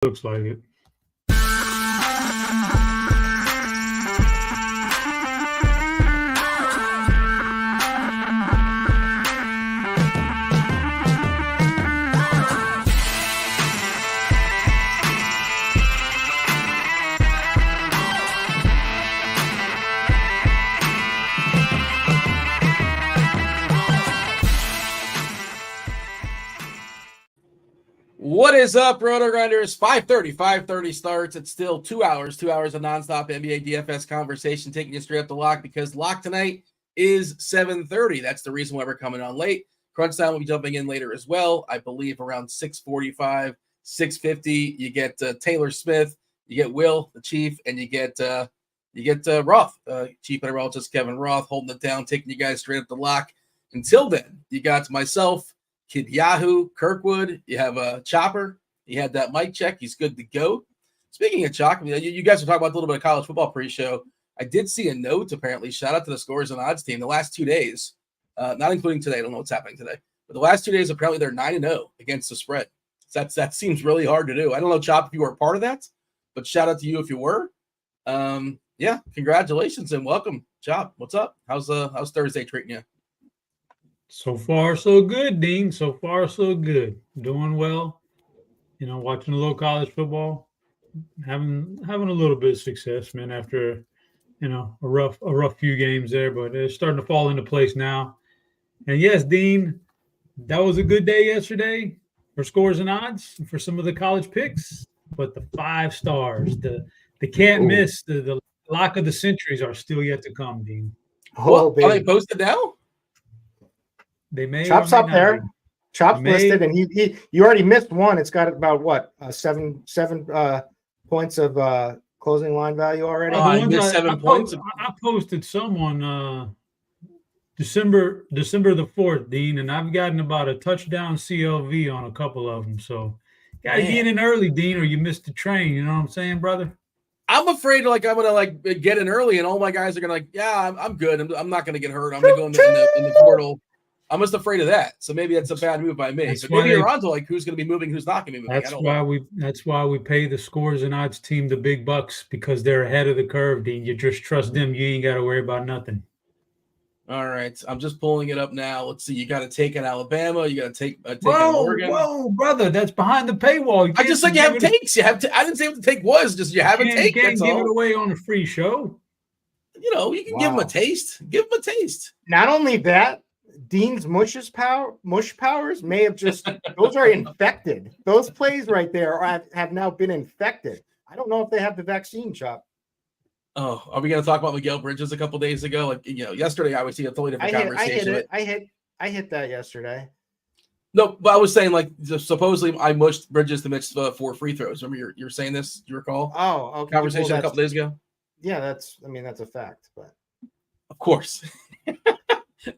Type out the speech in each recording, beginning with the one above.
Looks like it. What is up, RotoGrinders? 5:30 starts. It's still 2 hours of nonstop NBA DFS conversation taking you straight up to lock because lock tonight is 7:30. That's the reason why we're coming on late. Crunch Time will be jumping in later as well. I believe around 6:45, 6:50. You get Taylor Smith, you get Will, the Chief, and you get Roth, Chief Meteorologist Kevin Roth, holding it down, taking you guys straight up to lock. Until then, you got myself, Kid Yahoo, Kirkwood, you have a Chopper. He had that mic check. He's good to go. Speaking of Chalk, you guys were talking about a little bit of college football pre-show. I did see a note, apparently. Shout out to the Scores and Odds team. The last 2 days, not including today. I don't know what's happening today. But the last 2 days, apparently they're 9-0 against the spread. So that seems really hard to do. I don't know, Chop, if you were a part of that, but shout out to you if you were. Yeah, congratulations and welcome, Chop. What's up? How's Thursday treating you? So far, so good, Dean. So far, so good. Doing well. Watching a little college football, having a little bit of success, man. After a rough few games there, but it's starting to fall into place now. And yes, Dean, that was a good day yesterday for Scores and Odds for some of the college picks. But the 5 stars, the can't miss, the lock of the centuries are still yet to come, Dean. Are they posted now? They may. Chop's up there. Chop's listed, and you already missed one. It's got about what 7 points of closing line value already. I missed 7 points. I posted some on December the 4th, Dean, and I've gotten about a touchdown CLV on a couple of them. So gotta get in early, Dean, or you missed the train. You know what I'm saying, brother? I'm afraid I'm gonna get in early, and all my guys are gonna I'm good. I'm not gonna get hurt. I'm gonna go in the portal. I'm just afraid of that. So maybe that's a bad move by me. So maybe you're onto who's going to be moving, who's not going to be moving. That's why we pay the Scores and Odds team the big bucks, because they're ahead of the curve, Dean. You just trust them. You ain't got to worry about nothing. All right. I'm just pulling it up now. Let's see. You got to take in Alabama. You got to take in Oregon. Whoa, brother. That's behind the paywall. I just said you have takes. I didn't say what the take was. Just you have a take. You can't give it away on a free show. You can give them a taste. Give them a taste. Not only that, Dean's mush powers may have those are infected. Those plays right there have now been infected. I don't know if they have the vaccine, Chop. Oh, are we going to talk about Miguel Bridges a couple days ago? Yesterday I would see a totally different conversation. I hit that yesterday. No, but I was saying supposedly I mushed Bridges to miss 4 free throws. Remember you're saying this? Do you recall? Oh, okay. Conversation a couple days ago. Yeah, that's a fact, but of course.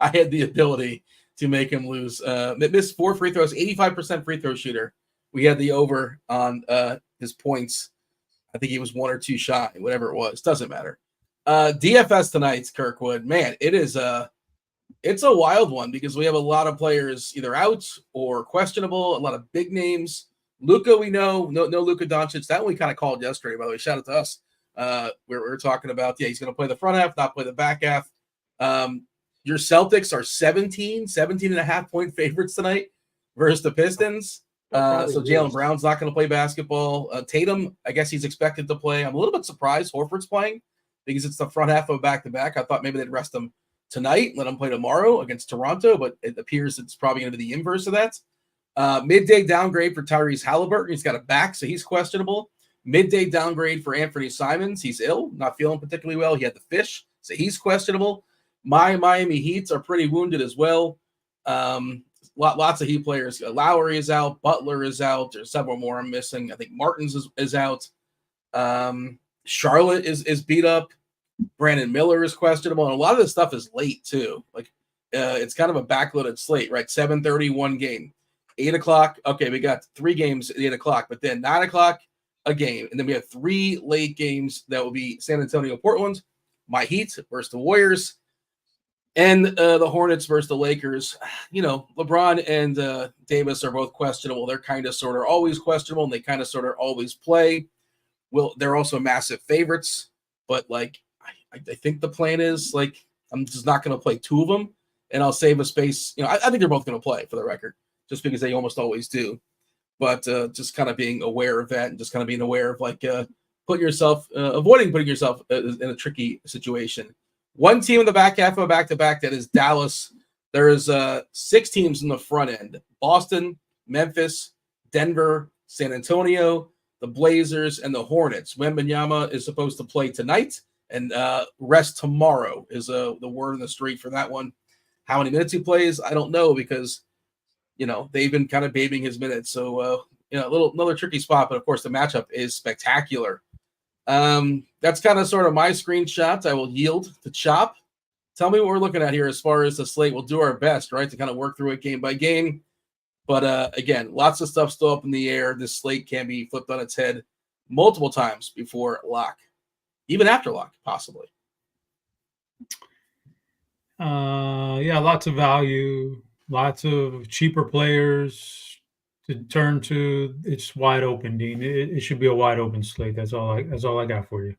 I had the ability to make him lose. Missed 4 free throws, 85% free throw shooter. We had the over on his points. I think he was 1 or 2 shy, whatever it was. Doesn't matter. DFS tonight's Kirkwood. Man, it's a wild one because we have a lot of players either out or questionable, a lot of big names. Luka, we know. No Luka Doncic. That one we kind of called yesterday, by the way. Shout out to us. We were talking about, he's going to play the front half, not play the back half. Your Celtics are 17 and a half point favorites tonight versus the Pistons. So Jaylen Brown's not going to play basketball. Tatum, I guess he's expected to play. I'm a little bit surprised Horford's playing because it's the front half of a back-to-back. I thought maybe they'd rest him tonight, let him play tomorrow against Toronto, but it appears it's probably going to be the inverse of that. Midday downgrade for Tyrese Haliburton. He's got a back, so he's questionable. Midday downgrade for Anthony Simons. He's ill, not feeling particularly well. He had the fish, so he's questionable. My Miami Heats are pretty wounded as well. Lots of Heat players. Lowry is out. Butler is out. There's several more I'm missing. I think Martins is out. Charlotte is beat up. Brandon Miller is questionable. And a lot of this stuff is late, too. It's kind of a backloaded slate, right? 7:30, 1 game. 8 o'clock. Okay, we got 3 games at 8 o'clock. But then 9 o'clock, a game. And then we have 3 late games that will be San Antonio, Portland. My Heat versus the Warriors. And the Hornets versus the Lakers. LeBron and Davis are both questionable. They're kind of sort of always questionable, and they kind of sort of always play. They're also massive favorites, but I think the plan is I'm just not going to play two of them, and I'll save a space. I think they're both going to play, for the record, just because they almost always do. But just kind of being aware of that, and just kind of being aware of avoiding putting yourself in a tricky situation. One team in the back half of a back-to-back, that is Dallas. There is 6 teams in the front end: Boston, Memphis, Denver, San Antonio, the Blazers, and the Hornets. Wembanyama is supposed to play tonight, and rest tomorrow is the word on the street for that one. How many minutes he plays, I don't know, because they've been kind of babying his minutes. So another tricky spot, but of course the matchup is spectacular. That's kind of sort of my screenshots. I will yield to Chop. Tell me what we're looking at here as far as the slate. We'll do our best, right, to kind of work through it game by game. But again, lots of stuff still up in the air. This slate can be flipped on its head multiple times before lock, even after lock, possibly. Yeah, lots of value, lots of cheaper players to turn to. It's wide open, Dean. It should be a wide open slate. That's all I got for you.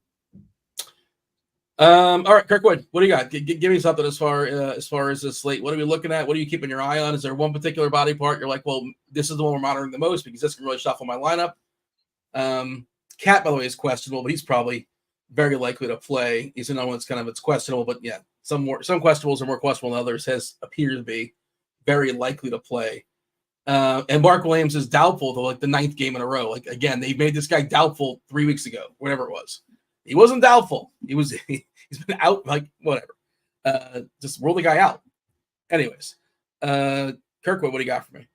All right, Kirkwood, what do you got? Give me something as far as this slate. What are we looking at? What are you keeping your eye on? Is there one particular body part you're like, well, this is the one we're monitoring the most because this can really shuffle my lineup? Cat, by the way, is questionable, but he's probably very likely to play. He's another one that's it's questionable, but yeah, some questionables are more questionable than others. Appears to be very likely to play. And Mark Williams is doubtful to the 9th game in a row. Again, they made this guy doubtful 3 weeks ago, whatever it was. He wasn't doubtful. He's been out, whatever. Just rule the guy out. Anyways, Kirkwood, what do you got for me?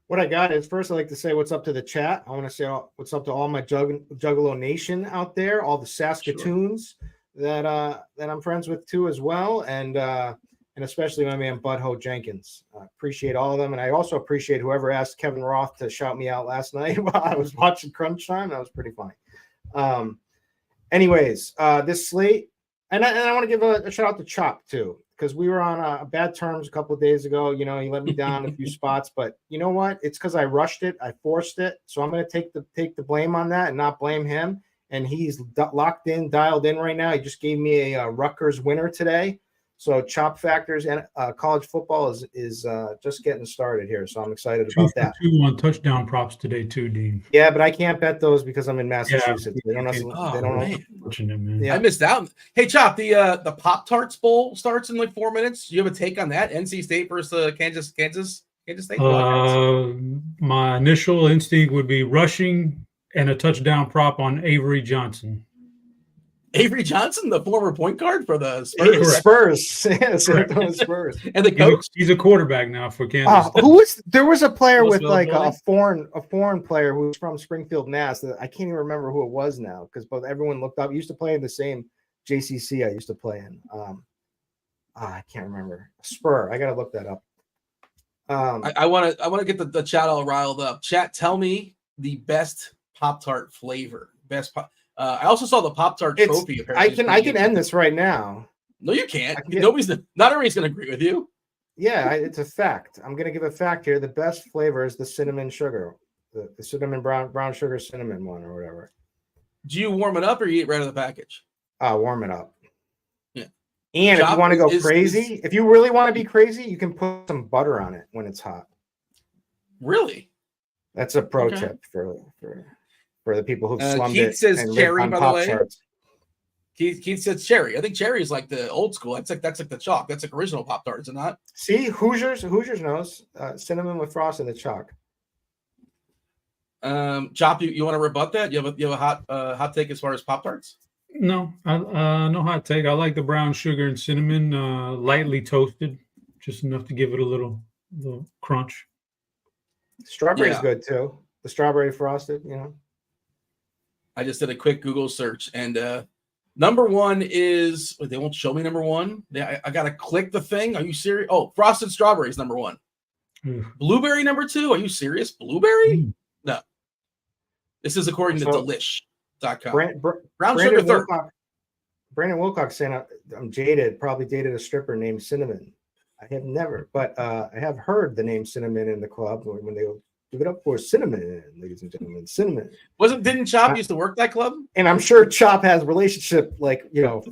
What I got is, first I'd like to say what's up to the chat. I want to say what's up to all my Juggalo Nation out there, all the Saskatoons that I'm friends with too as well, and especially my man Butthole Jenkins. Appreciate all of them, and I also appreciate whoever asked Kevin Roth to shout me out last night while I was watching Crunch Time. That was pretty funny. Anyways, this slate, and I want to give a shout out to Chop too, because we were on bad terms a couple of days ago. He let me down a few spots, but you know what? It's because I rushed it, I forced it, so I'm going to take the blame on that and not blame him. And he's locked in, dialed in right now. He just gave me a Rutgers winner today. So Chop Factors and college football is just getting started here. So I'm excited about that. 2 on touchdown props today too, Dean. Yeah, but I can't bet those because I'm in Massachusetts. Yeah, they don't. Yeah. I missed out. Hey, Chop, the Pop-Tarts Bowl starts in 4 minutes. Do you have a take on that? NC State versus Kansas State? My initial instinct would be rushing and a touchdown prop on Avery Johnson. Avery Johnson, the former point guard for the Spurs. Spurs. And the coach. He's a quarterback now for Kansas. There was a player with a foreign player who was from Springfield, Mass. I can't even remember who it was now because everyone looked up. He used to play in the same JCC I used to play in. I can't remember. Spur. I gotta look that up. I want to get the chat all riled up. Chat, tell me the best Pop-Tart flavor. I also saw the Pop-Tart trophy. I can end this right now. No, you can't. Not everybody's going to agree with you. Yeah, it's a fact. I'm going to give a fact here. The best flavor is the cinnamon sugar, the cinnamon brown sugar cinnamon one or whatever. Do you warm it up or you eat right out of the package? Warm it up. Yeah. And if you want to go crazy, if you really want to be crazy, you can put some butter on it when it's hot. Really? That's a pro tip for the people who've slummed Keith it. Says cherry, by the way. Charts. Keith says cherry. I think cherry is like the old school. That's like the chalk. That's like original Pop-Tart, is it not? See, Hoosiers knows cinnamon with frost in the chalk. Chop, you want to rebut that? You have a hot take as far as Pop-Tarts? No, no hot take. I like the brown sugar and cinnamon, lightly toasted, just enough to give it a little crunch. Strawberry is good too. The strawberry frosted, I just did a quick Google search, and number one is they won't show me number one. I gotta click the thing. Are you serious? Oh, frosted strawberry is number one. Blueberry number two. Are you serious? Blueberry? No. This is according to Delish.com. Brown sugar third. Brandon Wilcox saying I'm jaded. Probably dated a stripper named Cinnamon. I have never, but I have heard the name Cinnamon in the club when they give it up for Cinnamon, ladies and gentlemen. Cinnamon. Didn't Chop used to work that club? And I'm sure Chop has relationship,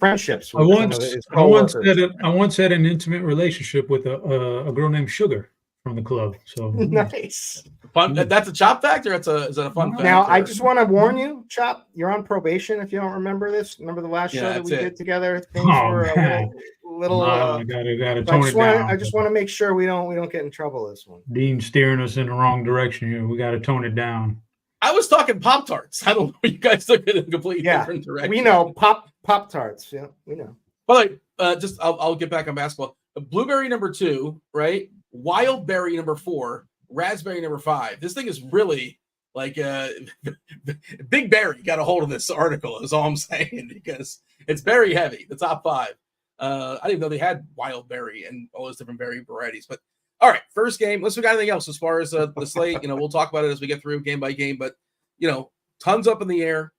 friendships with some of his coworkers. I once had an intimate relationship with a girl named Sugar from the club. So nice. Fun. That's a Chop fact, or is that a fun fact? Now, I just want to warn you, Chop, you're on probation if you don't remember this. Remember the last show that we did together? Things were a little. I gotta tone it down. I just want to make sure we don't get in trouble this one. Dean's steering us in the wrong direction here. We got to tone it down. I was talking Pop-Tarts. I don't know. You guys took it in a completely different direction. We know Pop-Tarts. Yeah, we know. But I'll get back on basketball. Blueberry number 2, right? Wild berry number 4, raspberry number 5. This thing is really like Big Berry got a hold of this article, is all I'm saying, because it's berry heavy, the top 5. I didn't even know they had wild berry and all those different berry varieties. But all right, first game. Unless we got anything else as far as the slate, we'll talk about it as we get through game by game. But tons up in the air.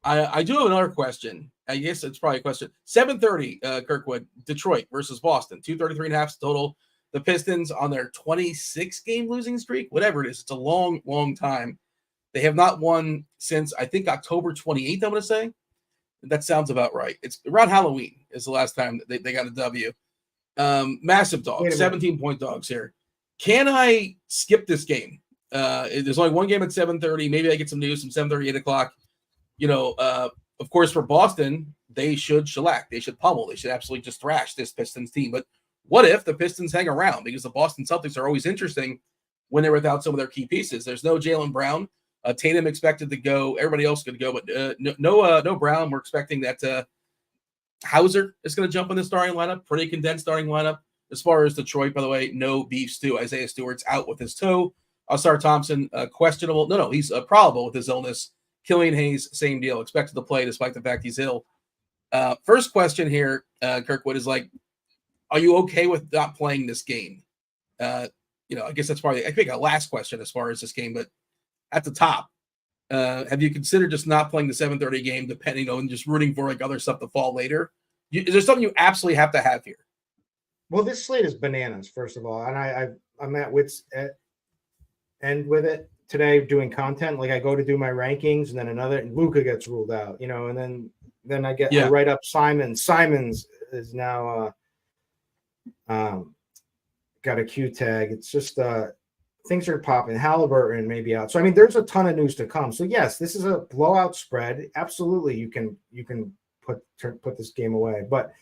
I do have another question. I guess it's probably a question. 7:30, Kirkwood, Detroit versus Boston. 233.5 total. The Pistons on their 26-game losing streak, whatever it is. It's a long, long time. They have not won since, I think, October 28th, I'm going to say. That sounds about right. It's around Halloween is the last time they got a W. Massive dogs, 17-point dogs here. Can I skip this game? There's only one game at 7:30. Maybe I get some news from 7:30, 8 o'clock. Of course, for Boston, they should shellac. They should pummel. They should absolutely just thrash this Pistons team. But what if the Pistons hang around? Because the Boston Celtics are always interesting when they're without some of their key pieces. There's no Jaylen Brown. Tatum expected to go. Everybody else could go, but no Brown. We're expecting that Hauser is going to jump in the starting lineup. Pretty condensed starting lineup. As far as Detroit, by the way, no beefs too. Isaiah Stewart's out with his toe. Ausar Thompson, questionable. No, he's probable with his illness. Killian Hayes, same deal. Expected to play despite the fact he's ill. First question here, Kirkwood, is are you okay with not playing this game? I guess that's probably, I think, a last question as far as this game, but at the top, have you considered just not playing the 7:30 game, depending on just rooting for other stuff to fall later? Is there something you absolutely have to have here? Well, this slate is bananas, first of all, and I'm at wit's end with it today doing content. I go to do my rankings, and then Luka gets ruled out, and then I write up Simons. Simons is now got a Q tag. It's just things are popping. Haliburton may be out. So there's a ton of news to come. So yes, this is a blowout spread. Absolutely, you can put this game away. But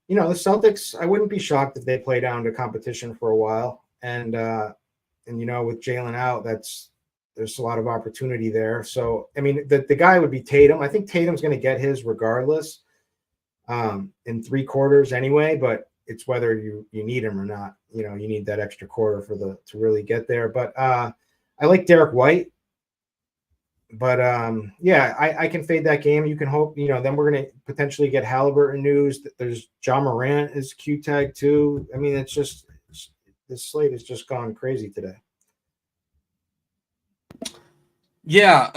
the Celtics, I wouldn't be shocked if they play down to competition for a while. And with Jaylen out, there's a lot of opportunity there. So the guy would be Tatum. I think Tatum's going to get his regardless in 3 quarters anyway. But it's whether you need him or not. You need that extra quarter to really get there. But I like Derek White. But I can fade that game. You can hope, then we're going to potentially get Haliburton news. There's John Morant is Q tag too. It's just this slate has just gone crazy today. Yeah.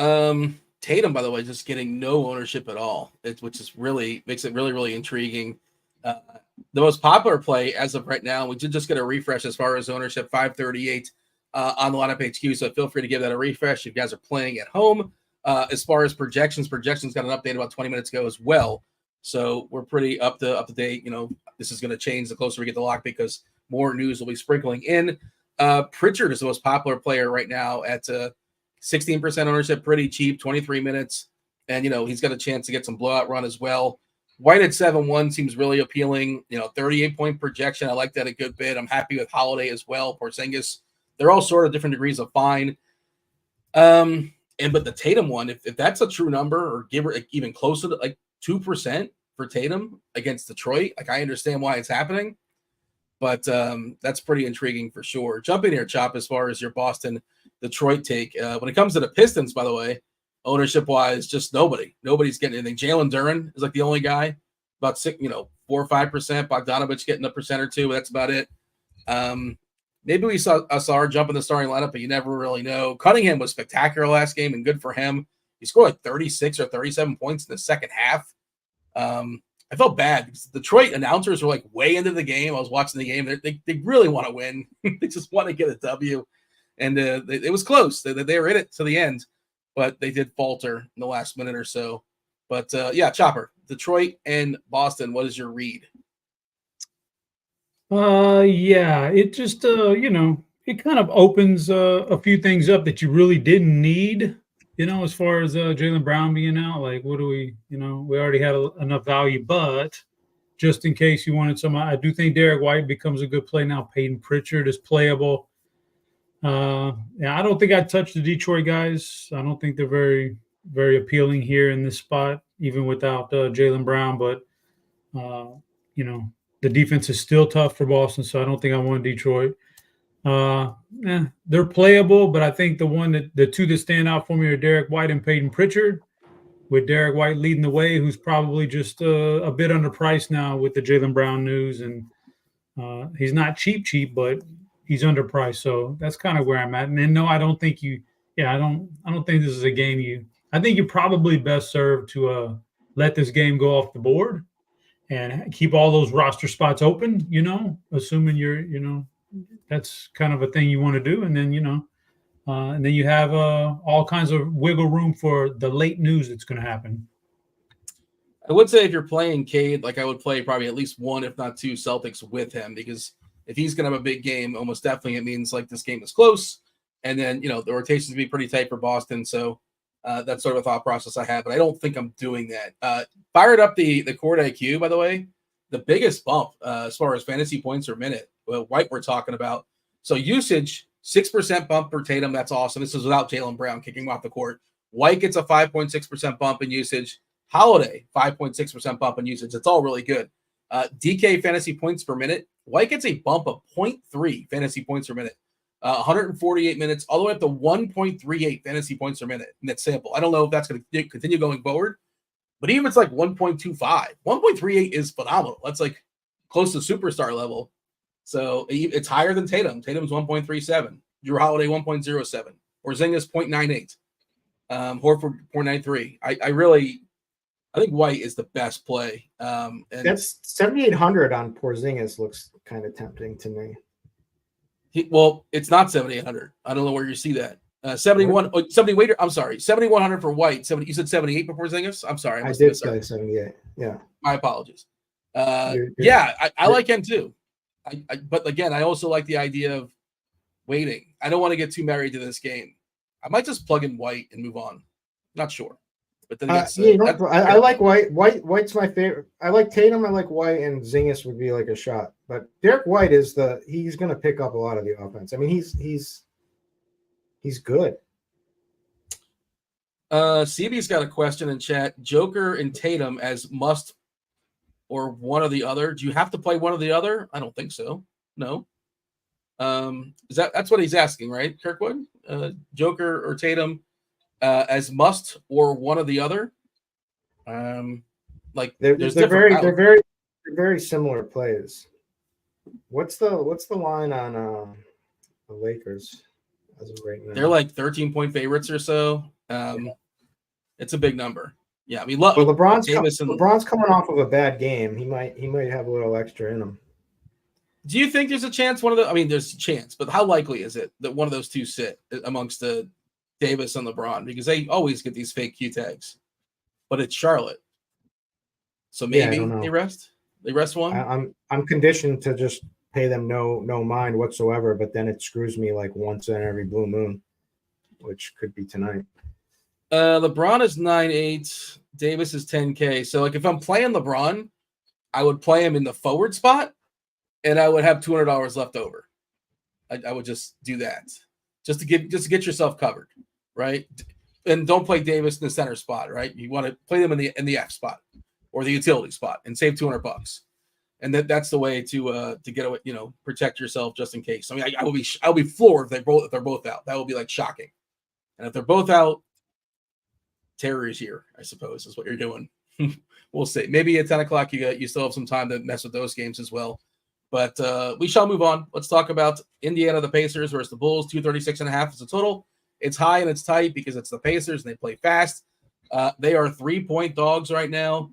Tatum, by the way, just getting no ownership at all, which is makes it really, really intriguing. The most popular play as of right now, we did just get a refresh as far as ownership, 538 on the lineup HQ. So feel free to give that a refresh if you guys are playing at home. As far as projections got an update about 20 minutes ago as well. So we're pretty up to date. This is going to change the closer we get to lock because more news will be sprinkling in. Pritchard is the most popular player right now at 16% ownership, pretty cheap, 23 minutes. And, he's got a chance to get some blowout run as well. White at 7-1 seems really appealing. 38-point projection. I like that a good bit. I'm happy with Holiday as well. Porzingis. They're all sort of different degrees of fine. But the Tatum one, if that's a true number, or give her even closer to 2% for Tatum against Detroit, I understand why it's happening. But that's pretty intriguing for sure. Jump in here, Chop, as far as your Boston Detroit take. When it comes to the Pistons, by the way, ownership wise, just nobody's getting anything. Jalen Duren is the only guy, about 4 or 5%. Bogdanovich getting 1% or 2%. But that's about it. Maybe we saw Ausar jump in the starting lineup, but you never really know. Cunningham was spectacular last game and good for him. He scored 36 or 37 points in the second half. I felt bad because Detroit announcers were like way into the game. I was watching the game. They really want to win. They just want to get a W. And it was close. They were in it to the end, but they did falter in the last minute or so. But yeah, Chopper, Detroit and Boston, what is your read? Yeah, it just it kind of opens a few things up that you really didn't need, as far as Jaylen Brown being out. Like, what do we, we already had enough value, but just in case you wanted some, I do think Derek White becomes a good play now. Peyton Pritchard is playable. Yeah, I don't think I'd touch the Detroit guys. I don't think they're very, very appealing here in this spot, even without Jaylen Brown. But the defense is still tough for Boston, so I don't think I want Detroit. They're playable, but I think the two that stand out for me are Derek White and Peyton Pritchard, with Derek White leading the way, who's probably just a bit underpriced now with the Jaylen Brown news, and he's not cheap, but he's underpriced. So that's kind of where I'm at. And then, no, I don't think I don't think this is a game I think you're probably best served to let this game go off the board and keep all those roster spots open, assuming that's kind of a thing you want to do. And then, and then you have all kinds of wiggle room for the late news that's going to happen. I would say if you're playing Cade, like I would play probably at least one, if not two Celtics with him, because if he's going to have a big game, almost definitely it means like this game is close. And then, the rotations will be pretty tight for Boston. So that's sort of a thought process I have, but I don't think I'm doing that. Fired up the Court IQ, by the way, the biggest bump as far as fantasy points per minute. White we're talking about. So usage, 6% bump for Tatum. That's awesome. This is without Jaylen Brown kicking him off the court. White gets a 5.6% bump in usage. Holiday, 5.6% bump in usage. It's all really good. DK fantasy points per minute. White gets a bump of 0.3 fantasy points per minute. 148 minutes, all the way up to 1.38 fantasy points per minute in that sample. I don't know if that's going to continue going forward, but even if it's like 1.25, 1.38 is phenomenal. That's like close to superstar level. So it's higher than Tatum. Tatum's 1.37. Drew Holiday 1.07. Porzingis 0.98. Horford 0.93. I think White is the best play. And that's 7,800 on Porzingis looks kind of tempting to me. It's not 7,800. I don't know where you see that. 70 I'm sorry, 7,100 for White. You said 78 for Porzingis? I'm sorry. I did say 78. Yeah. My apologies. You're I like him too. But again, I also like the idea of waiting. I don't want to get too married to this game. I might just plug in White and move on. Not sure. But then I like White. White's my favorite. I like Tatum. I like White, and Zingis would be like a shot. But Derek White he's going to pick up a lot of the offense. I mean, he's good. CB's got a question in chat. Joker and Tatum as must or one or the other. Do you have to play one or the other? I don't think so. No. That's what he's asking, right, Kirkwood? Joker or Tatum as must or one or the other. They're very similar plays. What's the line on the Lakers as of right now? They're like 13-point favorites or so. It's a big number. Yeah, I mean, LeBron's coming off of a bad game. He might have a little extra in him. Do you think there's a chance there's a chance, but how likely is it that one of those two sit amongst the Davis and LeBron? Because they always get these fake Q tags, but it's Charlotte. So maybe they rest one. I'm conditioned to just pay them no mind whatsoever, but then it screws me like once in every blue moon, which could be tonight. LeBron is 9.8. Davis is 10K. So like if I'm playing LeBron, I would play him in the forward spot, and I would have $200 left over. I would just do that, just to get yourself covered, right? And don't play Davis in the center spot, right? You want to play them in the F spot or the utility spot and save $200. And that's the way to get away, protect yourself just in case. I mean, I would be floored if they're both out. That would be like shocking. And if they're both out, terror is here, I suppose, is what you're doing. We'll see. Maybe at 10 o'clock you still have some time to mess with those games as well. But we shall move on. Let's talk about Indiana, the Pacers versus the Bulls. 236.5 is the total. It's high and it's tight because it's the Pacers and they play fast. They are 3-point dogs right now.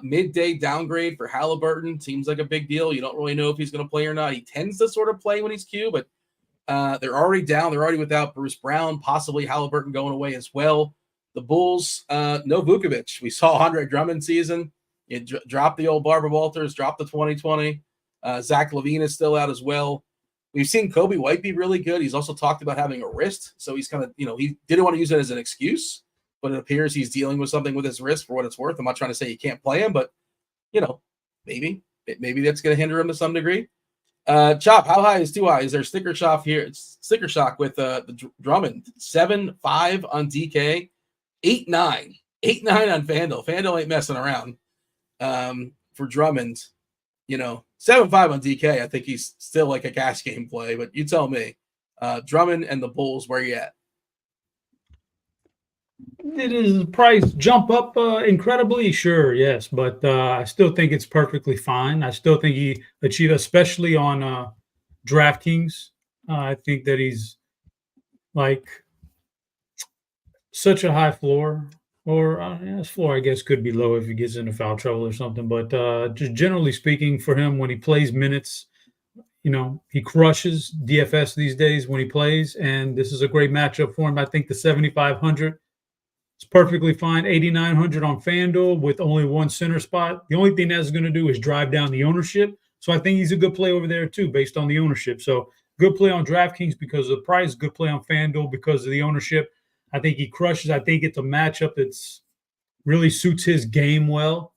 Midday downgrade for Haliburton seems like a big deal. You don't really know if he's going to play or not. He tends to sort of play when he's Q, but they're already down. They're already without Bruce Brown, possibly Haliburton going away as well. The Bulls, no Vukovic. We saw Andre Drummond season. You dropped the old Barbara Walters, dropped the 2020. Zach LaVine is still out as well. We've seen Kobe White be really good. He's also talked about having a wrist. So he's kind of, he didn't want to use it as an excuse, but it appears he's dealing with something with his wrist for what it's worth. I'm not trying to say he can't play him, but, maybe that's going to hinder him to some degree. Chop, how high is too high? Is there sticker shock here? It's sticker shock with the Drummond. 7-5 on DK, 8-9 on FanDuel. FanDuel ain't messing around. For Drummond, 7-5 on DK. I think he's still like a cash game play, but you tell me. Drummond and the Bulls, where you at? Did his price jump up incredibly? Sure, yes, but I still think it's perfectly fine. I still think he achieved, especially on DraftKings. I think that he's like such a high floor, or his floor, I guess, could be low if he gets into foul trouble or something. But just generally speaking, for him, when he plays minutes, he crushes DFS these days when he plays, and this is a great matchup for him. I think the 7,500. It's perfectly fine. 8,900 on FanDuel with only one center spot. The only thing that's going to do is drive down the ownership. So I think he's a good play over there too, based on the ownership. So good play on DraftKings because of the price. Good play on FanDuel because of the ownership. I think he crushes. I think it's a matchup that's really suits his game well.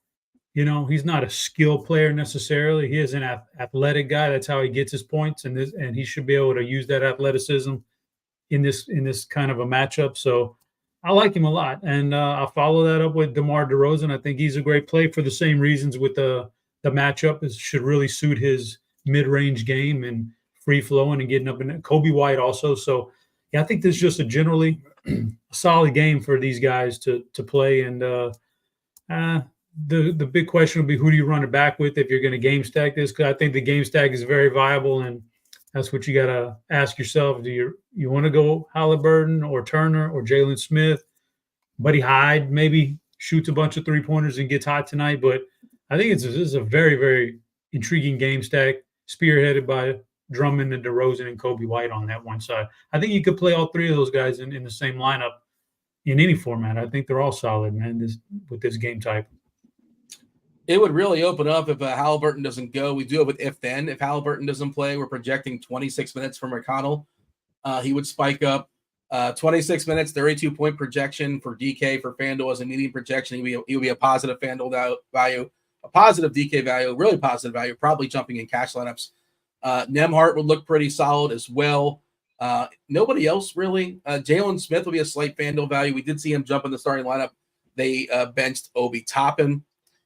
He's not a skill player necessarily. He is an athletic guy. That's how he gets his points, and he should be able to use that athleticism in this kind of a matchup. So I like him a lot, and I'll follow that up with DeMar DeRozan. I think he's a great play for the same reasons with the matchup. It should really suit his mid-range game and free-flowing and getting up in it. Kobe White also. So, yeah, I think this is just a generally solid game for these guys to play. And the big question will be, who do you run it back with if you're going to game stack this? Because I think the game stack is very viable, and that's what you got to ask yourself. Do you want to go Haliburton or Turner or Jalen Smith? Buddy Hyde maybe shoots a bunch of three-pointers and gets hot tonight. But I think this is a very, very intriguing game stack, spearheaded by Drummond and DeRozan and Kobe White on that one side. I think you could play all three of those guys in the same lineup in any format. I think they're all solid, man, with this game type. It would really open up if Haliburton doesn't go. We do it with if-then. If Haliburton doesn't play, we're projecting 26 minutes for McConnell. He would spike up 26 minutes, 32-point projection for DK for FanDuel as a median projection. He would be a positive FanDuel value, a positive DK value, really positive value, probably jumping in cash lineups. Nembhard would look pretty solid as well. Nobody else really. Jalen Smith will be a slight FanDuel value. We did see him jump in the starting lineup. They benched Obi Toppin.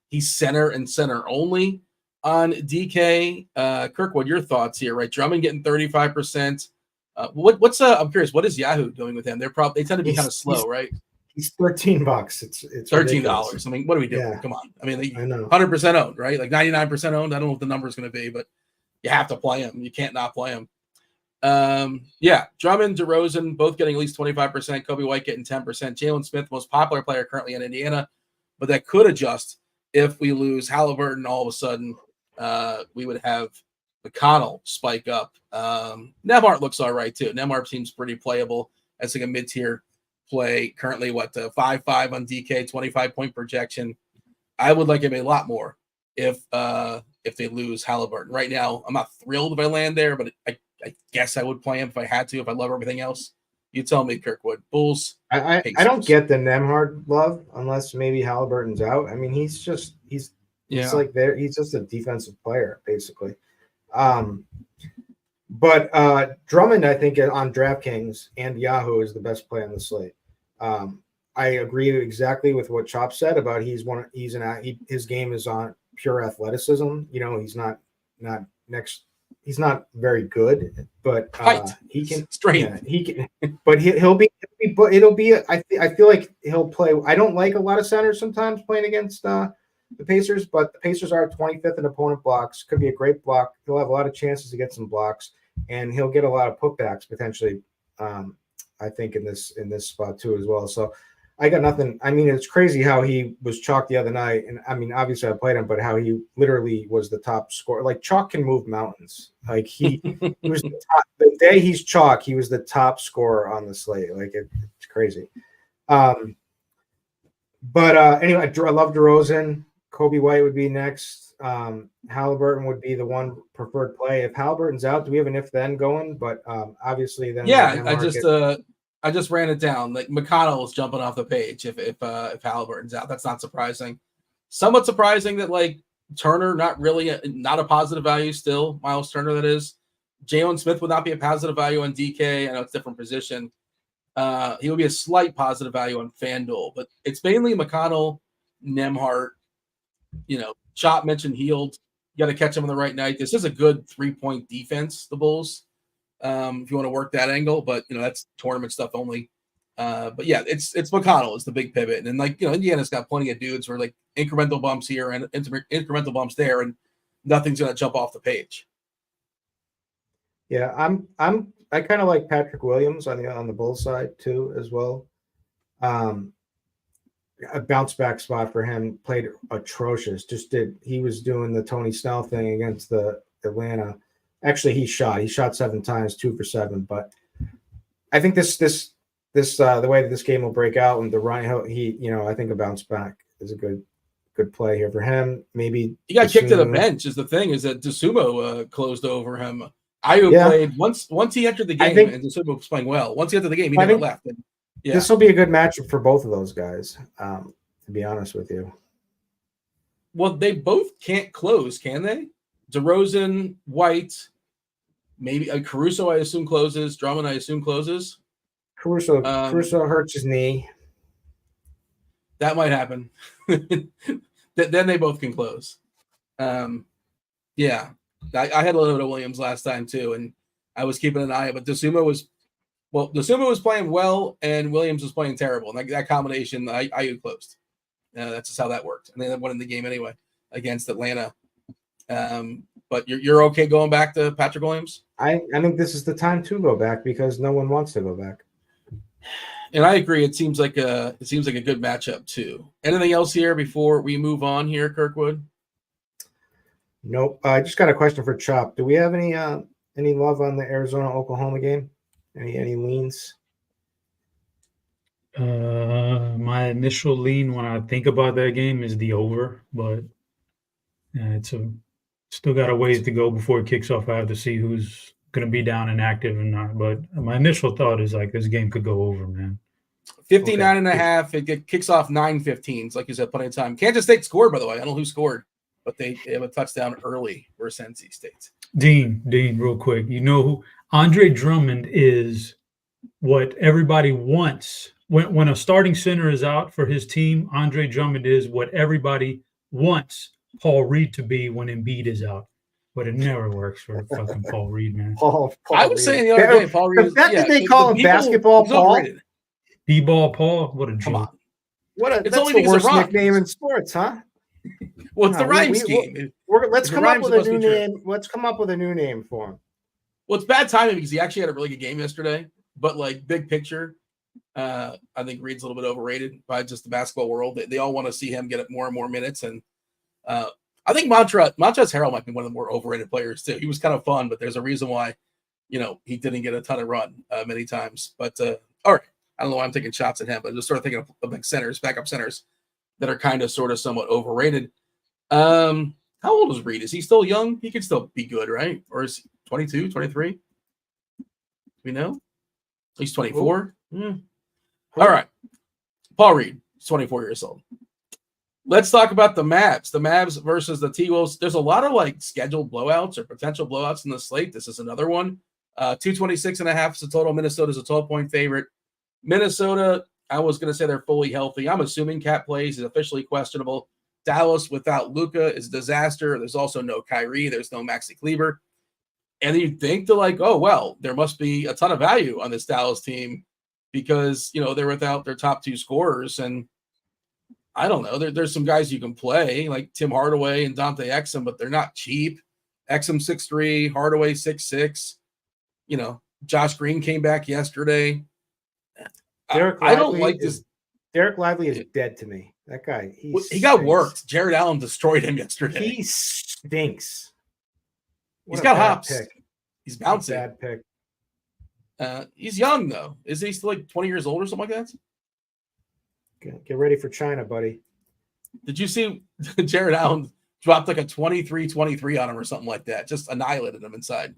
He's center and center only on DK. Kirkwood, your thoughts here, right? Drummond getting 35%. I'm curious, what is Yahoo doing with him? They tend to be kind of slow, right? He's $13. It's $13. I mean, what are we doing? Yeah. Come on. I mean, I know. 100% owned, right? Like 99% owned. I don't know what the number is going to be, but you have to play him. You can't not play him. Drummond, DeRozan, both getting at least 25%. Kobe White getting 10%. Jalen Smith, most popular player currently in Indiana, but that could adjust if we lose Haliburton. All of a sudden, we would have McConnell spike up. Nembhard looks all right too. Nembhard seems pretty playable as like a mid-tier play. Currently, 5-5 on DK, 25-point projection. I would like him a lot more if they lose Haliburton. Right now, I'm not thrilled if I land there, but I guess I would play him if I had to, if I love everything else. You tell me, Kirkwood. Bulls. I don't get the Nembhard love unless maybe Haliburton's out. I mean, he's like there. He's just a defensive player, basically. But Drummond, I think on DraftKings and Yahoo is the best play on the slate. I agree exactly with what Chop said about his game is on pure athleticism. He's not very good, but he can straight. Yeah, he can, but he'll be. But it'll be. I feel like he'll play. I don't like a lot of centers sometimes playing against the Pacers, but the Pacers are 25th in opponent blocks. Could be a great block. He'll have a lot of chances to get some blocks, and he'll get a lot of putbacks potentially. I think in this spot too as well. So I got nothing. I mean, it's crazy how he was chalk the other night, and I mean, obviously I played him, but how he literally was the top scorer. Like chalk can move mountains. Like he was the day he's chalk, he was the top scorer on the slate. Like it's crazy. But anyway, I love DeRozan. Kobe White would be next. Haliburton would be the one preferred play. If Haliburton's out, do we have an if then going? But obviously then I just ran it down. Like McConnell is jumping off the page if Haliburton's out. That's not surprising. Somewhat surprising that like Turner not a positive value still. Miles Turner, that is. Jalen Smith would not be a positive value on DK. I know it's a different position. He will be a slight positive value on FanDuel, but it's mainly McConnell, Nembhard. Chop mentioned Healed. You got to catch him on the right night. This is a good 3-point defense, the Bulls. If you want to work that angle, but that's tournament stuff only. But yeah, it's McConnell is the big pivot, and Indiana's got plenty of dudes where like incremental bumps here and incremental bumps there, and nothing's gonna jump off the page. Yeah, I kind of like Patrick Williams on the Bulls side too as well. A bounce back spot for him. Played atrocious. He was doing the Tony Snell thing against the Atlanta. Actually, he shot 7 times, 2 for 7. But I think this the way that this game will break out and the run, I think a bounce back is a good play here for him. Maybe he got kicked to the bench. Is the thing is that DeSumo closed over him. Ayo played once he entered the game, and DeSumo was playing well. Once he entered the game, he never left. And, this will be a good matchup for both of those guys. To be honest with you. Well, they both can't close, can they? DeRozan, White, maybe Caruso, I assume closes. Drummond, I assume closes. Caruso hurts his knee. That might happen. Then they both can close. Yeah, I had a little bit of Williams last time too, and I was keeping an eye on. But DeSumo was playing well, and Williams was playing terrible. And that combination, I closed. That's just how that worked, and they won in the game anyway against Atlanta. But you're okay going back to Patrick Williams? I think this is the time to go back because no one wants to go back. And I agree. It seems like a good matchup too. Anything else here before we move on here, Kirkwood? Nope. I just got a question for Chop. Do we have any love on the Arizona-Oklahoma game? Any leans? My initial lean when I think about that game is the over, but still got a ways to go before it kicks off. I have to see who's going to be down and active and not. But my initial thought is like this game could go over, man. 59.5. It kicks off 9:15. Like you said, plenty of time. Kansas State scored, by the way. I don't know who scored, but they have a touchdown early versus NC State. Dean, real quick. You know who Andre Drummond is? What everybody wants when a starting center is out for his team. Andre Drummond is what everybody wants Paul Reed to be when Embiid is out, but it never works for fucking Paul Reed, man. Paul I was saying the other day, Paul Reed. The fact that they call him basketball Paul. B-ball Paul, what a Come on. joke. That's the worst nickname in sports, huh? Well, it's the rhyme scheme. Let's come up with a new name. Let's come up with a new name for him. Well, it's bad timing because he actually had a really good game yesterday. But like big picture, I think Reed's a little bit overrated by just the basketball world. They all want to see him get more and more minutes, and I think Montrezl Harrell might be one of the more overrated players too. He was kind of fun, but there's a reason why he didn't get a ton of run many times. But all right, I don't know why I'm taking shots at him, but just sort of thinking of like centers, backup centers that are kind of sort of somewhat overrated. How old is Reed? Is he still young? He could still be good, right? Or is he 22, 23? Do we know? He's 24. All right. Paul Reed, 24 years old. Let's talk about the Mavs. The Mavs versus the T-Wolves. There's a lot of like scheduled blowouts or potential blowouts in the slate. This is another one. 226.5 is the total. Minnesota's a 12-point favorite. Minnesota, I was going to say they're fully healthy. I'm assuming Cat plays is officially questionable. Dallas without Luka is a disaster. There's also no Kyrie. There's no Maxi Kleber. And you think they're like, oh, well, there must be a ton of value on this Dallas team because, they're without their top 2 scorers. And I don't know. There's some guys you can play like Tim Hardaway and Dante Exum, but they're not cheap. Exum 6'3", Hardaway 6'6". Josh Green came back yesterday. I don't like this. Derek Lively is dead to me. That guy, he got worked. Jared Allen destroyed him yesterday. He stinks. He's got hops. Pick. He's bouncing. Bad pick. He's young though. Isn't he still like 20 years old or something like that? Get ready for China, buddy. Did you see Jared Allen dropped like a 23-23 on him or something like that? Just annihilated him inside.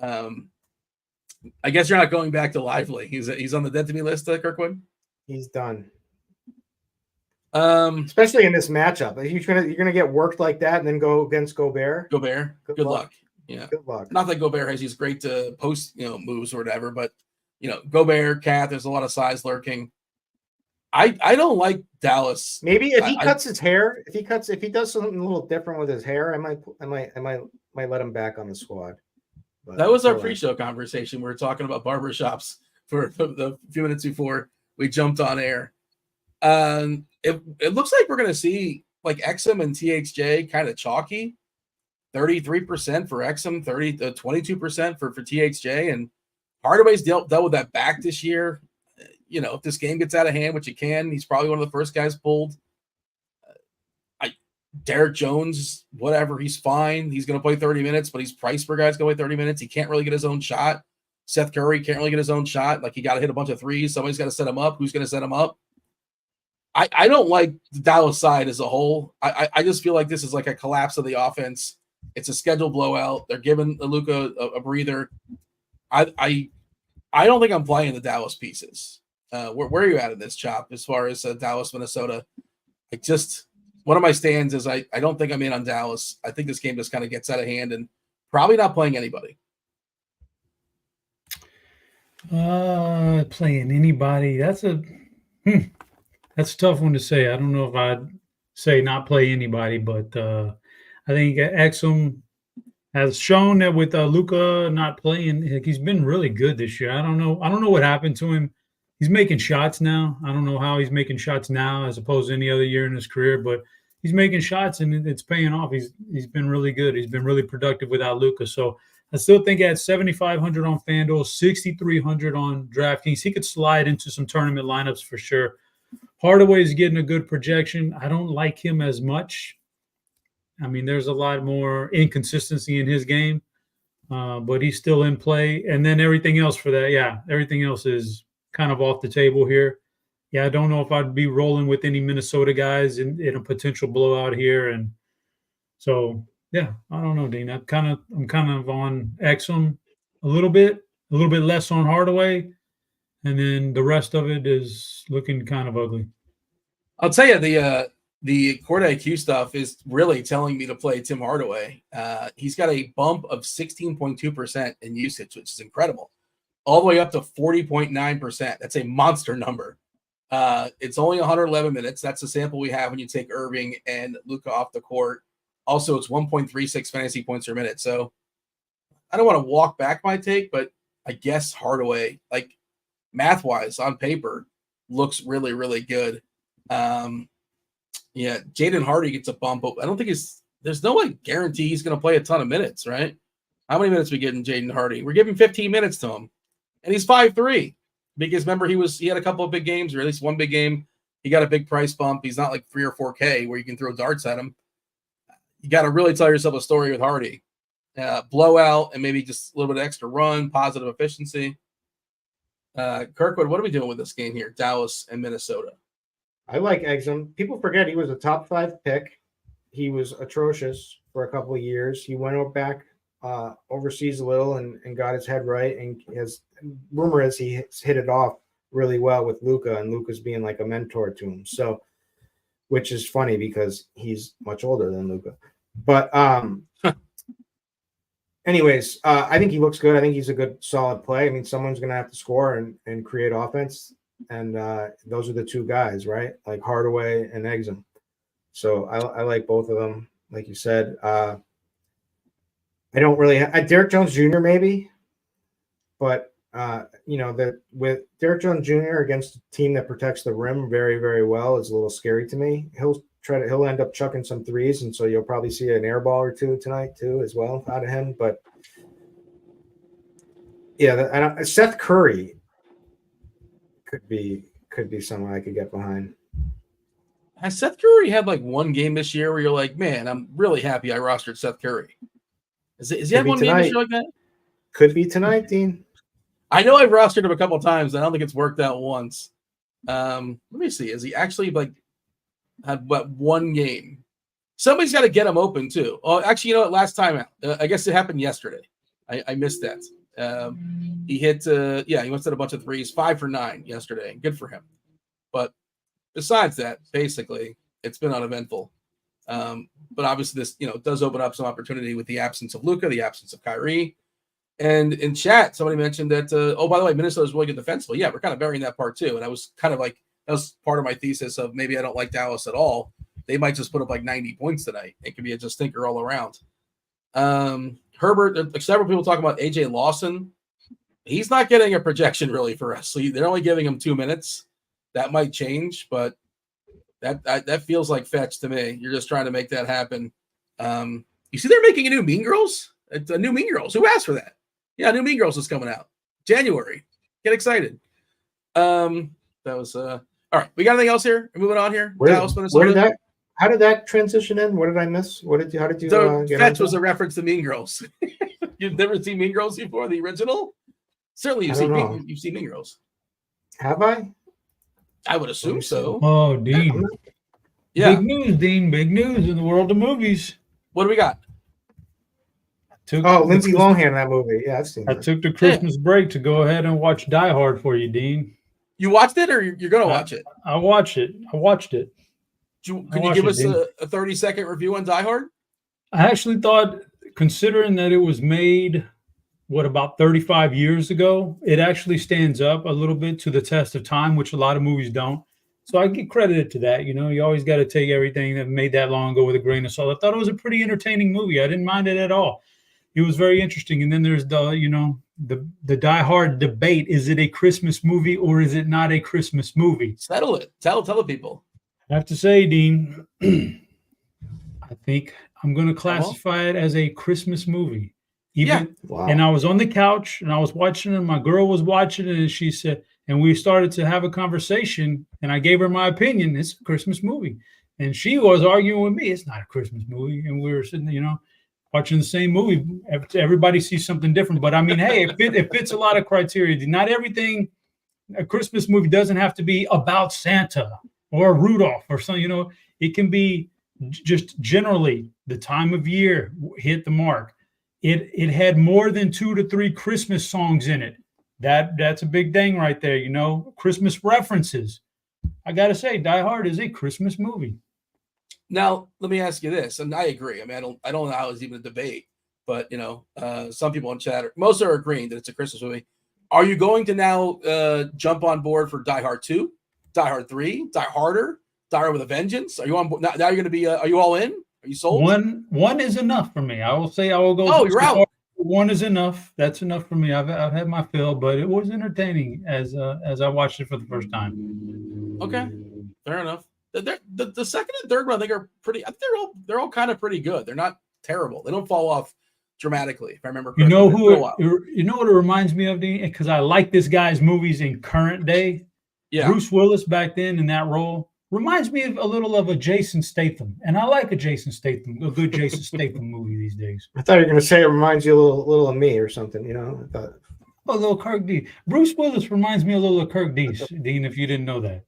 I guess you're not going back to Lively. He's on the dead to me list, Kirkwood. He's done. Especially in this matchup, you're gonna get worked like that and then go against Gobert. Good luck. Yeah, good luck. Not that Gobert has these great post moves or whatever, but Gobert, Cat. There's a lot of size lurking. I don't like Dallas. Maybe if he cuts his hair, if he does something a little different with his hair, I might let him back on the squad. But that was our pre-show conversation. We were talking about barbershops for the few minutes before we jumped on air. It looks like we're going to see like Exum and THJ kind of chalky. 33% for Exum, 22% for THJ, and Hardaway's dealt with that back this year. If this game gets out of hand, which it can, he's probably one of the first guys pulled. Derek Jones, whatever, he's fine. He's going to play 30 minutes, but he's priced for guys going to play 30 minutes. He can't really get his own shot. Seth Curry can't really get his own shot. Like, he got to hit a bunch of threes. Somebody's got to set him up. Who's going to set him up? I don't like the Dallas side as a whole. I just feel like this is like a collapse of the offense. It's a scheduled blowout. They're giving Luka a breather. I don't think I'm playing the Dallas pieces. Where are you at in this, Chop, as far as Dallas, Minnesota? One of my stands is I don't think I'm in on Dallas. I think this game just kind of gets out of hand and probably not playing anybody. Playing anybody. That's a tough one to say. I don't know if I'd say not play anybody, but I think Exum has shown that with Luka not playing, he's been really good this year. I don't know what happened to him. He's making shots now. I don't know how he's making shots now as opposed to any other year in his career, but he's making shots and it's paying off. He's been really good. He's been really productive without Luka. So I still think at 7,500 on FanDuel, 6,300 on DraftKings, he could slide into some tournament lineups for sure. Hardaway's getting a good projection. I don't like him as much. I mean, there's a lot more inconsistency in his game, but he's still in play. And then everything else for that, everything else is kind of off the table here. I don't know if I'd be rolling with any Minnesota guys in a potential blowout here. And so, I don't know, Dean. I'm kind of on Exum a little bit less on Hardaway. And then the rest of it is looking kind of ugly. I'll tell you, the Court IQ stuff is really telling me to play Tim Hardaway. He's got a bump of 16.2% in usage, which is incredible. All the way up to 40.9%. That's a monster number. It's only 111 minutes. That's the sample we have when you take Irving and Luka off the court. Also, it's 1.36 fantasy points per minute. So I don't want to walk back my take, but I guess Hardaway, like math-wise on paper, looks really, really good. Jaden Hardy gets a bump, but I don't think there's no guarantee he's going to play a ton of minutes, right? How many minutes we getting Jaden Hardy? We're giving 15 minutes to him, and he's 5'3". Because remember, he had a couple of big games, or at least one big game. He got a big price bump. He's not like 3 or 4K where you can throw darts at him. You got to really tell yourself a story with Hardy. Blowout and maybe just a little bit of extra run, positive efficiency. Kirkwood, what are we doing with this game here? Dallas and Minnesota. I like Exum. People forget he was a top 5 pick. He was atrocious for a couple of years. He went back overseas a little and got his head right. And rumor is he hit it off really well with Luka, and Luka's being like a mentor to him. So, which is funny because he's much older than Luka. But anyways, I think he looks good. I think he's a good, solid play. I mean, someone's going to have to score and create offense. And those are the two guys, right? Like Hardaway and Exum. So I like both of them. Like you said, I don't really Derek Jones Jr. maybe, but with Derek Jones Jr. against a team that protects the rim very, very well is a little scary to me. He'll end up chucking some threes, and so you'll probably see an air ball or two tonight too as well out of him. But Seth Curry could be could be someone I could get behind. Has Seth Curry had like one game this year where you're like, man, I'm really happy I rostered Seth Curry? Is he had one game this year like that? Could be tonight, Dean. I know I've rostered him a couple of times. I don't think it's worked out once. Let me see. Is he actually like had what one game? Somebody's got to get him open too. Oh, actually, you know what? Last time out, I guess it happened yesterday. I missed that. He hit, he went to a bunch of threes, 5 for 9 yesterday. Good for him. But besides that, basically, it's been uneventful. But obviously, this does open up some opportunity with the absence of Luka, the absence of Kyrie. And in chat, somebody mentioned that, by the way, Minnesota's really good defensively. Yeah, we're kind of burying that part too. And I was kind of like, that was part of my thesis of maybe I don't like Dallas at all. They might just put up like 90 points tonight. It could be a just stinker all around. Herbert, several people talk about AJ Lawson. He's not getting a projection really for us. So they're only giving him 2 minutes. That might change, but that feels like fetch to me. You're just trying to make that happen. You see, they're making a new Mean Girls. It's a new Mean Girls. Who asked for that? Yeah, new Mean Girls is coming out January. Get excited. That was all right. We got anything else here? We're moving on here. Dallas, Minnesota. How did that transition in? What did I miss? How did you get Fetch was a reference to Mean Girls. You've never seen Mean Girls before, the original? Certainly you've seen Mean Girls. Have I? I would assume so. Oh, Dean. Yeah. Big news, Dean. Big news in the world of movies. What do we got? Lindsay Lohan in that movie. Yeah, I've seen that. I took the Christmas break to go ahead and watch Die Hard for you, Dean. You watched it or you're going to watch it? I watched it. Can you give us a 30-second review on Die Hard? I actually thought, considering that it was made, about 35 years ago, it actually stands up a little bit to the test of time, which a lot of movies don't. So I get credited to that. You always got to take everything that made that long ago with a grain of salt. I thought it was a pretty entertaining movie. I didn't mind it at all. It was very interesting. And then there's the Die Hard debate. Is it a Christmas movie or is it not a Christmas movie? Settle it. Tell the people. I have to say, Dean, I think I'm going to classify it as a Christmas movie. Wow. And I was on the couch and I was watching it. And my girl was watching it, and she said, and we started to have a conversation. And I gave her my opinion. It's a Christmas movie, and she was arguing with me. It's not a Christmas movie, and we were sitting, watching the same movie. Everybody sees something different, but I mean, hey, it fits a lot of criteria. Not everything. A Christmas movie doesn't have to be about Santa or Rudolph or something. It can be just generally the time of year hit the mark. It had more than 2 to 3 Christmas songs in it. That's a big thing right there. Christmas references. I got to say, Die Hard is a Christmas movie. Now, let me ask you this, and I agree. I mean, I don't know how it's even a debate, but some people in chat, most are agreeing that it's a Christmas movie. Are you going to now jump on board for Die Hard 2, Die Hard 3, Die Harder, Die Hard with a Vengeance? Are you on board? Now you're going to be, are you all in? Are you sold? One is enough for me. I will say I will go. Oh, you're out. One is enough. That's enough for me. I've had my fill, but it was entertaining as I watched it for the first time. Okay, fair enough. The second and third one, I think, are pretty. I think they're all kind of pretty good. They're not terrible. They don't fall off dramatically, if I remember correctly. You know what it reminds me of, Dean? Because I like this guy's movies in current day. Yeah. Bruce Willis back then in that role reminds me of a little of a Jason Statham, and I like a good Jason Statham movie these days. I thought you were going to say it reminds you a little of me or something. I thought a little Kirk Dees. Bruce Willis reminds me a little of Kirk Dees, Dean. If you didn't know that.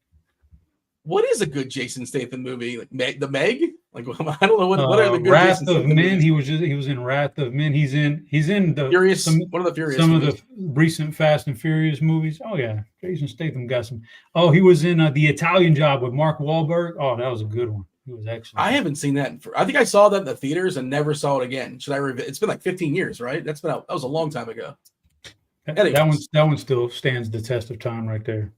What is a good Jason Statham movie? Like the Meg? Like I don't know what are the good Wrath Jason of Statham Men. movies? He was in Wrath of Men. He's in the Furious. One of the Furious. Some movies. of the recent Fast and Furious movies. Oh yeah, Jason Statham got some. Oh, he was in The Italian Job with Mark Wahlberg. Oh, that was a good one. He was excellent. I haven't seen that. I think I saw that in the theaters and never saw it again. Should I revisit? It's been like 15 years, right? That was a long time ago. That one still stands the test of time right there.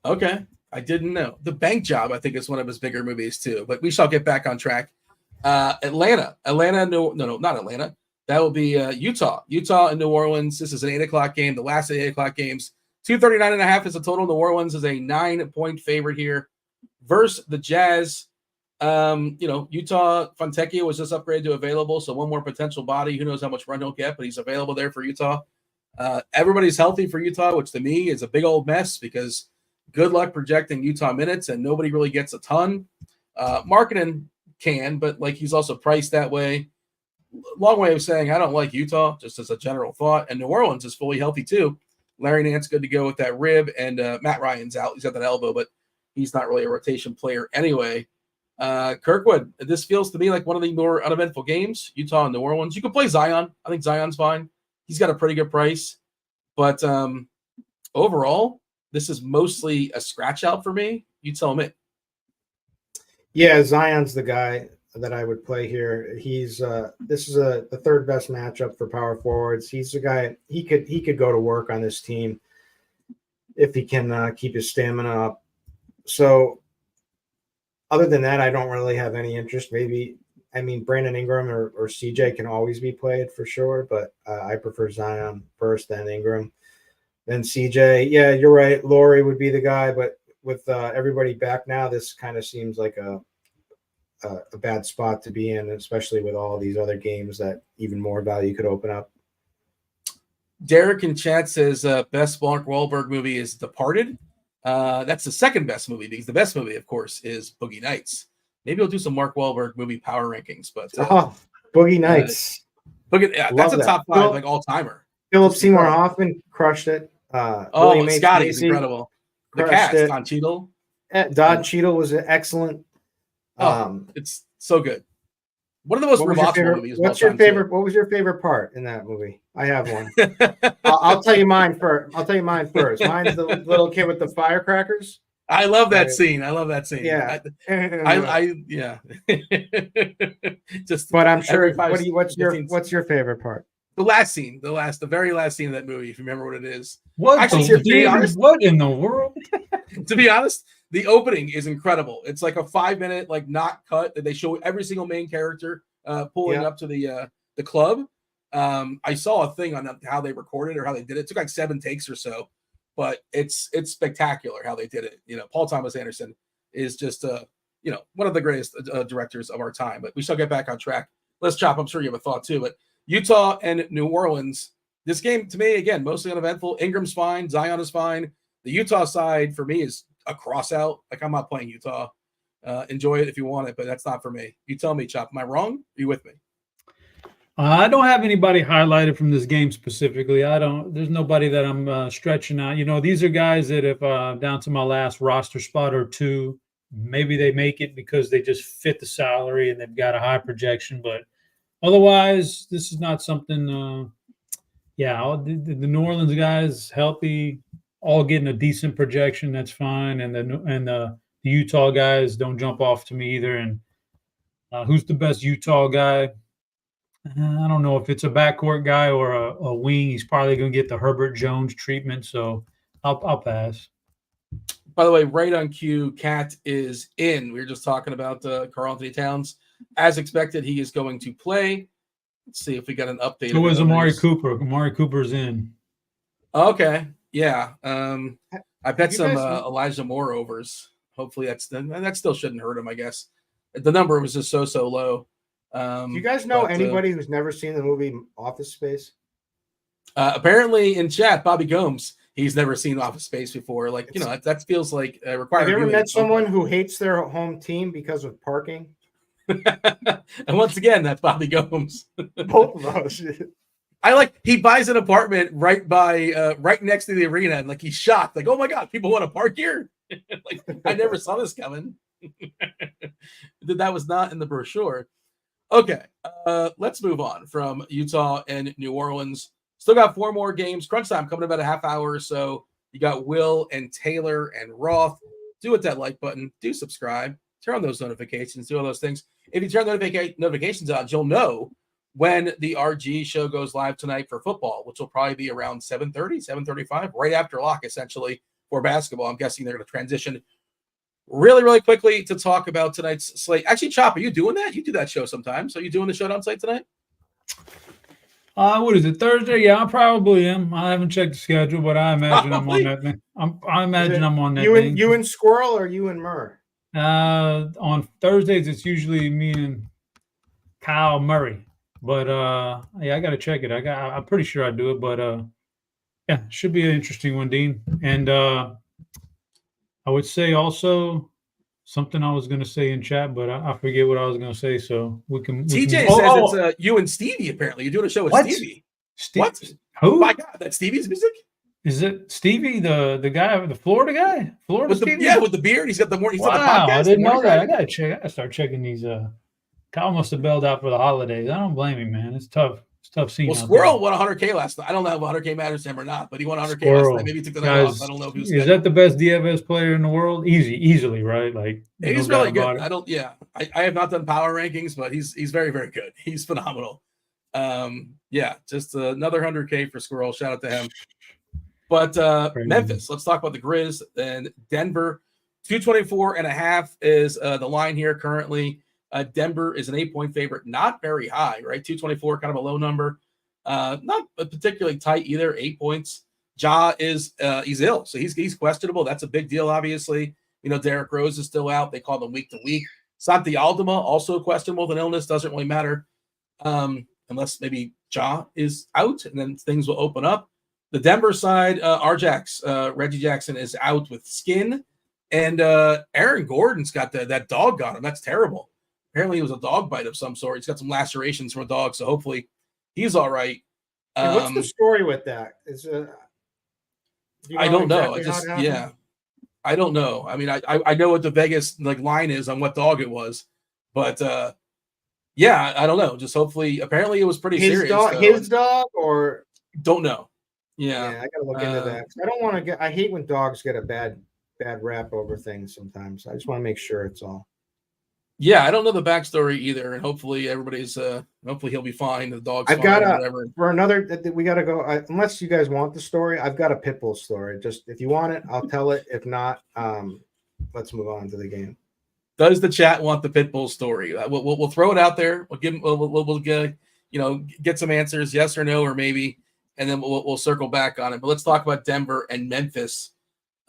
Okay. I didn't know. The Bank Job, I think, is one of his bigger movies too. But we shall get back on track. Atlanta. No, not Atlanta. That will be Utah. Utah and New Orleans. This is an 8:00 game. The last 8:00 games. 239.5 is the total. New Orleans is a 9-point favorite here versus the Jazz. Utah Fontecchio was just upgraded to available, so one more potential body. Who knows how much run he'll get, but he's available there for Utah. Everybody's healthy for Utah, which to me is a big old mess because good luck projecting Utah minutes, and nobody really gets a ton. Marketing can, but like he's also priced that way. Long way of saying I don't like Utah, just as a general thought. And New Orleans is fully healthy too. Larry Nance good to go with that rib, and Matt Ryan's out. He's got that elbow, but he's not really a rotation player anyway. Kirkwood, this feels to me like one of the more uneventful games. Utah and New Orleans. You can play Zion. I think Zion's fine. He's got a pretty good price, but overall, this is mostly a scratch out for me. You tell me. Yeah, Zion's the guy that I would play here. He's this is the third best matchup for power forwards. He's the guy he could go to work on this team if he can keep his stamina up. So other than that, I don't really have any interest. Brandon Ingram or CJ can always be played for sure, but I prefer Zion first, then Ingram, then CJ. Yeah, you're right. Laurie would be the guy, but with everybody back now, this kind of seems like a bad spot to be in, especially with all these other games that even more value could open up. Derek in chat says best Mark Wahlberg movie is Departed. That's the second best movie because the best movie, of course, is Boogie Nights. Maybe we'll do some Mark Wahlberg movie power rankings, but Boogie Nights. That's a top 5 like all timer. Philip Seymour Hoffman crushed it. Scotty's incredible. The cast, Don Cheadle. Don Cheadle was excellent. It's so good. One of the most rewatchable movies. What was your favorite part in that movie? I have one. I'll tell you mine first. Mine's the little kid with the firecrackers. I love that scene. Yeah. Yeah. But I'm sure. What's your favorite part? The very last scene of that movie. If you remember what it is. What in the world? To be honest, the opening is incredible. It's like a 5-minute not cut that they show every single main character pulling up to the club. I saw a thing on how they recorded or how they did it. It took like 7 takes or so, but it's spectacular how they did it. Paul Thomas Anderson is just one of the greatest directors of our time. But we shall get back on track. Let's chop. I'm sure you have a thought too. But Utah and New Orleans. This game to me again mostly uneventful. Ingram's fine. Zion is fine. The Utah side for me is a cross out. I'm not playing Utah. Enjoy it if you want it, but that's not for me. You tell me, Chop. Am I wrong? Are you with me? I don't have anybody highlighted from this game specifically. There's nobody that I'm stretching out. These are guys that if down to my last roster spot or two, maybe they make it because they just fit the salary and they've got a high projection. But otherwise, this is not something. The New Orleans guys healthy, all getting a decent projection. That's fine, and the Utah guys don't jump off to me either. And who's the best Utah guy? I don't know if it's a backcourt guy or a wing. He's probably going to get the Herbert Jones treatment, so I'll pass. By the way, right on cue, Cat is in. We were just talking about Karl Anthony Towns. As expected, he is going to play. Let's see if we got an update. Who is Amari Cooper? Amari Cooper's in. Okay, yeah. I bet some Elijah Moore overs. Hopefully that still shouldn't hurt him, I guess. The number was just so low. Do you guys know anybody who's never seen the movie Office Space? Apparently in chat, Bobby Gomes, he's never seen Office Space before. That feels like a required. Have you ever met someone who hates their home team because of parking? And once again, that's Bobby Gomes. Both of those. He buys an apartment right next to the arena, and he's shocked. Oh my God, people want to park here. I never saw this coming. That was not in the brochure. Okay, let's move on from Utah and New Orleans. Still got 4 more games. Crunch time coming about a half hour or so. You got Will and Taylor and Roth. Do hit that like button. Do subscribe. Turn on those notifications. Do all those things. If you turn notifications on, you'll know when the RG show goes live tonight for football, which will probably be around 7:30, 7:35, right after lock, essentially, for basketball. I'm guessing they're going to transition really, really quickly to talk about tonight's slate. Actually, Chop, are you doing that? You do that show sometimes. Are you doing the Showdown slate tonight? What is it, Thursday? Yeah, I probably am. I haven't checked the schedule, but I imagine I'm on that thing. I imagine I'm on that thing. You and Squirrel or you and Murr? On Thursdays, it's usually me and Kyle Murray. But, I got to check it. I'm pretty sure I do it. But, should be an interesting one, Dean. And I would say also something I was going to say in chat, but I forget what I was going to say. So we can. TJ says it's you and Stevie. Apparently, you're doing a show with What? Stevie. What? Who? My God, that's Stevie's music. Is it Stevie, the guy, the Florida guy? Florida with the Stevie? with the beard. He's got the more. He's Wow, got the podcast. I didn't know that. I gotta check. I gotta start checking these. Kyle must have bailed out for the holidays. I don't blame him, man. It's tough. It's tough seeing. Well, Squirrel won 100K last night. I don't know if 100K matters to him or not, but he won 100K last night. Maybe he took the night off. I don't know if he was. Is that the best DFS player in the world? Easily, right? Like he's really good. I don't. Yeah, I have not done power rankings, but he's very very good. He's phenomenal. Yeah, just another 100K for Squirrel. Shout out to him. But Memphis, let's talk about the Grizz and Denver. 224.5 is the line here currently. Denver is an 8-point favorite, not very high, right? 224, kind of a low number. Not particularly tight either, 8 points. Ja is he's ill, so he's questionable. That's a big deal, obviously. You know, Derrick Rose is still out. They call him week to week. Santi Aldama also questionable with an illness. Doesn't really matter unless maybe Ja is out, and then things will open up. The Denver side, Reggie Jackson is out with skin, and Aaron Gordon's got that dog got him. That's terrible. Apparently, it was a dog bite of some sort. He's got some lacerations from a dog, so hopefully he's all right. What's the story with that? I don't know. I don't know. I mean, I know what the Vegas line is on what dog it was, but yeah, I don't know. Just hopefully, apparently it was pretty serious. His dog, or don't know. Yeah, I gotta look into that. I don't want to get. I hate when dogs get a bad rap over things. Sometimes I just want to make sure it's all. Yeah, I don't know the backstory either, and hopefully everybody's. Hopefully he'll be fine. The dog's. I've got for another. We got to go. Unless you guys want the story, I've got a Pitbull story. Just if you want it, I'll tell it. If not, let's move on to the game. Does the chat want the Pitbull story? We'll throw it out there. We'll give. We'll get get some answers, yes or no, or maybe. And then we'll circle back on it. But let's talk about Denver and Memphis.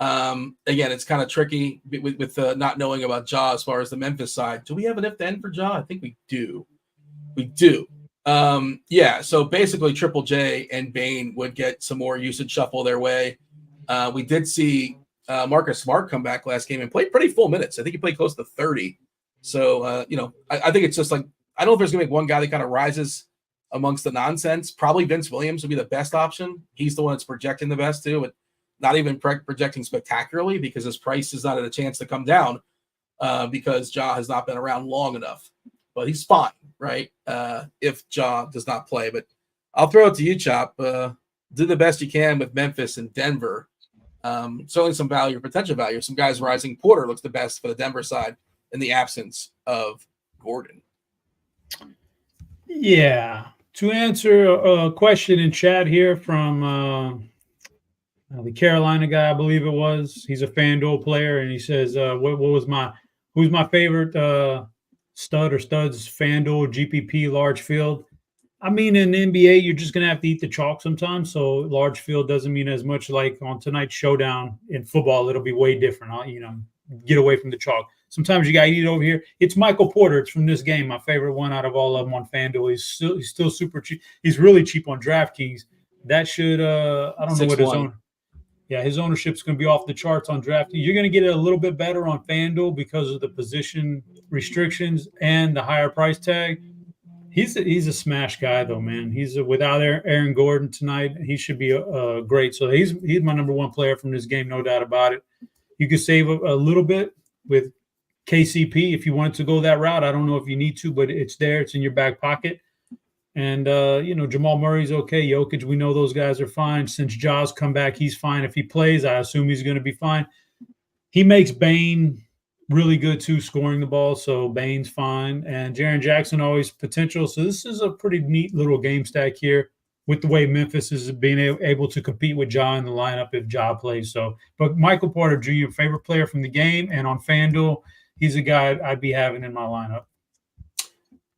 Again, it's kind of tricky with not knowing about Ja as far as the Memphis side. Do we have an if-then for Ja? I think we do. We do. Yeah, so basically Triple J and Bane would get some more usage shuffle their way. We did see Marcus Smart come back last game and played pretty full minutes. I think he played close to 30. So, I think it's just I don't know if there's going to be one guy that kind of rises amongst the nonsense. Probably Vince Williams would be the best option. He's the one that's projecting the best too, but not even projecting spectacularly because his price is not at a chance to come down because Ja has not been around long enough. But he's fine, right? If Ja does not play. But I'll throw it to you, Chop. Do the best you can with Memphis and Denver. Certainly some value, potential value. Some guys rising. Porter looks the best for the Denver side in the absence of Gordon. Yeah. To answer a question in chat here from the Carolina guy, I believe it was. He's a FanDuel player, and he says, who's my favorite stud or studs FanDuel GPP large field? I mean, in the NBA, you're just going to have to eat the chalk sometimes. So large field doesn't mean as much. Like on tonight's showdown in football, it'll be way different. Get away from the chalk. Sometimes you got to eat it over here. It's Michael Porter. It's from this game. My favorite one out of all of them on FanDuel. He's still super cheap. He's really cheap on DraftKings. That should I don't know what his own. Yeah, his ownership's going to be off the charts on DraftKings. You're going to get it a little bit better on FanDuel because of the position restrictions and the higher price tag. He's a smash guy though, man. He's without Aaron Gordon tonight. He should be great. So he's my number one player from this game, no doubt about it. You could save a little bit with KCP if you wanted to go that route. I don't know if you need to, but it's there. It's in your back pocket. And, Jamal Murray's okay. Jokic, we know those guys are fine. Since Ja's come back, he's fine. If he plays, I assume he's going to be fine. He makes Bane really good, too, scoring the ball. So Bane's fine. And Jaren Jackson always potential. So this is a pretty neat little game stack here with the way Memphis is being able to compete with Ja in the lineup if Ja plays. So, but Michael Porter Jr., favorite player from the game. And on FanDuel, he's a guy I'd be having in my lineup.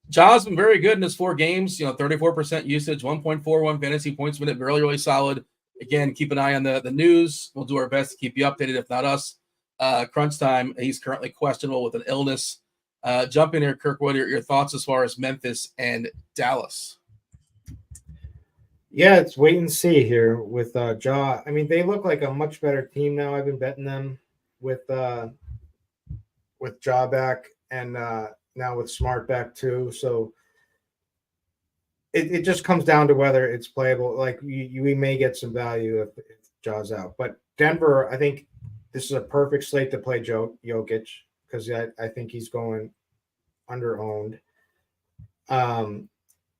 Ja's been very good in his 4 games, 34% usage, 1.41 fantasy points per minute, really, really solid. Again, keep an eye on the news. We'll do our best to keep you updated, if not us. Crunch time, he's currently questionable with an illness. Jump in here, Kirkwood, your thoughts as far as Memphis and Dallas. Yeah, it's wait and see here with Ja. I mean, they look like a much better team now. I've been betting them with Ja back and now with Smart back too. So it just comes down to whether it's playable. Like we may get some value if Ja's out. But Denver, I think this is a perfect slate to play Jokic because I think he's going under-owned.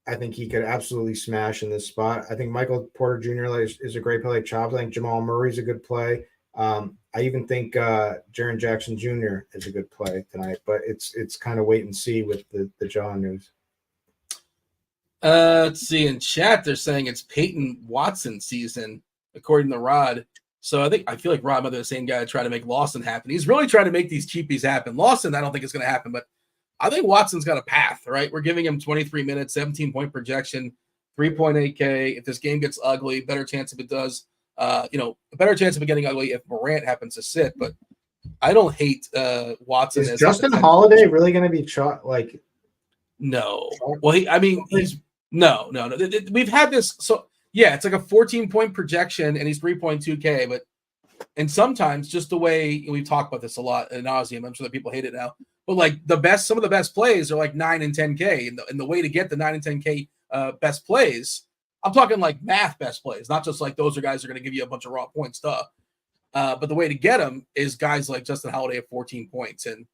I think he could absolutely smash in this spot. I think Michael Porter Jr. is a great play like Chops. I think Jamal Murray's a good play. I even think Jaren Jackson Jr. is a good play tonight, but it's kind of wait and see with the Ja news. Let's see. In chat, they're saying it's Peyton Watson season, according to Rod. So I feel like Rod might be the same guy to try to make Lawson happen. He's really trying to make these cheapies happen. Lawson, I don't think it's going to happen, but I think Watson's got a path, right? We're giving him 23 minutes, 17-point projection, 3.8K. If this game gets ugly, better chance if it does. A better chance of it getting ugly if Morant happens to sit. But I don't hate Watson. Is Justin Holiday really going to be like? No. Well, he's no. We've had this. So yeah, it's like a 14-point projection, and he's 3.2K. And sometimes just the way we've talked about this a lot ad nauseum. I'm sure that people hate it now. But like some of the best plays are like 9 and 10K, and the way to get the 9 and 10K best plays, I'm talking like math best plays, not just like those are guys who are going to give you a bunch of raw point stuff. But the way to get them is guys like Justin Holiday at 14 points, and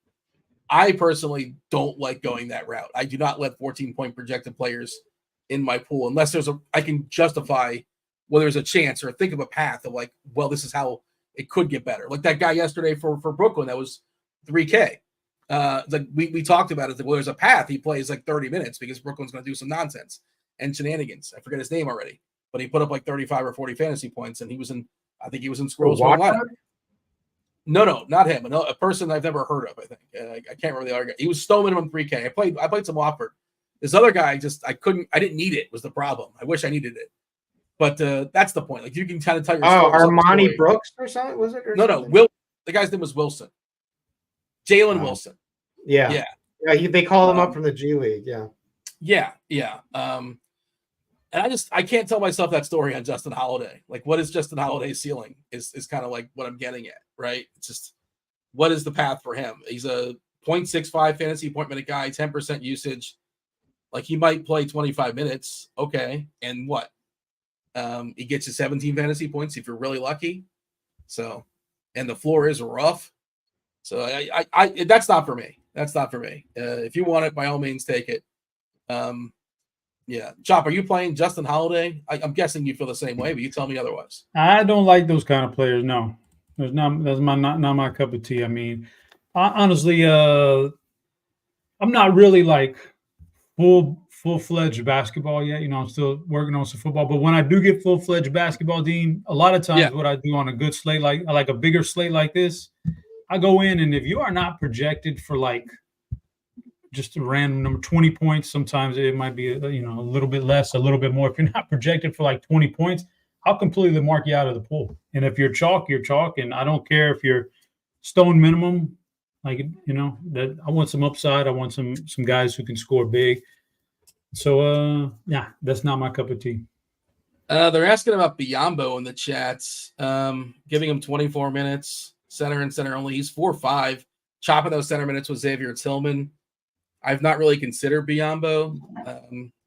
I personally don't like going that route. I do not let 14-point projected players in my pool unless I can justify whether there's a chance or think of a path of like, well, this is how it could get better. Like that guy yesterday for Brooklyn that was 3K. Like we talked about it. Well, there's a path. He plays like 30 minutes because Brooklyn's going to do some nonsense and shenanigans. I forget his name already, but he put up like 35 or 40 fantasy points, and I think he was in Scrolls lineup. No, not him. A person I've never heard of. I think I can't remember the other guy. He was still minimum 3K. I played some Wofford. This other guy I didn't need it was the problem. I wish I needed it, but that's the point. Like you can kind of tell your Armani Brooks or something was it? No. The guy's name was Wilson. Jalen Wilson. Yeah. They call him up from the G League. Yeah. And I can't tell myself that story on Justin Holiday. Like, what is Justin Holiday's ceiling? Is kind of like what I'm getting at, right? It's just what is the path for him? He's a 0.65 fantasy point minute guy, 10% usage. Like he might play 25 minutes, okay, and what? He gets you 17 fantasy points if you're really lucky. So, and the floor is rough. So I that's not for me. That's not for me. If you want it, by all means, take it. Yeah. Chop, are you playing Justin Holiday? I'm guessing you feel the same way, but you tell me otherwise. I don't like those kind of players. No, that's not my cup of tea. I mean, honestly, I'm not really like full-fledged basketball yet. I'm still working on some football. But when I do get full-fledged basketball, Dean, a lot of times what I do on a good slate, like a bigger slate like this, I go in, and if you are not projected for like just a random number, 20 points, sometimes it might be a little bit less, a little bit more. If you're not projected for like 20 points, I'll completely mark you out of the pool. And if you're chalk, you're chalk. And I don't care if you're stone minimum. Like, that I want some upside. I want some guys who can score big. So, that's not my cup of tea. They're asking about Biyombo in the chats, giving him 24 minutes, center and center only. He's 4.5, chopping those center minutes with Xavier Tillman. I've not really considered Biyombo.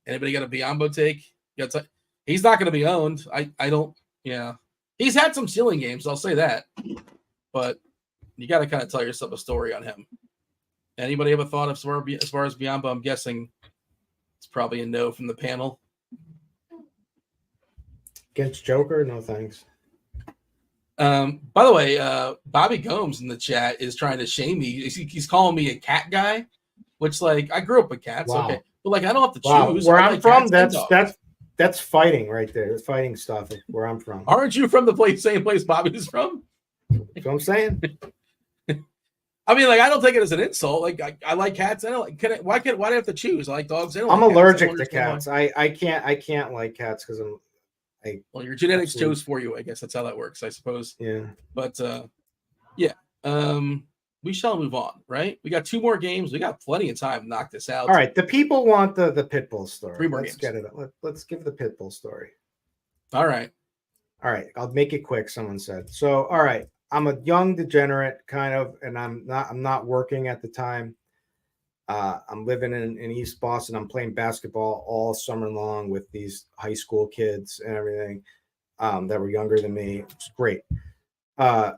Anybody got a Biyombo take? He's not going to be owned. I don't. Yeah, he's had some ceiling games. I'll say that, but you got to kind of tell yourself a story on him. Anybody have a thought as far as Biyombo? I'm guessing it's probably a no from the panel. Against Joker, no thanks. By the way, Bobby Gomes in the chat is trying to shame me. He's calling me a cat guy, which like I grew up with cats. Wow. Okay, but like I don't have to choose. Where I'm from, that's fighting right there. It's fighting stuff. Where I'm from. Aren't you from the same place Bobby's from? That's what I'm saying. I mean, like I don't take it as an insult. Like I like cats. I don't like. Why do I have to choose? I like dogs. I'm allergic to cats. I can't like cats because well, your genetics chose for you. I guess that's how that works. I suppose. Yeah. But we shall move on. Right. We got 2 more games. We got plenty of time to knock this out. All right. The people want the Pitbull story. 3 more Let's games. get it. Let's give the Pitbull story. All right. I'll make it quick. Someone said so. All right. I'm a young degenerate kind of, and I'm not working at the time. I'm living in East Boston. I'm playing basketball all summer long with these high school kids and everything that were younger than me. It's great. I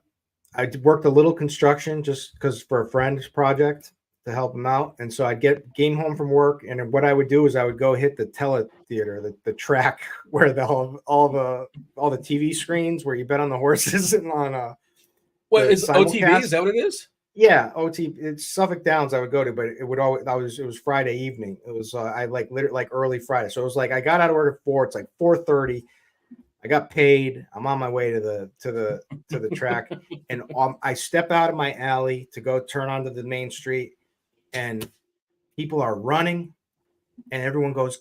worked a little construction just because for a friend's project to help him out. And so I'd came home from work, and what I would do is I would go hit the teletheater, the track where all the TV screens where you bet on the horses and on what is OTV? Is that what it is? Yeah, OT. It's Suffolk Downs. I would go to, but it would always. It was Friday evening. It was literally early Friday. So it was like I got out of work at 4. It's like 4:30. I got paid. I'm on my way to the track, and I step out of my alley to go turn onto the main street, and people are running, and everyone goes,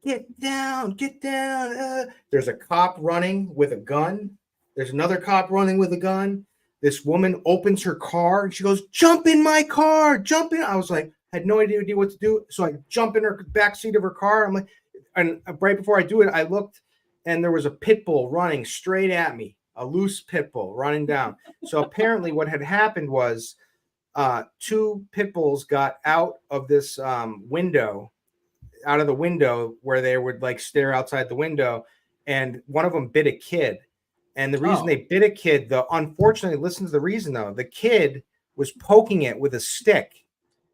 "Get down, get down!" There's a cop running with a gun. There's another cop running with a gun. This woman opens her car and she goes, "Jump in my car, jump in." I was like, had no idea what to do. So I jump in her back seat of her car. I'm like, and right before I do it, I looked and there was a pit bull running straight at me, a loose pit bull running down. So apparently what had happened was 2 pit bulls got out of this window, out of the window where they would like stare outside the window. And one of them bit a kid. And the reason they bit a kid, unfortunately, listen to the reason though. The kid was poking it with a stick,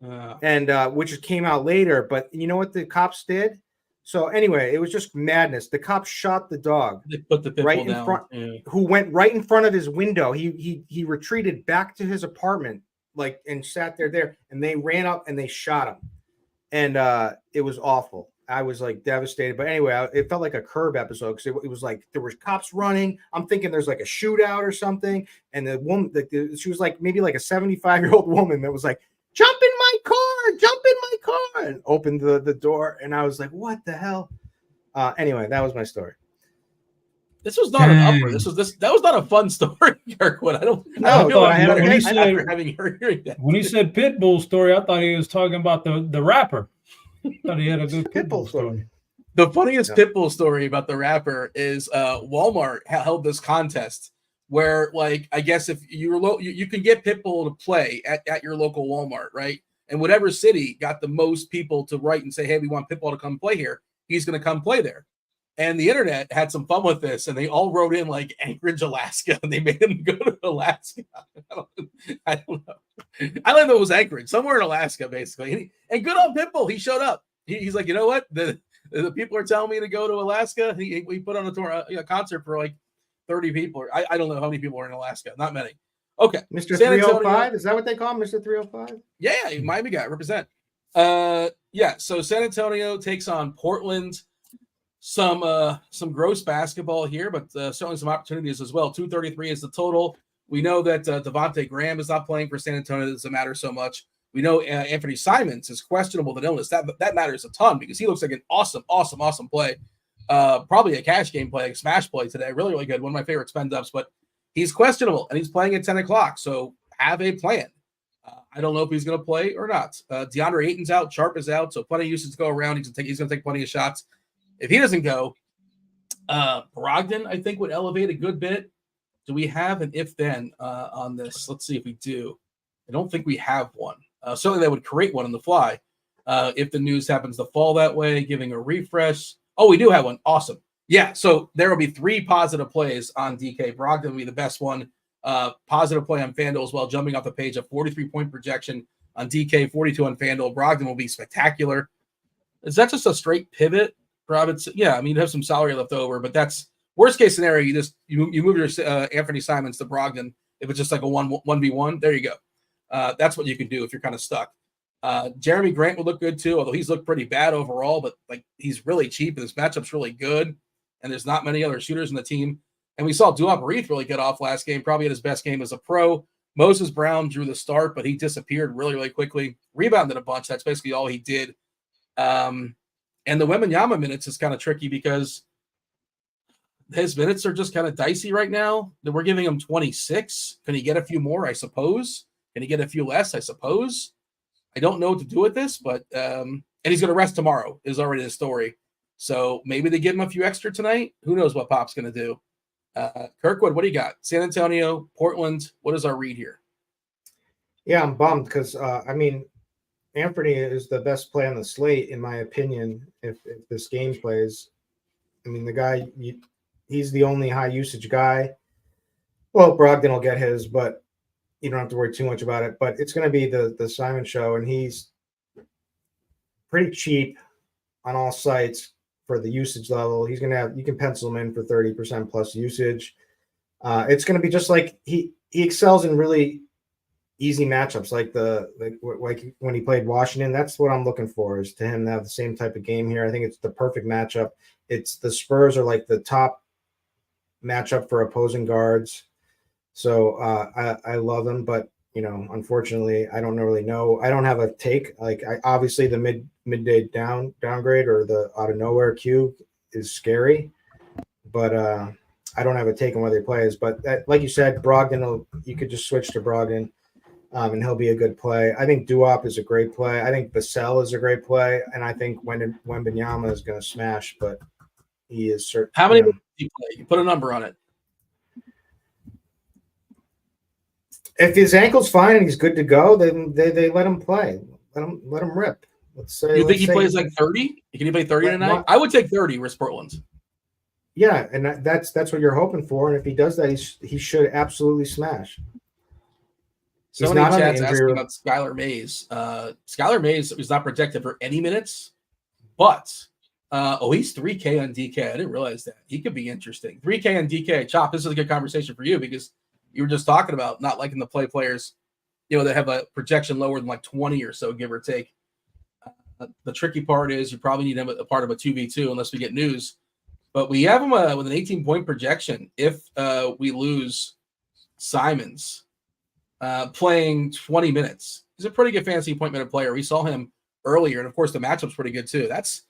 and which came out later. But you know what the cops did? So anyway, it was just madness. The cops shot the dog. They put the pit right bull in down. front, who went right in front of his window. He retreated back to his apartment, and sat there, and they ran up and they shot him, and it was awful. I was like devastated, but anyway, it felt like a Curb episode because it was like there were cops running. I'm thinking there's like a shootout or something, and the woman, she was like maybe like a 75-year-old woman that was like, "Jump in my car," and opened the door, and I was like, "What the hell?" Anyway, that was my story. This was not an upper. That was not a fun story, Kirkwood. I don't feel like when he said pit bull story, I thought he was talking about the rapper. Thought he had a good pit bull story. The funniest pit bull story about the rapper is Walmart held this contest where, like, I guess if you were you can get pit bull to play at your local Walmart, right? And whatever city got the most people to write and say, "Hey, we want pit bull to come play here," he's going to come play there. And the internet had some fun with this, and they all wrote in like Anchorage, Alaska, and they made him go to Alaska. I don't know. I don't know if it was Anchorage, somewhere in Alaska, basically. And good on Pitbull, he showed up. He's like, you know what? The people are telling me to go to Alaska. He put on a concert for like 30 people. I don't know how many people are in Alaska. Not many. Okay. Mr. 305, is that what they call him, Mr. 305? Yeah, Miami guy, represent. Yeah, so San Antonio takes on Portland. Some gross basketball here, but certainly some opportunities as well. 233 is the total. We know that Devontae Graham is not playing for San Antonio. It doesn't matter so much. We know Anthony Simons is questionable with an illness. That matters a ton because he looks like an awesome play. Probably a cash game play, a smash play today. Really, really good. One of my favorite spend ups, but he's questionable and he's playing at 10 o'clock. So have a plan. I don't know if he's going to play or not. DeAndre Ayton's out. Sharp is out. So plenty of usage to go around. He's going to take plenty of shots. If he doesn't go, Brogdon, I think, would elevate a good bit. Do we have an if-then on this? Let's see if we do. I don't think we have one. Certainly they would create one on the fly if the news happens to fall that way, giving a refresh. Oh, we do have one. Awesome. Yeah, so there will be 3 positive plays on DK. Brogdon will be the best one. Positive play on FanDuel as well, jumping off the page, a 43-point projection on DK, 42 on FanDuel. Brogdon will be spectacular. Is that just a straight pivot? Yeah, I mean, you have some salary left over, but that's worst case scenario. You move your Anthony Simons to Brogdon. If it's just like a 1v1, there you go. That's what you can do if you're kind of stuck. Jeremy Grant would look good too, although he's looked pretty bad overall, but like he's really cheap and his matchup's really good. And there's not many other shooters in the team. And we saw Duop Reith really get off last game, probably at his best game as a pro. Moses Brown drew the start, but he disappeared really, really quickly. Rebounded a bunch. That's basically all he did. And the Wembanyama minutes is kind of tricky because his minutes are just kind of dicey right now. We're giving him 26. Can he get a few more? I suppose. Can he get a few less? I suppose. I don't know what to do with this, but and he's going to rest tomorrow is already the story. So maybe they give him a few extra tonight. Who knows what Pop's going to do? Kirkwood, what do you got? San Antonio, Portland. What is our read here? Yeah, I'm bummed because Anthony is the best play on the slate, in my opinion. If this game plays, the guy, he's the only high usage guy. Well, Brogdon will get his, but you don't have to worry too much about it. But it's going to be the Simon show, and he's pretty cheap on all sites for the usage level. He's going to have, you can pencil him in for 30% plus usage. It's going to be just like he excels in really easy matchups, like when he played Washington. That's what I'm looking for, is to him to have the same type of game here. I think it's the perfect matchup. It's the Spurs are like the top matchup for opposing guards. So I love him, but unfortunately, I don't really know. I don't have a take. Obviously the midday downgrade or the out of nowhere Q is scary, but I don't have a take on whether he plays. But like you said, Brogdon, you could just switch to Brogdon, and he'll be a good play. I think Duop is a great play. I think Vassell is a great play, and I think Wembanyama is going to smash. But he is certain. How many minutes do you play? You put a number on it. If his ankle's fine and he's good to go, then they let him play. Let him rip. Let's say. You think he plays like 30? Can he play 30 tonight? I would take 30 versus Portland. Yeah, and that's what you're hoping for. And if he does that, he should absolutely smash. Somebody in chat's asking about Skylar Mays. Skylar Mays is not projected for any minutes, but he's 3K on DK. I didn't realize that. He could be interesting. 3K on DK. Chop, this is a good conversation for you because you were just talking about not liking the players, that have a projection lower than like 20 or so, give or take. The tricky part is you probably need him a part of a 2v2 unless we get news. But we have him with an 18-point projection if we lose Simons playing 20 minutes. He's a pretty good fantasy point-minute player. We saw him earlier, and of course the matchup's pretty good too. That's,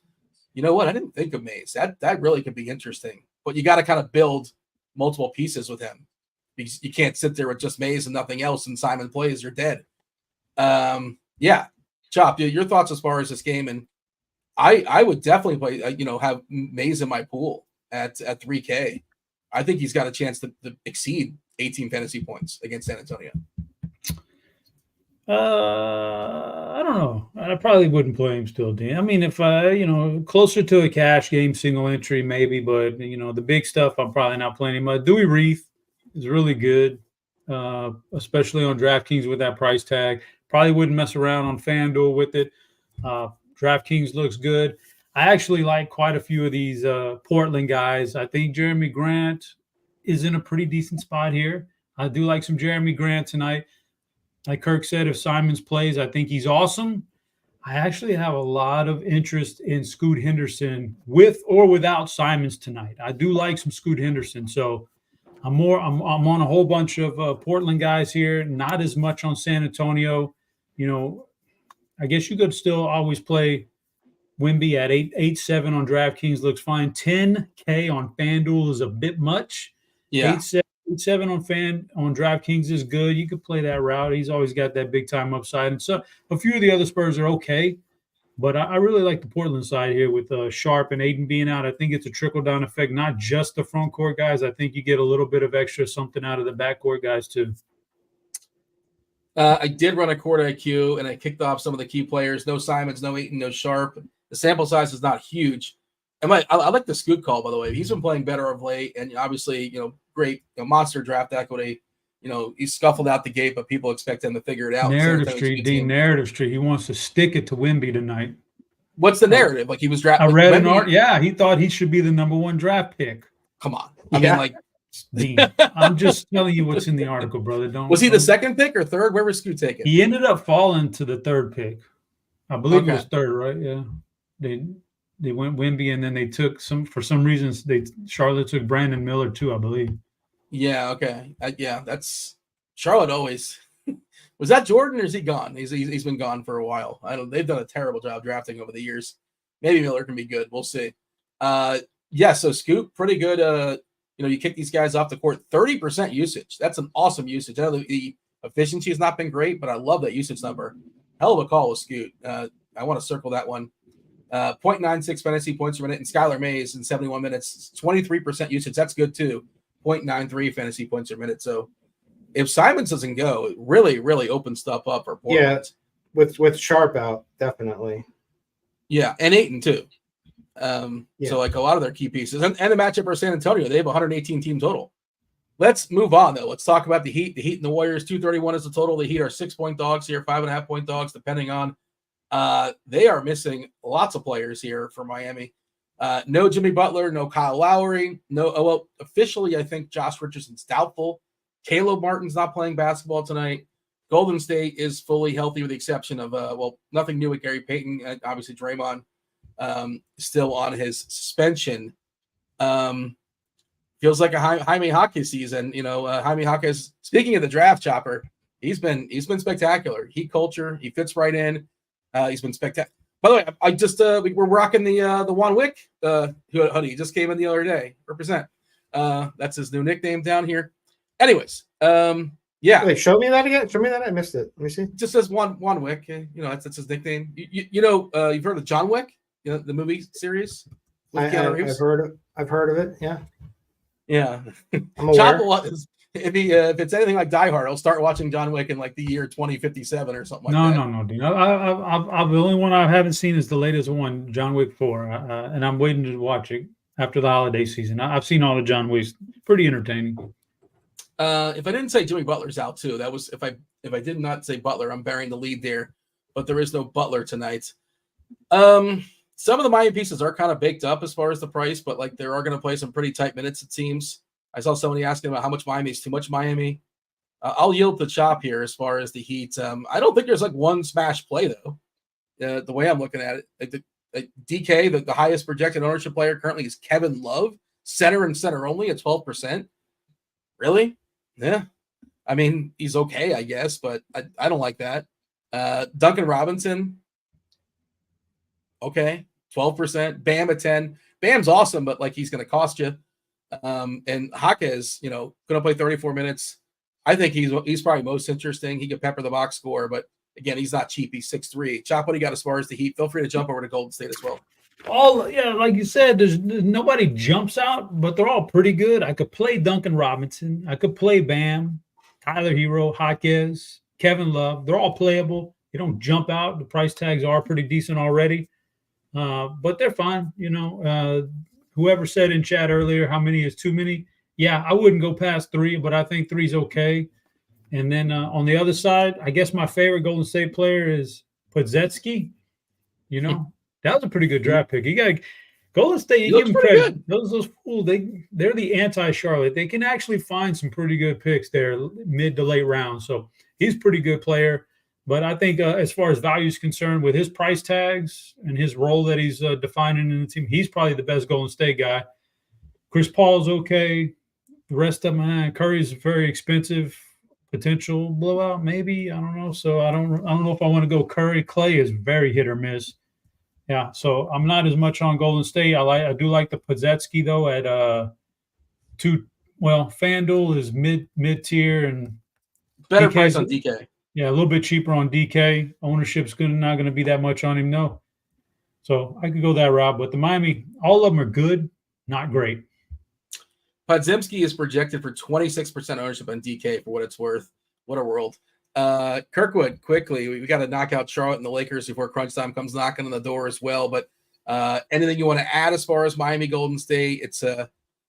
I didn't think of Mays. That really could be interesting. But you got to kind of build multiple pieces with him. Because you can't sit there with just Mays and nothing else, and Simon plays, you're dead. Yeah, Chop, your thoughts as far as this game, and I would definitely play, have Mays in my pool at 3K. I think he's got a chance to exceed 18 fantasy points against San Antonio. I don't know. I probably wouldn't play him still, Dan. If closer to a cash game, single entry maybe, but the big stuff I'm probably not playing him. Dewey Reith is really good, especially on DraftKings with that price tag. Probably wouldn't mess around on FanDuel with it. DraftKings looks good. I actually like quite a few of these Portland guys. I think Jeremy Grant is in a pretty decent spot here. I do like some Jeremy Grant tonight. Like Kirk said, if Simons plays, I think he's awesome. I actually have a lot of interest in Scoot Henderson with or without Simons tonight. I do like some Scoot Henderson, so I'm on a whole bunch of Portland guys here, not as much on San Antonio. I guess you could still always play Wemby at 8.7 on DraftKings, looks fine. 10K on FanDuel is a bit much. Yeah. 8.7 on DraftKings is good. You could play that route. He's always got that big time upside. And so a few of the other Spurs are okay. But I really like the Portland side here with Sharp and Aiden being out. I think it's a trickle-down effect, not just the front court guys. I think you get a little bit of extra something out of the backcourt guys too. I did run a court IQ, and I kicked off some of the key players. No Simons, no Ayton, no Sharp. The sample size is not huge. And I like the Scoot call, by the way. He's been playing better of late, and obviously, great monster draft equity. He scuffled out the gate, but people expect him to figure it out. Narrative Street, Dean. Narrative Street. He wants to stick it to Wemby tonight. What's the narrative? Like he was drafted. I read an article. Yeah, he thought he should be the number one draft pick. Come on. I mean, Dean, I'm just telling you what's in the article, brother. Was he the second pick or third? Where was Scoot taken? He ended up falling to the third pick. I believe it was third, right? Yeah. They went Wemby, and then they took for some reasons Charlotte took Brandon Miller too, I believe. Yeah. Okay. That's Charlotte always. Was that Jordan or is he gone? He's been gone for a while. They've done a terrible job drafting over the years. Maybe Miller can be good. We'll see. So Scoot, pretty good. You kick these guys off the court. 30% usage. That's an awesome usage. I know the efficiency has not been great, but I love that usage number. Hell of a call with Scoot. I want to circle that one. 0.96 fantasy points per minute, and Skylar Mays in 71 minutes, 23% usage. That's good too. 0.93 fantasy points per minute. So if Simons doesn't go, it really, really opens stuff up for Portland. Yeah, with Sharp out, definitely. Yeah, and Ayton too. So like a lot of their key pieces. And the matchup for San Antonio, they have 118 team total. Let's move on, though. Let's talk about the Heat. The Heat and the Warriors, 231 is the total. The Heat are 6-point dogs here, 5.5-point dogs, depending on. They are missing lots of players here for Miami. No Jimmy Butler, no Kyle Lowry. Officially, I think Josh Richardson's doubtful. Caleb Martin's not playing basketball tonight. Golden State is fully healthy with the exception of, nothing new with Gary Payton. Obviously, Draymond still on his suspension. Feels like a Jaime Jaquez season. Jaime Jaquez, speaking of the draft chopper, he's been spectacular. Heat culture, he fits right in. He's been spectacular. By the way, I just we're rocking the Juan Wick hoodie. He just came in the other day. Represent. That's his new nickname down here. Anyways, yeah. Wait, show me that again. Show me that. I missed it. Let me see. It just says Juan Wick. That's his nickname. You've heard of John Wick? The movie series. I've heard of it. Yeah. Yeah. I'm aware. If it's anything like Die Hard, I'll start watching John Wick in like the year 2057 or something like that. No, Dean. I've the only one I haven't seen is the latest one, John Wick 4, and I'm waiting to watch it after the holiday season. I've seen all the John Wicks. Pretty entertaining. If I didn't say Jimmy Butler's out too, that was if I did not say Butler, I'm bearing the lead there. But there is no Butler tonight. Some of the Miami pieces are kind of baked up as far as the price, but like they are going to play some pretty tight minutes, it seems. I saw somebody asking about how much Miami is too much Miami. I'll yield the chop here as far as the Heat. I don't think there's like one smash play, though. The way I'm looking at it, DK, the highest projected ownership player currently is Kevin Love, center and center only at 12%. Really? Yeah. I mean, he's okay, I guess, but I don't like that. Duncan Robinson, okay, 12%. Bam at 10. Bam's awesome, but like he's going to cost you. And Jaquez, going to play 34 minutes. I think he's probably most interesting. He could pepper the box score, but again, he's not cheap. He's 6'3". Chop, what do you got as far as the Heat? Feel free to jump over to Golden State as well. Like you said, there's nobody jumps out, but they're all pretty good. I could play Duncan Robinson. I could play Bam, Tyler Hero, Jaquez, Kevin Love. They're all playable. They don't jump out. The price tags are pretty decent already, but they're fine. Whoever said in chat earlier, how many is too many? Yeah, I wouldn't go past 3, but I think 3 is okay. And then on the other side, I guess my favorite Golden State player is Podziemski. That was a pretty good draft pick. You got Golden State. You give them credit. Those fools. They're the anti-Charlotte. They can actually find some pretty good picks there, mid to late rounds. So he's a pretty good player. But I think as far as value is concerned, with his price tags and his role that he's defining in the team, he's probably the best Golden State guy. Chris Paul's okay. The rest of them, Curry's very expensive. Potential blowout, maybe. I don't know. So I don't know if I want to go Curry. Clay is very hit or miss. Yeah, so I'm not as much on Golden State. I do like the Podziemski though at FanDuel is mid tier and better price on DK. Yeah, a little bit cheaper on DK. Ownership's not going to be that much on him, no. So I could go that route, but the Miami, all of them are good, not great. Podziemski is projected for 26% ownership on DK for what it's worth. What a world. Kirkwood, quickly, we got to knock out Charlotte and the Lakers before crunch time comes knocking on the door as well. But anything you want to add as far as Miami Golden State? It's I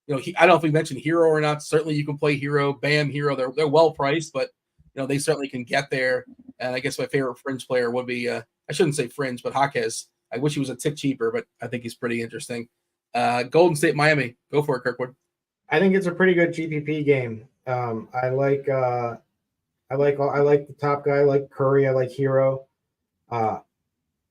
don't know if we mentioned Hero or not. Certainly you can play Hero, Bam, Hero. They're well priced, but they certainly can get there. And I guess my favorite fringe player would be I shouldn't say fringe, but Jaquez. I wish he was a tick cheaper, but I think he's pretty interesting. Golden State, Miami, go for it, Kirkwood. I think it's a pretty good GPP game. I like the top guy. I like Curry. I like Hero.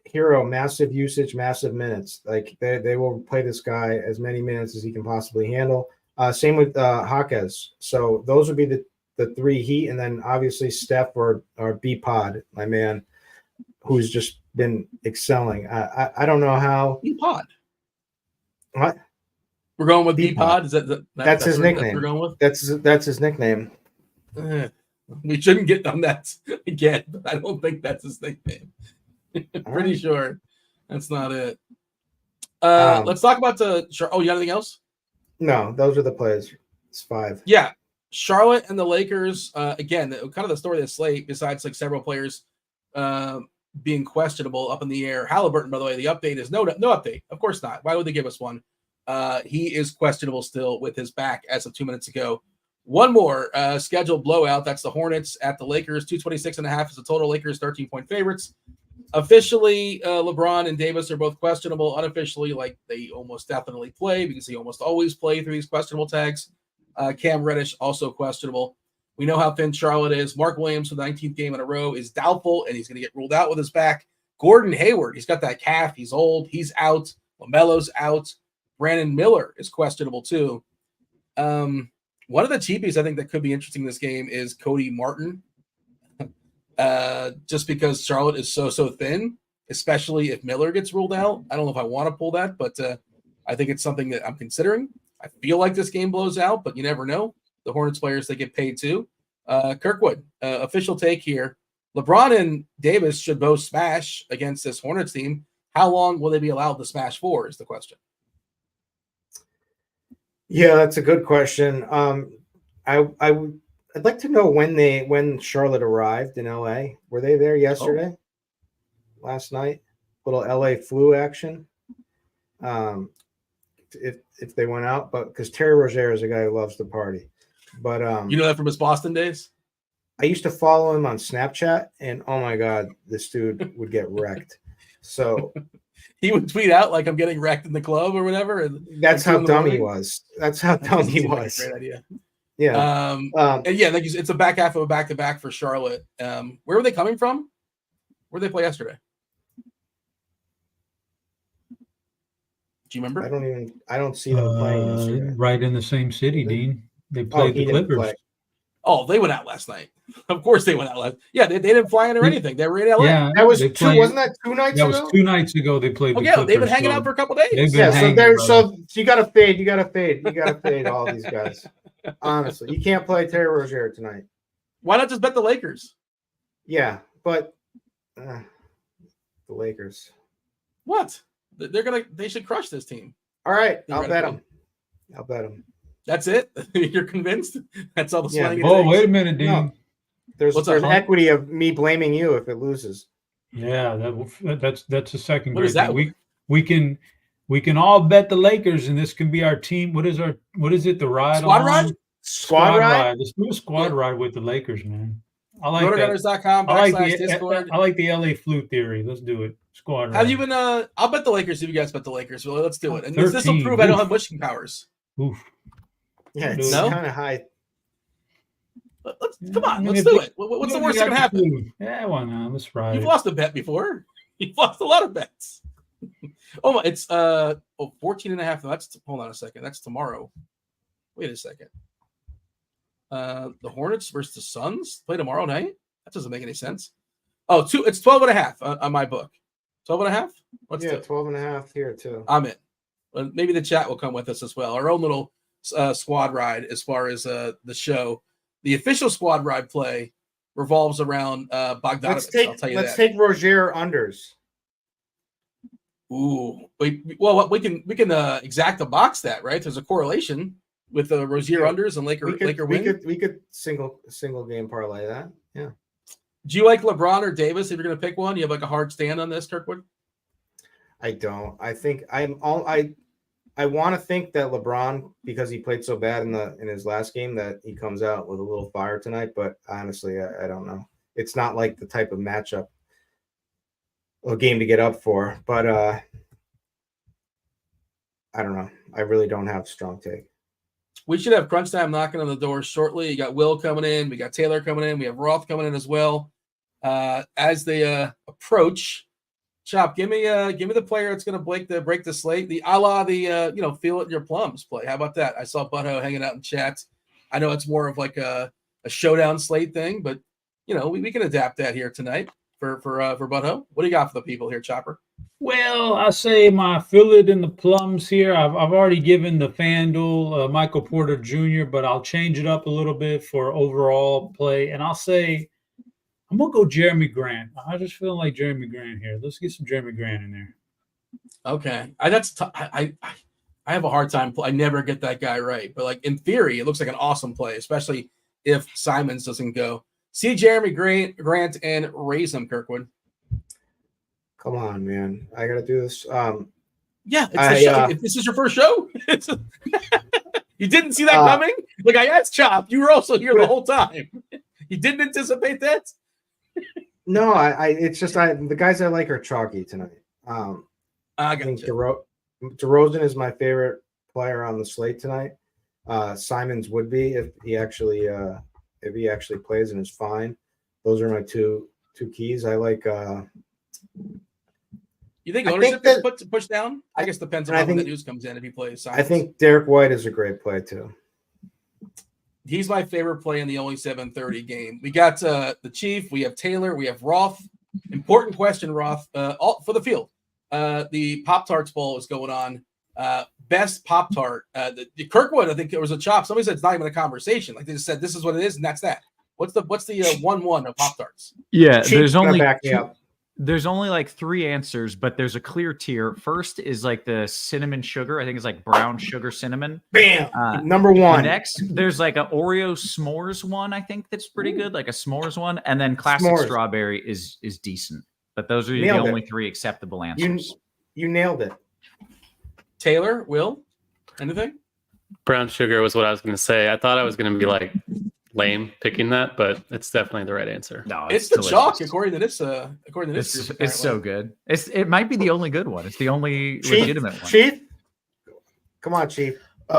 Hero, massive usage, massive minutes. Like they will play this guy as many minutes as he can possibly handle. Same with Jaquez. So those would be the 3 Heat, and then obviously Steph or B-Pod, my man, who's just been excelling. I don't know how. B-Pod. What? We're going with B-Pod. Is that's his nickname? We're going with? That's his nickname. We shouldn't get on that again, but I don't think that's his nickname. Pretty sure that's not it. Let's talk about you got anything else? No, those are the plays. It's 5. Yeah. Charlotte and the Lakers, again, kind of the story of the slate, besides like several players being questionable up in the air. Haliburton, by the way, the update is no update. Of course not. Why would they give us one? He is questionable still with his back as of 2 minutes ago. One more scheduled blowout. That's the Hornets at the Lakers. 226.5 is the total. Lakers 13-point favorites. Officially, LeBron and Davis are both questionable. Unofficially, like they almost definitely play because they almost always play through these questionable tags. Cam Reddish also questionable. We know how thin Charlotte is. Mark Williams for the 19th game in a row is doubtful, and he's going to get ruled out with his back. Gordon Hayward, he's got that calf. He's old. He's out. LaMelo's out. Brandon Miller is questionable too. One of the cheapies I think that could be interesting in this game is Cody Martin. Just because Charlotte is so thin, especially if Miller gets ruled out. I don't know if I want to pull that, but I think it's something that I'm considering. I feel like this game blows out, but you never know. The Hornets players, they get paid too. Kirkwood, official take here. LeBron and Davis should both smash against this Hornets team. How long will they be allowed to smash for is the question. Yeah, that's a good question. I'd like to know when Charlotte arrived in LA. Were they there yesterday? Last night? Little LA flu action. If they went out, but because Terry Rozier is a guy who loves to party. But you know that from his Boston days? I used to follow him on Snapchat, and oh my God, this dude would get wrecked. So he would tweet out like I'm getting wrecked in the club or whatever. And that's how dumb he was. That's how dumb he was. Great idea. Yeah. And yeah, like it's a back half of a back-to-back for Charlotte. Where were they coming from? Where did they play yesterday? Do you remember? I don't see them playing yesterday. Right in the same city, Dean. They played the Clippers. Oh, they went out last night. Of course they went out last. Yeah, they didn't fly in or anything. They were in LA. Yeah, that was wasn't that 2 nights ago? That was 2 nights ago they played the Clippers. They've been hanging out for a couple days. So you gotta fade. You gotta fade all these guys. Honestly. You can't play Terry Rozier tonight. Why not just bet the Lakers? Yeah, but the Lakers. What? They should crush this team. All right, I'll bet them. That's it? You're convinced? That's all the sweating. Oh, wait a minute, Dean. No. There's equity of me blaming you if it loses. Yeah, that's a second. What is that? We can all bet the Lakers, and this can be our team. What is it? The ride? Squad ride? Let's do a squad ride with the Lakers, man. I like RotoGrinders.com /Discord. I like the LA flu theory. Let's do it. Squad ride. Have you been? I'll bet the Lakers if you guys bet the Lakers. Well, let's do it. And this will prove I don't have wishing powers. Oof. Yeah, it's kind of high. Let's do it. What's the worst that can happen? Yeah, why not? Let's ride. You've lost a bet before. You've lost a lot of bets. Oh my! It's 14.5. Hold on a second. That's tomorrow. Wait a second. The Hornets versus the Suns play tomorrow night. That doesn't make any sense. Oh, it's 12.5 on my book. 12.5. What's 12.5 here too. I'm in. Well, maybe the chat will come with us as well. Our own little squad ride as far as the show. The official squad ride play revolves around Bogdanovich. I'll tell you let's take Rozier unders. Ooh, we can exact a box that, right? There's a correlation with the Rozier unders and Laker win. We could single game parlay that. Yeah. Do you like LeBron or Davis if you're going to pick one? You have like a hard stand on this, Kirkwood? I don't. I think I want to think that LeBron, because he played so bad in his last game, that he comes out with a little fire tonight. But honestly, I don't know. It's not like the type of matchup or game to get up for. But I don't know. I really don't have a strong take. We should have crunch time knocking on the door shortly. You got Will coming in. We got Taylor coming in. We have Roth coming in as well. As they approach, Chop, give me the player that's going to break the slate. The a la the feel it in your plums play. How about that? I saw Butto hanging out in chat. I know it's more of like a showdown slate thing, but we can adapt that here tonight for Butto. What do you got for the people here, Chopper? Well, I say my fill it in the plums here. I've already given the FanDuel Michael Porter Jr., but I'll change it up a little bit for overall play, and I'll say I'm gonna go Jeremy Grant. I just feel like Jeremy Grant here. Let's get some Jeremy Grant in there. Okay, I have a hard time. I never get that guy right. But like in theory, it looks like an awesome play, especially if Simons doesn't go. See Jeremy Grant and raise him, Kirkwood. Come on, man. I got to do this. Yeah, it's the show. If this is your first show, you didn't see that coming? Like I asked Chop, you were also here the whole time. You didn't anticipate that? No, it's just the guys I like are chalky tonight. I think DeRozan is my favorite player on the slate tonight. Simons would be if he actually plays and is fine. Those are my two keys. I like. You think ownership gets pushed down? I guess depends on how the news comes in if he plays. Simons. I think Derek White is a great play too. He's my favorite play in the only 7:30 game. We got the Chief. We have Taylor. We have Roth. Important question, Roth. All for the field. The Pop-Tarts Bowl is going on. Best Pop-Tart. The Kirkwood, I think it was a chop. Somebody said it's not even a conversation. Like they just said, this is what it is, and that's that. What's the 1-1 of Pop-Tarts? Yeah, Chief, there's only like 3 answers, but there's a clear tier. First is like the cinnamon sugar. I think it's like brown sugar cinnamon. Bam! Number 1. Next, there's like an Oreo s'mores one. I think that's pretty good, like a s'mores one. And then classic strawberry is decent. But those are the only 3 acceptable answers. You nailed it. Taylor, Will, anything? Brown sugar was what I was going to say. I thought I was going to be like lame picking that, but it's definitely the right answer. No, it's the chalk according to this. It's so good. It might be the only good one. It's the only legitimate one. Chief, come on, Chief.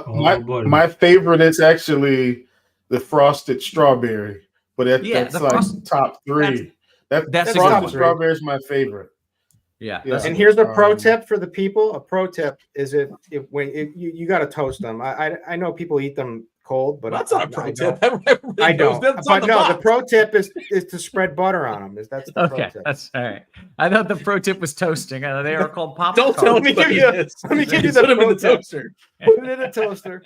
My favorite is actually the frosted strawberry, but that's like top 3. That's frosted strawberry is my favorite. Yeah. And here's a pro tip for the people. A pro tip is if you got to toast them. I know people eat them cold, but that's not a pro tip. I don't. But no, the pro tip is to spread butter on them. That's the pro tip. That's all right. I thought the pro tip was toasting. They are called pop. Don't tell me. Let me give you the pro toaster. Put it in a toaster.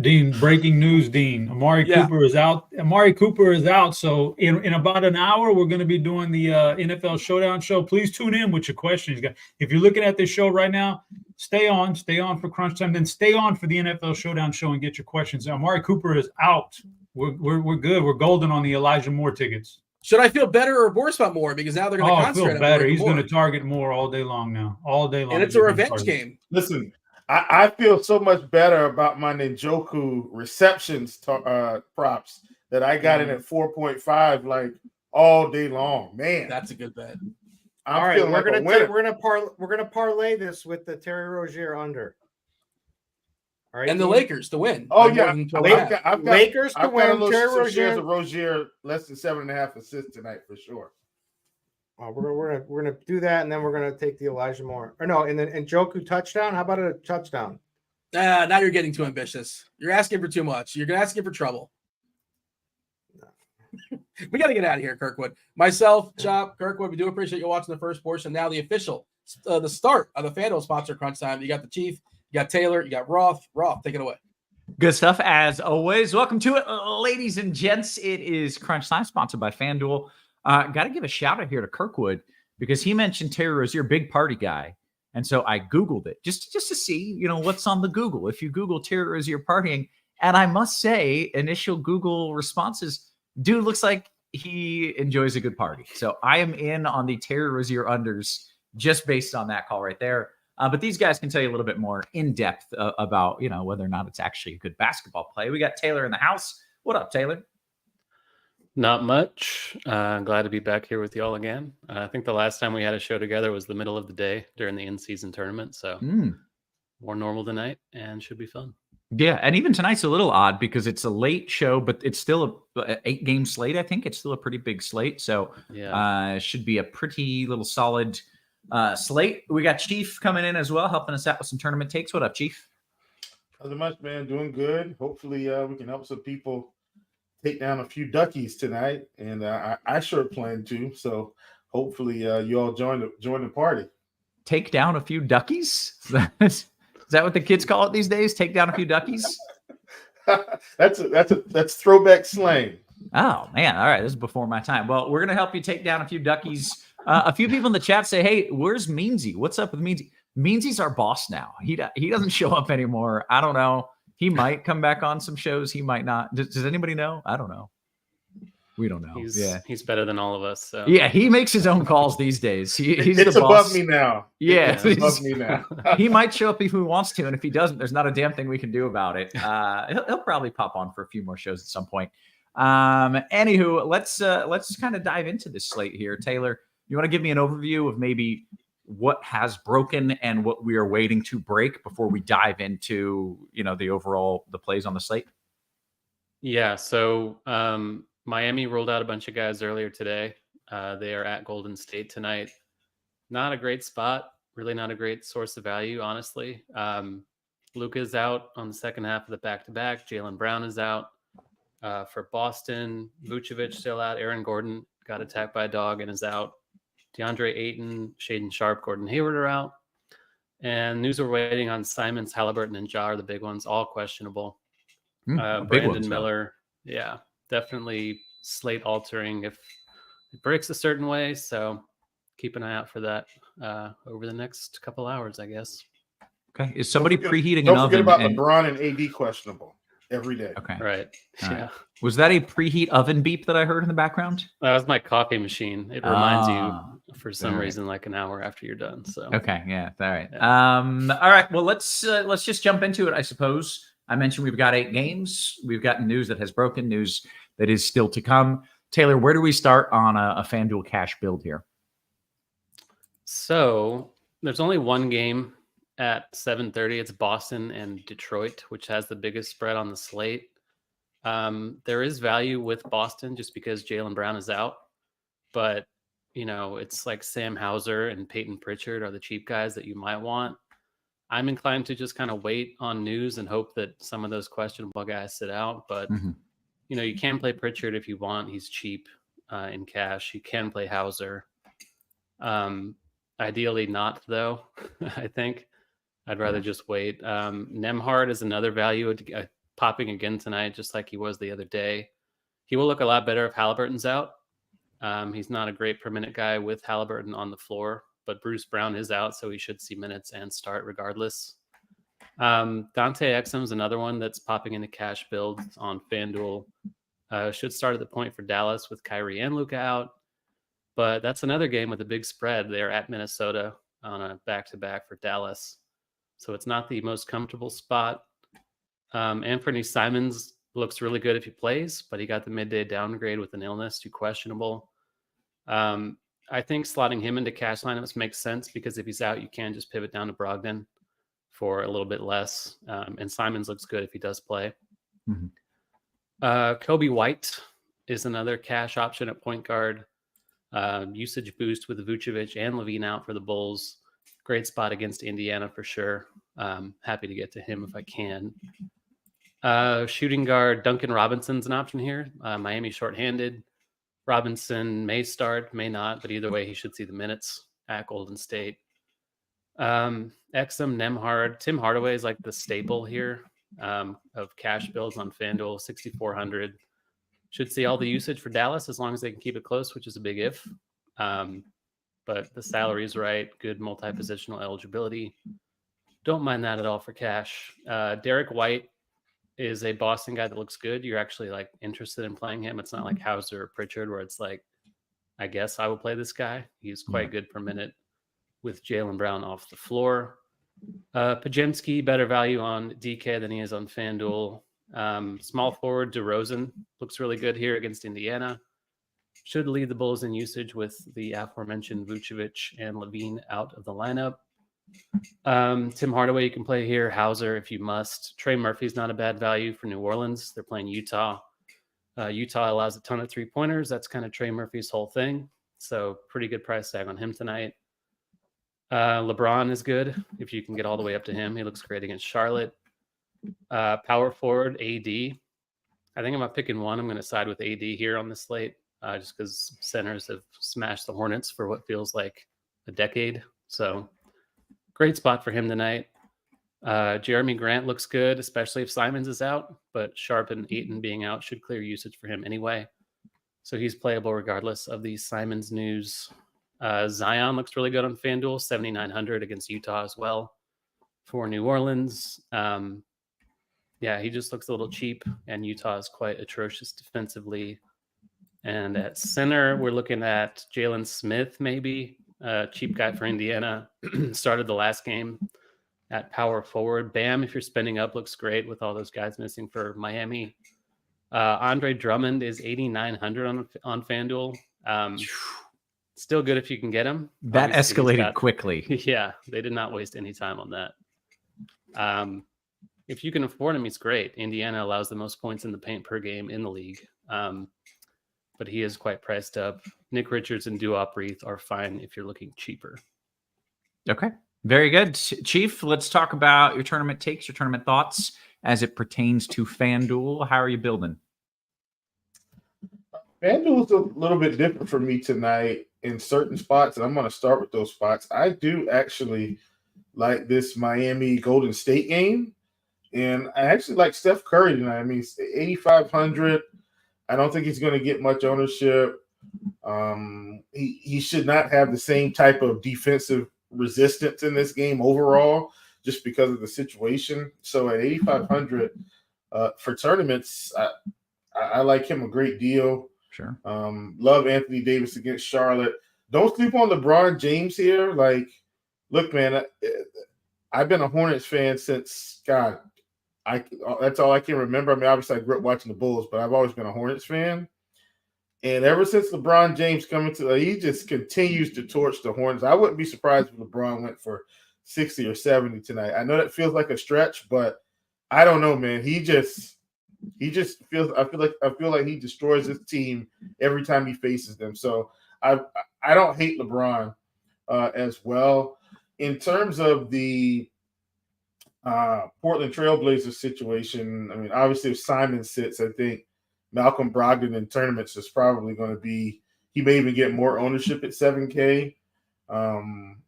Dean, breaking news, Dean. Amari Cooper is out. Amari Cooper is out. So in about an hour, we're going to be doing the NFL Showdown show. Please tune in with your questions. If you're looking at this show right now, stay on for crunch time. Then stay on for the NFL Showdown show and get your questions. Amari Cooper is out. We're good. We're golden on the Elijah Moore tickets. Should I feel better or worse about Moore? Because now they're going to concentrate feel better. He's going to target Moore all day long now. All day long. And it's a revenge game. Listen. I feel so much better about my Njoku receptions props that I got in at 4.5 like all day long. Man, that's a good bet. All right, we're gonna parlay this with the Terry Rozier under. All right, and the Lakers to win. Oh yeah, I've got Lakers to win. Terry Rozier less than 7.5 assists tonight for sure. We're gonna do that, and then we're gonna take the Elijah Moore. Or no, and then Njoku touchdown. How about a touchdown? Now you're getting too ambitious. You're asking for too much. You're asking for trouble. We got to get out of here, Kirkwood. Myself, Chop, Kirkwood. We do appreciate you watching the first portion. Now the official, the start of the FanDuel sponsor crunch time. You got the Chief, you got Taylor, you got Roth. Roth, take it away. Good stuff as always. Welcome to it, ladies and gents. It is Crunch Time, sponsored by FanDuel. Got to give a shout out here to Kirkwood because he mentioned Terry Rozier, big party guy. And so I Googled it just to see, what's on the Google. If you Google Terry Rozier partying, and I must say, initial Google responses, dude looks like he enjoys a good party. So I am in on the Terry Rozier unders just based on that call right there. But these guys can tell you a little bit more in depth about, whether or not it's actually a good basketball play. We got Taylor in the house. What up, Taylor? Not much. Glad to be back here with y'all again. I think the last time we had a show together was the middle of the day during the in-season tournament. So more normal tonight and should be fun. Yeah, and even tonight's a little odd because it's a late show, but it's still a 8-game slate. I think it's still a pretty big slate. So should be a pretty little solid slate. We got Chief coming in as well, helping us out with some tournament takes. What up, Chief? Nothing much, man. Doing good. Hopefully we can help some people take down a few duckies tonight, and I sure plan to. So hopefully you all join the party. Take down a few duckies? Is that what the kids call it these days? Take down a few duckies? that's throwback slang. Oh man! All right, this is before my time. Well, we're gonna help you take down a few duckies. A few people in the chat say, "Hey, where's Meansy? What's up with Meansy?" means he's our boss now. He doesn't show up anymore. I don't know. He might come back on some shows. He might not. Does anybody know? I don't know. We don't know. He's better than all of us. So. Yeah, he makes his own calls these days. He's it's the boss. above me now. Yeah, it's above me now. He might show up if he wants to, and if he doesn't, there's not a damn thing we can do about it. He'll probably pop on for a few more shows at some point. Anywho, let's kind of dive into this slate here. Taylor, you want to give me an overview of maybe what has broken and what we are waiting to break before we dive into the plays on the slate? Yeah. So Miami rolled out a bunch of guys earlier today. They are at Golden State tonight. Not a great spot. Really not a great source of value, honestly. Luka's out on the second half of the back-to-back. Jaylen Brown is out. For Boston, Vucevic still out. Aaron Gordon got attacked by a dog and is out. DeAndre Ayton, Shaedon Sharpe, Gordon Hayward are out. And news we're waiting on Simons, Haliburton, and Ja are the big ones, all questionable. Brandon Miller, yeah, definitely slate altering if it breaks a certain way. So keep an eye out for that over the next couple hours, I guess. Okay. Is somebody preheating an oven? Don't forget about LeBron and AD questionable every day. Okay. Right. Yeah. Was that a preheat oven beep that I heard in the background? That was my coffee machine. It reminds you for some reason like an hour after you're done. So okay, yeah, all right. Yeah. All right. Well, let's just jump into it, I suppose. I mentioned we've got 8 games. We've got news that has broken, news that is still to come. Taylor, where do we start on a FanDuel cash build here? So there's only one game at 7:30. It's Boston and Detroit, which has the biggest spread on the slate. There is value with Boston just because Jaylen Brown is out, but it's like Sam Hauser and Peyton Pritchard are the cheap guys that you might want. I'm inclined to just kind of wait on news and hope that some of those questionable guys sit out. But, you can play Pritchard if you want. He's cheap in cash. You can play Hauser. Ideally not, though, I think. I'd rather just wait. Nembhard is another value popping again tonight, just like he was the other day. He will look a lot better if Haliburton's out. He's not a great per minute guy with Haliburton on the floor, but Bruce Brown is out, so he should see minutes and start regardless. Dante Exum is another one that's popping into cash builds on FanDuel. Should start at the point for Dallas with Kyrie and Luka out, but that's another game with a big spread. They're at Minnesota on a back-to-back for Dallas, so it's not the most comfortable spot. Anthony Simons looks really good if he plays, but he got the midday downgrade with an illness, too questionable. I think slotting him into cash lineups makes sense because if he's out, you can just pivot down to Brogdon for a little bit less. And Simons looks good if he does play. Kobe White is another cash option at point guard. Usage boost with Vucevic and Levine out for the Bulls. Great spot against Indiana for sure. Happy to get to him if I can. Shooting guard Duncan Robinson's an option here. Miami shorthanded. Robinson may start, may not, but either way, he should see the minutes at Golden State. Exum, Nembhard, Tim Hardaway is like the staple here of cash builds on FanDuel, 6,400. Should see all the usage for Dallas as long as they can keep it close, which is a big if. But the salary is right, good multi-positional eligibility. Don't mind that at all for cash. Derek White is a Boston guy that looks good. You're actually like interested in playing him. It's not like Hauser or Pritchard where it's like, I guess I will play this guy. He's quite good per minute with Jaylen Brown off the floor. Pajemski, better value on DK than he is on FanDuel. Small forward DeRozan looks really good here against Indiana. Should lead the Bulls in usage with the aforementioned Vucevic and Levine out of the lineup. Tim Hardaway you can play here. Hauser if you must. Trey Murphy's not a bad value for New Orleans. They're playing Utah. Utah allows a ton of 3-pointers. That's kind of Trey Murphy's whole thing. So pretty good price tag on him tonight. LeBron is good if you can get all the way up to him. He looks great against Charlotte. Power forward AD. I think I'm not picking one. I'm going to side with AD here on the slate just because centers have smashed the Hornets for what feels like a decade. So great spot for him tonight. Jeremy Grant looks good, especially if Simons is out, but Sharpe and Ayton being out should clear usage for him anyway. So he's playable regardless of the Simons news. Zion looks really good on FanDuel, 7,900 against Utah as well for New Orleans. Yeah, he just looks a little cheap, and Utah is quite atrocious defensively. And at center, we're looking at Jalen Smith, maybe cheap guy for Indiana. Started the last game at power forward. Bam, if you're spending up, looks great with all those guys missing for Miami. Andre Drummond is 8,900 on FanDuel. Still good if you can get him. That Obviously, escalated quickly. Yeah, they did not waste any time on that. If you can afford him, he's great. Indiana allows the most points in the paint per game in the league. But he is quite priced up. Nick Richards and Duop Reith are fine if you're looking cheaper. Okay. Very good. Chief, let's talk about your tournament takes, your tournament thoughts as it pertains to FanDuel. How are you building? FanDuel's a little bit different for me tonight in certain spots, and I'm going to start with those spots. I do actually like this Miami Golden State game, and I actually like Steph Curry tonight. I mean, 8,500. I don't think he's going to get much ownership. He should not have the same type of defensive resistance in this game overall, just because of the situation. So at 8,500 for tournaments, I like him a great deal. Sure. Love Anthony Davis against Charlotte. Don't sleep on LeBron James here. Like, look, man, I've been a Hornets fan since God. That's all I can remember. I mean, obviously I grew up watching the Bulls, but I've always been a Hornets fan. And ever since LeBron James coming to, he just continues to torch the Hornets. I wouldn't be surprised if LeBron went for 60 or 70 tonight. I know that feels like a stretch, but I don't know, man. He just feels. I feel like he destroys his team every time he faces them. So I don't hate LeBron as well. In terms of the Portland Trailblazers situation, I mean, obviously if Simon sits, I think Malcolm Brogdon in tournaments is probably going to be. He may even get more ownership at 7K.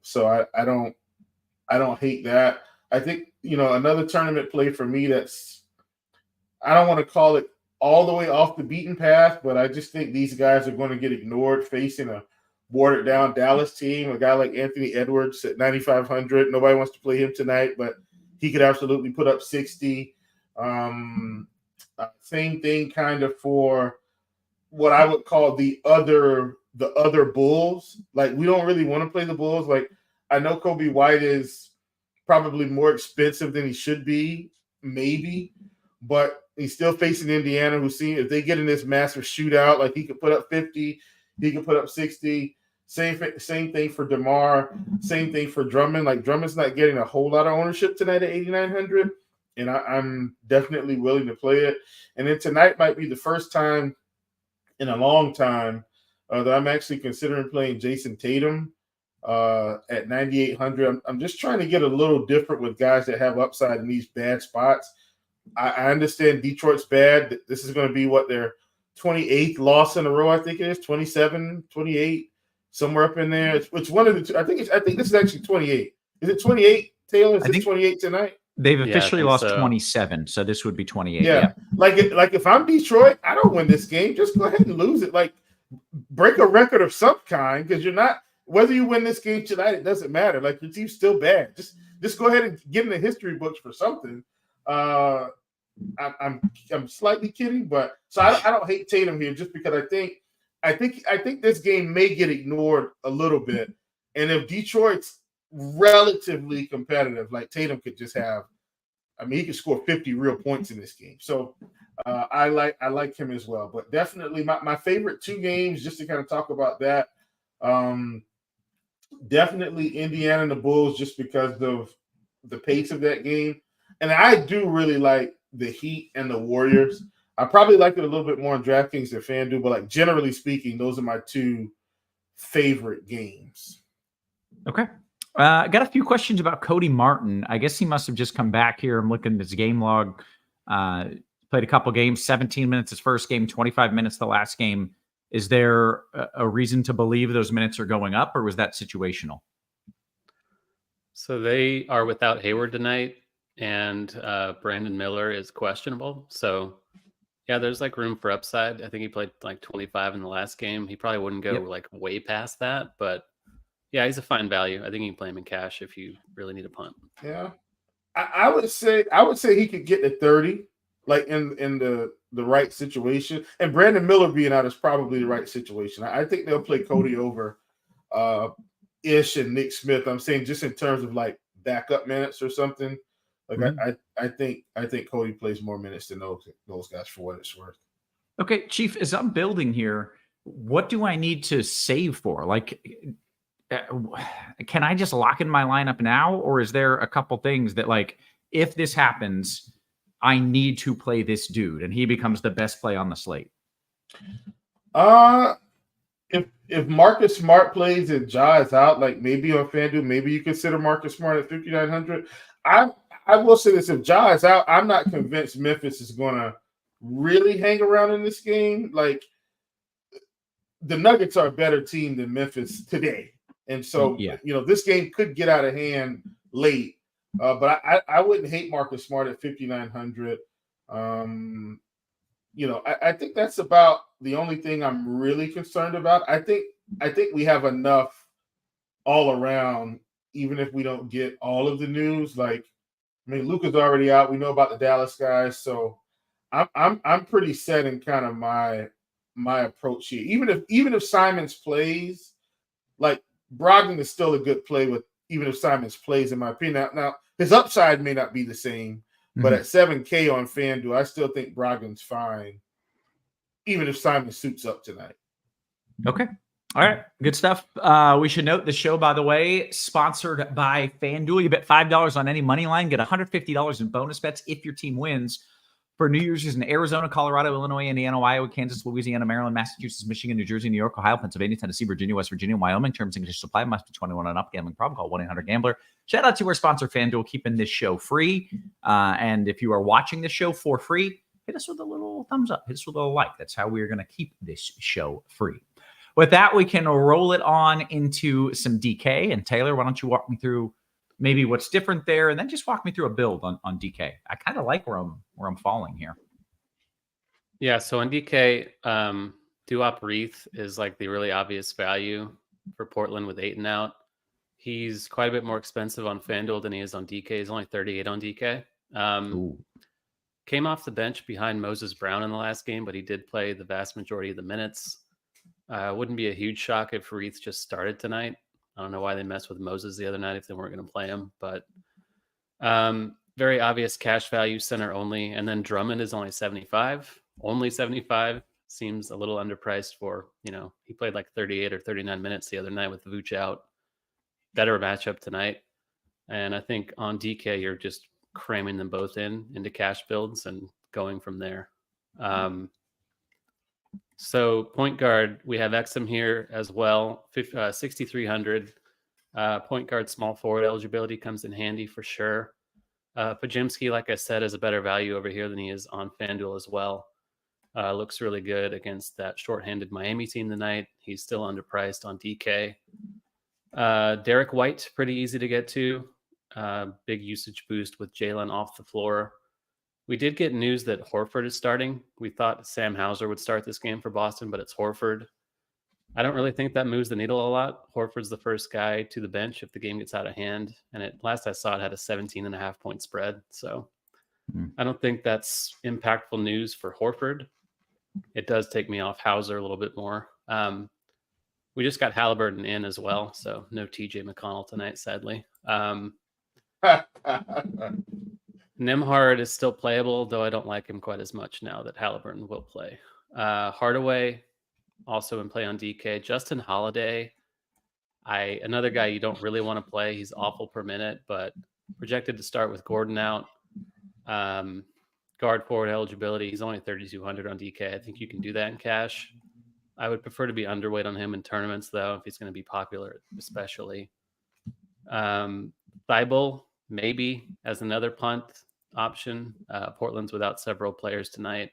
So I don't hate that. I think another tournament play for me that's. I don't want to call it all the way off the beaten path, but I just think these guys are going to get ignored facing a watered down Dallas team. A guy like Anthony Edwards at 9,500. Nobody wants to play him tonight, but he could absolutely put up 60. Same thing kind of for what I would call the other Bulls. Like, we don't really want to play the Bulls. Like, I know Kobe White is probably more expensive than he should be, maybe, but he's still facing Indiana, who's seen if they get in this massive shootout, like he could put up 50, he could put up 60. Same thing for DeMar, same thing for Drummond. Like, Drummond's not getting a whole lot of ownership tonight at 8,900, and I'm definitely willing to play it. And then tonight might be the first time in a long time that I'm actually considering playing Jason Tatum at 9,800. I'm just trying to get a little different with guys that have upside in these bad spots. I understand Detroit's bad. This is going to be their 28th loss in a row, I think it is, 27, 28, somewhere up in there. It's one of the two. I think this is actually 28. Is it 28, Taylor? Is it 28 tonight? They've officially lost 27, so this would be 28. Yeah. Like if I'm Detroit, I don't win this game. Just go ahead and lose it. Like, break a record of some kind, because you're not – whether you win this game tonight, it doesn't matter. Like, your team's still bad. Just go ahead and get in the history books for something. I'm slightly kidding, but so I don't hate Tatum here, just because I think this game may get ignored a little bit, and if Detroit's relatively competitive, like, Tatum could just have, I mean, he could score 50 real points in this game. So I like him as well. But definitely my favorite two games, just to kind of talk about that. Definitely Indiana and the Bulls, just because of the pace of that game. And I do really like the Heat and the Warriors. I probably like it a little bit more on DraftKings than FanDuel, but like, generally speaking, those are my two favorite games. Okay. I got a few questions about Cody Martin. I guess he must have just come back here. I'm looking at his game log. Played a couple games, 17 minutes his first game, 25 minutes the last game. Is there a reason to believe those minutes are going up, or was that situational? So they are without Hayward tonight, and Brandon Miller is questionable. So, yeah, there's like room for upside. I think he played like 25 in the last game. He probably wouldn't go like way past that, but Yeah, he's a fine value. I think you can play him in cash if you really need a punt. Yeah, I would say he could get to 30, like in the right situation. And Brandon Miller being out is probably the right situation. I think they'll play Cody over Ish and Nick Smith. I'm saying just in terms of like backup minutes or something. Like I think Cody plays more minutes than those guys for what it's worth. Okay, Chief, as I'm building here, what do I need to save for? Like, can I just lock in my lineup now? Or is there a couple things that, like, if this happens, I need to play this dude and he becomes the best play on the slate? If Marcus Smart plays and Ja is out, like maybe on FanDuel, maybe you consider Marcus Smart at 5,900. I will say this: if Ja is out, I'm not convinced Memphis is going to really hang around in this game. Like the Nuggets are a better team than Memphis today, and so this game could get out of hand late. But I wouldn't hate Marcus Smart at 5,900. I think that's about the only thing I'm really concerned about. I think we have enough all around, even if we don't get all of the news. Like, I mean, Luka's already out. We know about the Dallas guys, so I'm pretty set in kind of my approach here. Even if Simons plays, like Brogdon is still a good play with even if Simons plays, in my opinion. Now his upside may not be the same, but at 7K on FanDuel, I still think Brogdon's fine, even if Simon suits up tonight. Okay. All right. Good stuff. We should note the show, by the way, sponsored by FanDuel. You bet $5 on any money line, get $150 in bonus bets if your team wins. For New Year's in Arizona, Colorado, Illinois, Indiana, Iowa, Kansas, Louisiana, Maryland, Massachusetts, Michigan, New Jersey, New York, Ohio, Pennsylvania, Tennessee, Virginia, West Virginia, Wyoming. Terms and conditions apply. Must be 21 and up. Gambling problem. Call 1-800-GAMBLER. Shout out to our sponsor, FanDuel, keeping this show free. And if you are watching this show for free, hit us with a little thumbs up. Hit us with a little like. That's how we're going to keep this show free. With that, we can roll it on into some DK. And Taylor, why don't you walk me through maybe what's different there, and then just walk me through a build on DK. I kind of like where I'm falling here. Yeah, so on DK, Duop Reith is like the really obvious value for Portland with Ayton out. He's quite a bit more expensive on FanDuel than he is on DK. He's only 38 on DK. Came off the bench behind Moses Brown in the last game, but he did play the vast majority of the minutes. Wouldn't be a huge shock if Reith just started tonight. I don't know why they messed with Moses the other night if they weren't going to play him, but very obvious cash value, center only. And then Drummond is only 75. Only 75 seems a little underpriced for, he played like 38 or 39 minutes the other night with Vooch out. Better matchup tonight. And I think on DK, you're just cramming them both into cash builds and going from there. So point guard, we have Exum here as well, 6,300. Point guard, small forward eligibility comes in handy for sure. Pajimski, like I said, is a better value over here than he is on FanDuel as well. Looks really good against that shorthanded Miami team tonight. He's still underpriced on DK. Derek White, pretty easy to get to. Big usage boost with Jalen off the floor. We did get news that Horford is starting. We thought Sam Hauser would start this game for Boston, but it's Horford. I don't really think that moves the needle a lot. Horford's the first guy to the bench if the game gets out of hand. And last I saw, it had a 17.5 point spread. So I don't think that's impactful news for Horford. It does take me off Hauser a little bit more. We just got Haliburton in as well. So no TJ McConnell tonight, sadly. Nembhard is still playable, though I don't like him quite as much now that Haliburton will play. Hardaway also in play on DK. Justin Holiday, another guy you don't really want to play. He's awful per minute, but projected to start with Gordon out. Guard forward eligibility, he's only 3,200 on DK. I think you can do that in cash. I would prefer to be underweight on him in tournaments, though, if he's going to be popular, especially. Thibault, maybe as another punt option. Portland's without several players tonight.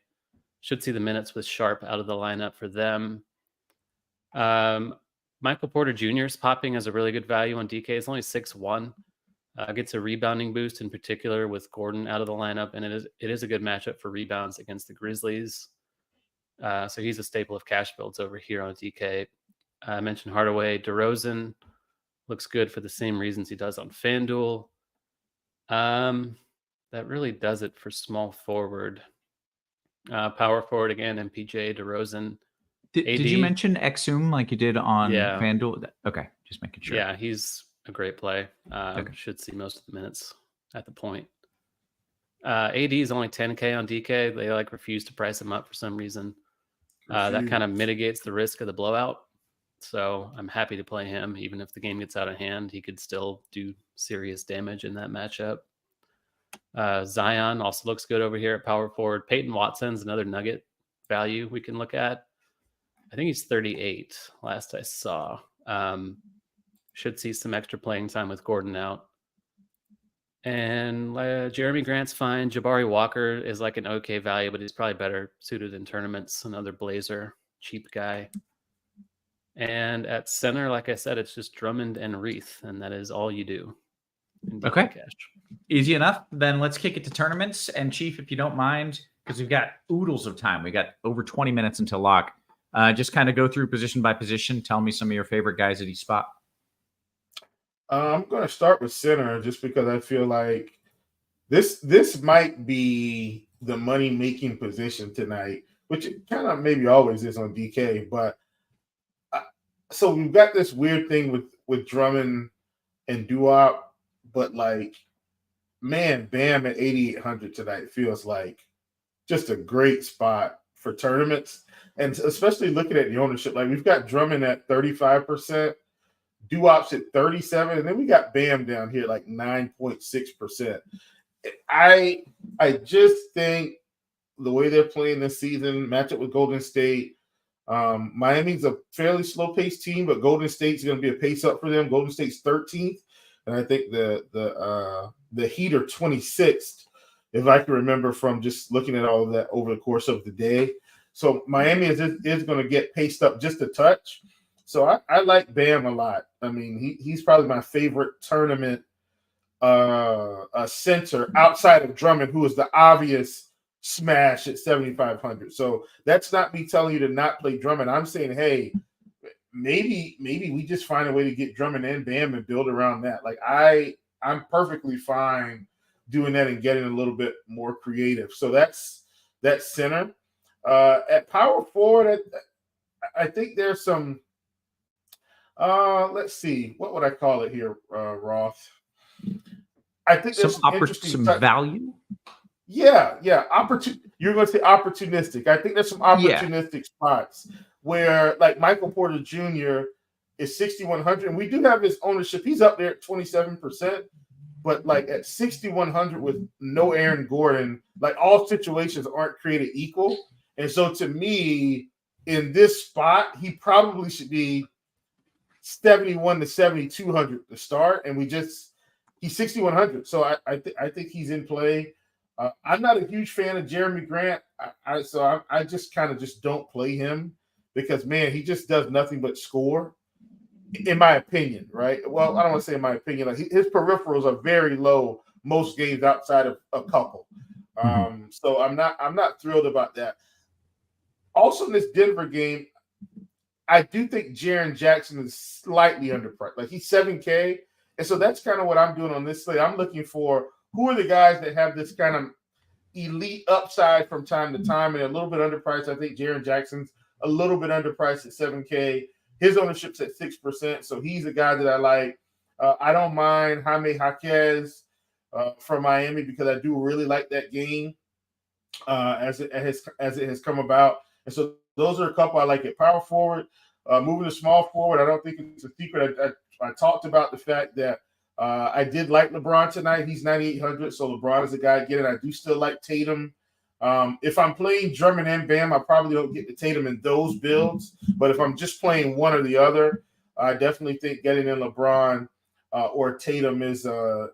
Should see the minutes with Sharp out of the lineup for them. Michael Porter Jr. is popping as a really good value on DK. It's only 6'1". Gets a rebounding boost in particular with Gordon out of the lineup, and it is a good matchup for rebounds against the Grizzlies. So he's a staple of cash builds over here on DK. I mentioned Hardaway. DeRozan looks good for the same reasons he does on FanDuel. That really does it for small forward. Power forward again, MPJ, DeRozan. Did you mention Exum like you did on FanDuel? Okay, just making sure. Yeah, he's a great play. Should see most of the minutes at the point. AD is only 10K on DK. They refuse to price him up for some reason. That kind of mitigates the risk of the blowout. So I'm happy to play him. Even if the game gets out of hand, he could still do serious damage in that matchup. Zion also looks good over here at power forward. Peyton Watson's another nugget value we can look at. I think he's 38 last I saw. Should see some extra playing time with Gordon out. And Jeremy Grant's fine. Jabari Walker is like an okay value, but he's probably better suited in tournaments. Another Blazer, cheap guy. And at center, like I said, it's just Drummond and Reith, and that is all you do. Okay. Easy enough. Then let's kick it to tournaments. And Chief, if you don't mind, because we've got oodles of time. We got over 20 minutes until lock. Just kind of go through position by position. Tell me some of your favorite guys at each spot. I'm going to start with center just because I feel like this might be the money-making position tonight, which it kind of maybe always is on DK. But so we've got this weird thing with Drummond and Duop, but man, Bam at 8,800 tonight feels like just a great spot for tournaments. And especially looking at the ownership, we've got Drummond at 35%, Duop's at 37%, and then we got Bam down here 9.6%. I just think the way they're playing this season, matchup with Golden State, Miami's a fairly slow-paced team, but Golden State's going to be a pace up for them. Golden State's 13th, and I think the Heat are 26th, if I can remember from just looking at all of that over the course of the day. So Miami is going to get paced up just a touch. So I like Bam a lot. I mean, he's probably my favorite tournament center outside of Drummond, who is the obvious smash at 7,500. So that's not me telling you to not play Drummond. I'm saying, hey, maybe we just find a way to get Drummond and Bam and build around that. I'm perfectly fine doing that and getting a little bit more creative. So that's center. At power forward, I think there's some let's see, what would I call it here, Roth? I think there's some value. Yeah. You're going to say opportunistic. I think there's some opportunistic spots where Michael Porter Jr. is 6,100, and we do have his ownership. He's up there at 27%, but at 6,100 with no Aaron Gordon, all situations aren't created equal. And so to me, in this spot, he probably should be 71 to 7,200 to start, and he's 6,100. So I think he's in play. I'm not a huge fan of Jeremy Grant, so I just kind of just don't play him because, man, he just does nothing but score, in my opinion, right? Well, I don't want to say in my opinion. His peripherals are very low most games outside of a couple. So I'm not thrilled about that. Also in this Denver game, I do think Jaren Jackson is slightly underpriced. He's 7K. And so that's kind of what I'm doing on this slate. I'm looking for who are the guys that have this kind of elite upside from time to time and a little bit underpriced. I think Jaren Jackson's a little bit underpriced at 7K. His ownership's at 6%. So he's a guy that I like. I don't mind Jaime Jaquez from Miami because I do really like that game as it has come about. And so those are a couple I like at power forward. Moving to small forward, I don't think it's a secret. I talked about the fact that I did like LeBron tonight. He's 9,800, so LeBron is a guy I get it. I do still like Tatum. If I'm playing Drummond and Bam, I probably don't get to Tatum in those builds. But if I'm just playing one or the other, I definitely think getting in LeBron or Tatum is a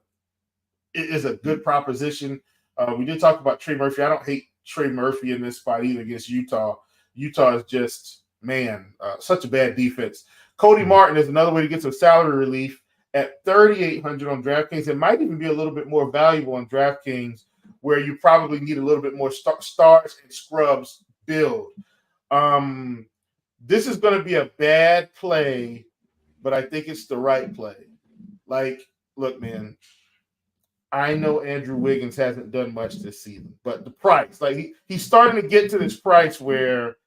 good proposition. We did talk about Trey Murphy. I don't hate Trey Murphy in this spot either against Utah. Utah is just, such a bad defense. Cody Martin is another way to get some salary relief at 3,800 on DraftKings. It might even be a little bit more valuable on DraftKings where you probably need a little bit more stars and scrubs build. This is going to be a bad play but I think it's the right play. Like, look, man, I know Andrew Wiggins hasn't done much this season, but the price, like he's starting to get to this price where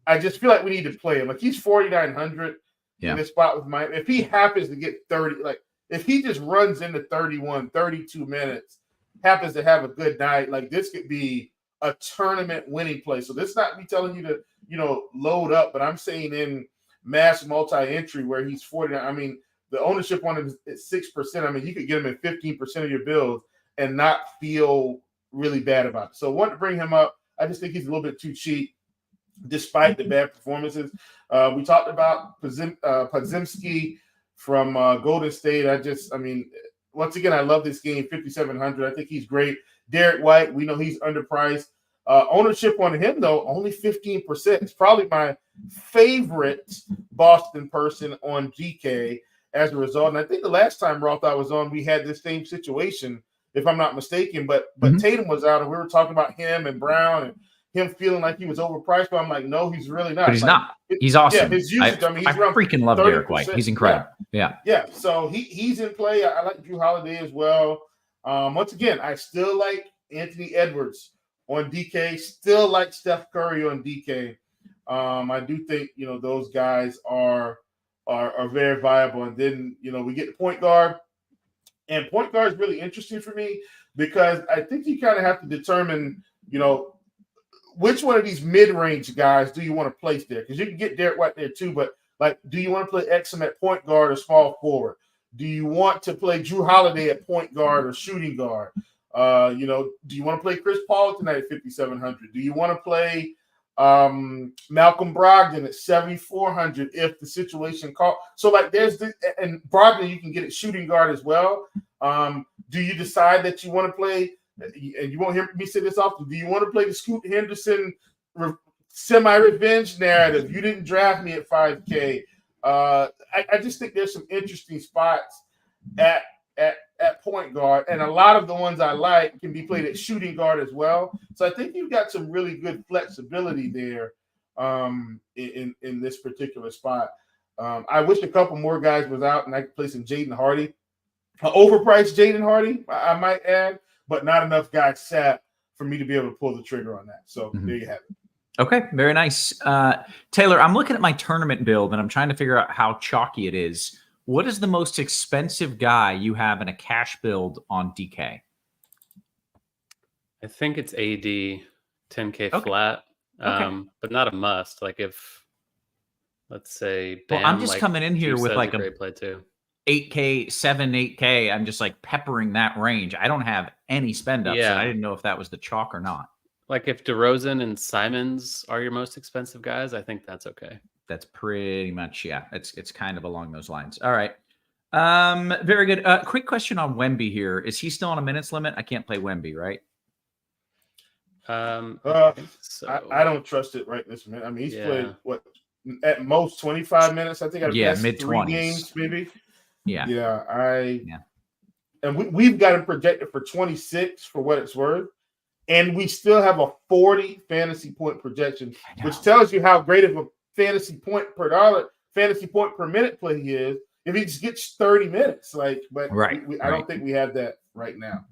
I just feel like we need to play him. Like he's 4,900 in this spot with Miami. If he happens to get 30, like if he just runs into 31, 32 minutes, happens to have a good night, like this could be a tournament winning play. So this is not me telling you to, load up, but I'm saying in mass multi-entry where he's 49. I mean, the ownership on him is 6%. I mean, you could get him at 15% of your builds and not feel really bad about it. So I want to bring him up. I just think he's a little bit too cheap, despite the bad performances. We talked about Podziemski from Golden State. Once again, I love this game, 5,700. I think he's great. Derek White, we know he's underpriced. Ownership on him, though, only 15%. It's probably my favorite Boston person on GK as a result. And I think the last time Roth I was on, we had this same situation, if I'm not mistaken. But Tatum was out, and we were talking about him and Brown and him feeling like he was overpriced. But I'm like, no, he's really not. But he's not. He's awesome. Yeah, his usage, he's I around freaking love 30%. Derek White. He's incredible. Yeah. So he's in play. I like Drew Holiday as well. Once again, I still like Anthony Edwards on DK. Still like Steph Curry on DK. I do think those guys are very viable. And then we get the point guard, and point guard is really interesting for me because I think you kind of have to determine which one of these mid-range guys do you want to place there? Because you can get Derek White there too, but like, do you want to play Exum at point guard or small forward? Do you want to play Drew Holiday at point guard or shooting guard? Do you want to play Chris Paul tonight at 5,700? Do you want to play Malcolm Brogdon at 7,400 if the situation calls? So like and Brogdon you can get at shooting guard as well. Do you decide that you want to play, and you won't hear me say this often, do you want to play the Scoot Henderson semi-revenge narrative? You didn't draft me at 5K. I just think there's some interesting spots at point guard, and a lot of the ones I like can be played at shooting guard as well. So I think you've got some really good flexibility there in this particular spot. I wish a couple more guys was out and I could play some Jaden Hardy. Overpriced Jaden Hardy, I might add, but not enough guys sat for me to be able to pull the trigger on that. So there you have it. Okay, very nice. Taylor, I'm looking at my tournament build, and I'm trying to figure out how chalky it is. What is the most expensive guy you have in a cash build on DK? I think it's AD 10K flat, but not a must. Like if, let's say, Bam, I'm just coming in here with like a great play too. 8K, 8K. I'm just like peppering that range. I don't have any spend ups. Yeah. I didn't know if that was the chalk or not. Like if DeRozan and Simons are your most expensive guys, I think that's okay. That's pretty much, it's kind of along those lines. All right. Very good. Quick question on Wemby here. Is he still on a minutes limit? I can't play Wemby, right? I don't trust it right this minute. I mean, he's played what at most 25 minutes. I think I've mid-20s games, maybe. And we've got him projected for 26 for what it's worth. And we still have a 40 fantasy point projection, which tells you how great of a fantasy point per minute play he is. If he just gets 30 minutes, I don't think we have that right now.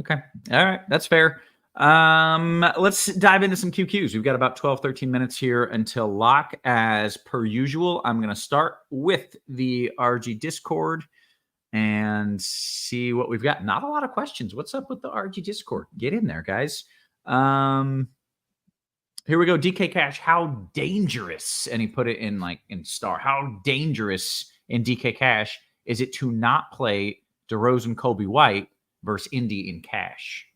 Okay. All right. That's fair. Let's dive into some QQs. We've got about 12, 13 minutes here until lock. As per usual, I'm going to start with the RG Discord and see what we've got. Not a lot of questions. What's up with the RG Discord? Get in there, guys. Here we go. DK Cash, how dangerous, and he put it in star, how dangerous in DK Cash is it to not play DeRozan, Kobe White versus Indy in cash?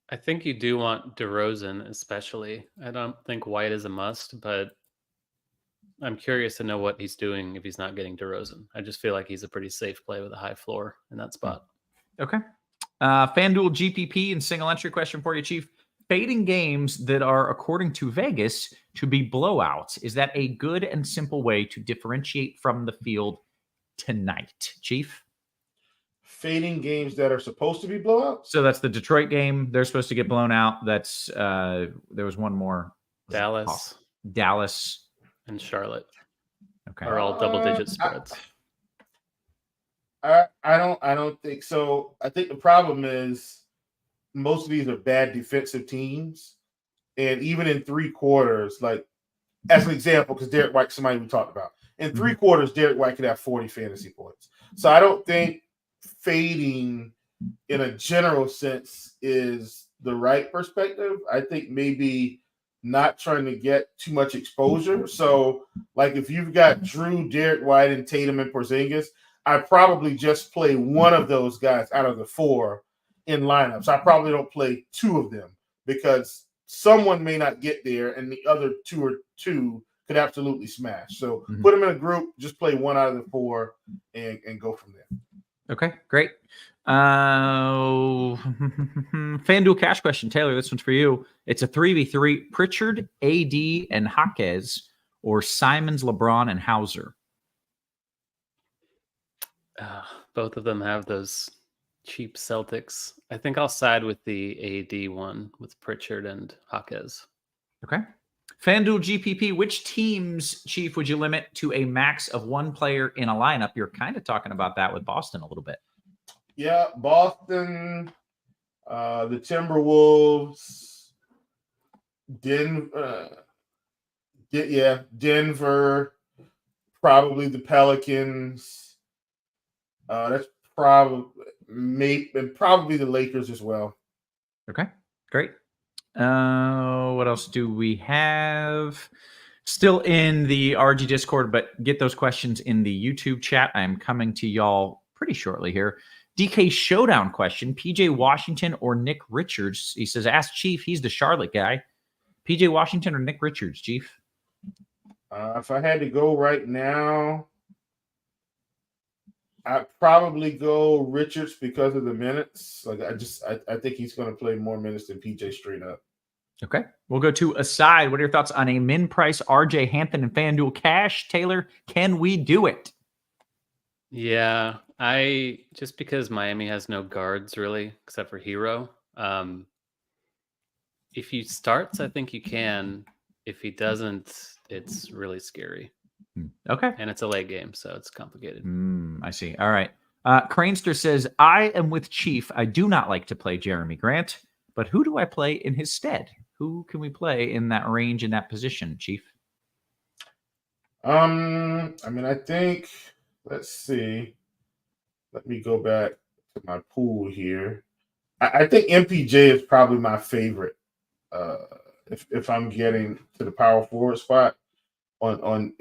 I think you do want DeRozan especially. I don't think White is a must, but I'm curious to know what he's doing if he's not getting DeRozan. I just feel like he's a pretty safe play with a high floor in that spot. Okay. FanDuel GPP and single entry question for you, Chief. Fading games that are, according to Vegas, to be blowouts. Is that a good and simple way to differentiate from the field tonight, Chief? Fading games that are supposed to be blowouts? So that's the Detroit game. They're supposed to get blown out. That's there was one more. Dallas. Dallas. And Charlotte. Okay. Are all double-digit spreads? I don't think so. I think the problem is most of these are bad defensive teams, and even in 3 quarters, like as an example, because Derek White, somebody we talked about, in 3 quarters, Derek White could have 40 fantasy points. So I don't think fading in a general sense is the right perspective. I think maybe not trying to get too much exposure. So, like if you've got Drew, Derek White, and Tatum and Porzingis, I probably just play one of those guys out of the 4 in lineups. I probably don't play 2 of them because someone may not get there and the other 2 could absolutely smash. So put them in a group, just play one out of the 4 and go from there. Okay, great. FanDuel cash question. Taylor, this one's for you. It's a 3v3. Pritchard, AD, and Jaquez, or Simons, LeBron, and Hauser? Both of them have those cheap Celtics. I think I'll side with the AD one with Pritchard and Jaquez. Okay. FanDuel GPP, which teams, Chief, would you limit to a max of 1 player in a lineup? You're kind of talking about that with Boston a little bit. Yeah, Boston, the Timberwolves, Denver, probably the Pelicans. That's probably the Lakers as well. Okay, great. What else do we have? Still in the RG Discord, but get those questions in the YouTube chat. I'm coming to y'all pretty shortly here. DK Showdown question, PJ Washington or Nick Richards? He says, ask Chief. He's the Charlotte guy. PJ Washington or Nick Richards, Chief? If I had to go right now, I'd probably go Richards because of the minutes. Like I think he's going to play more minutes than PJ straight up. Okay. We'll go to Aside. What are your thoughts on a min price RJ Hampton and FanDuel cash? Taylor, can we do it? Yeah, just because Miami has no guards really, except for Hero. If he starts, I think you can. If he doesn't, it's really scary. Okay. And it's a late game, so it's complicated. I see. All right. Cranester says, I am with Chief. I do not like to play Jeremy Grant, but who do I play in his stead? Who can we play in that range, in that position, Chief? I think, let's see. Let me go back to my pool here. I think MPJ is probably my favorite. If I'm getting to the power forward spot and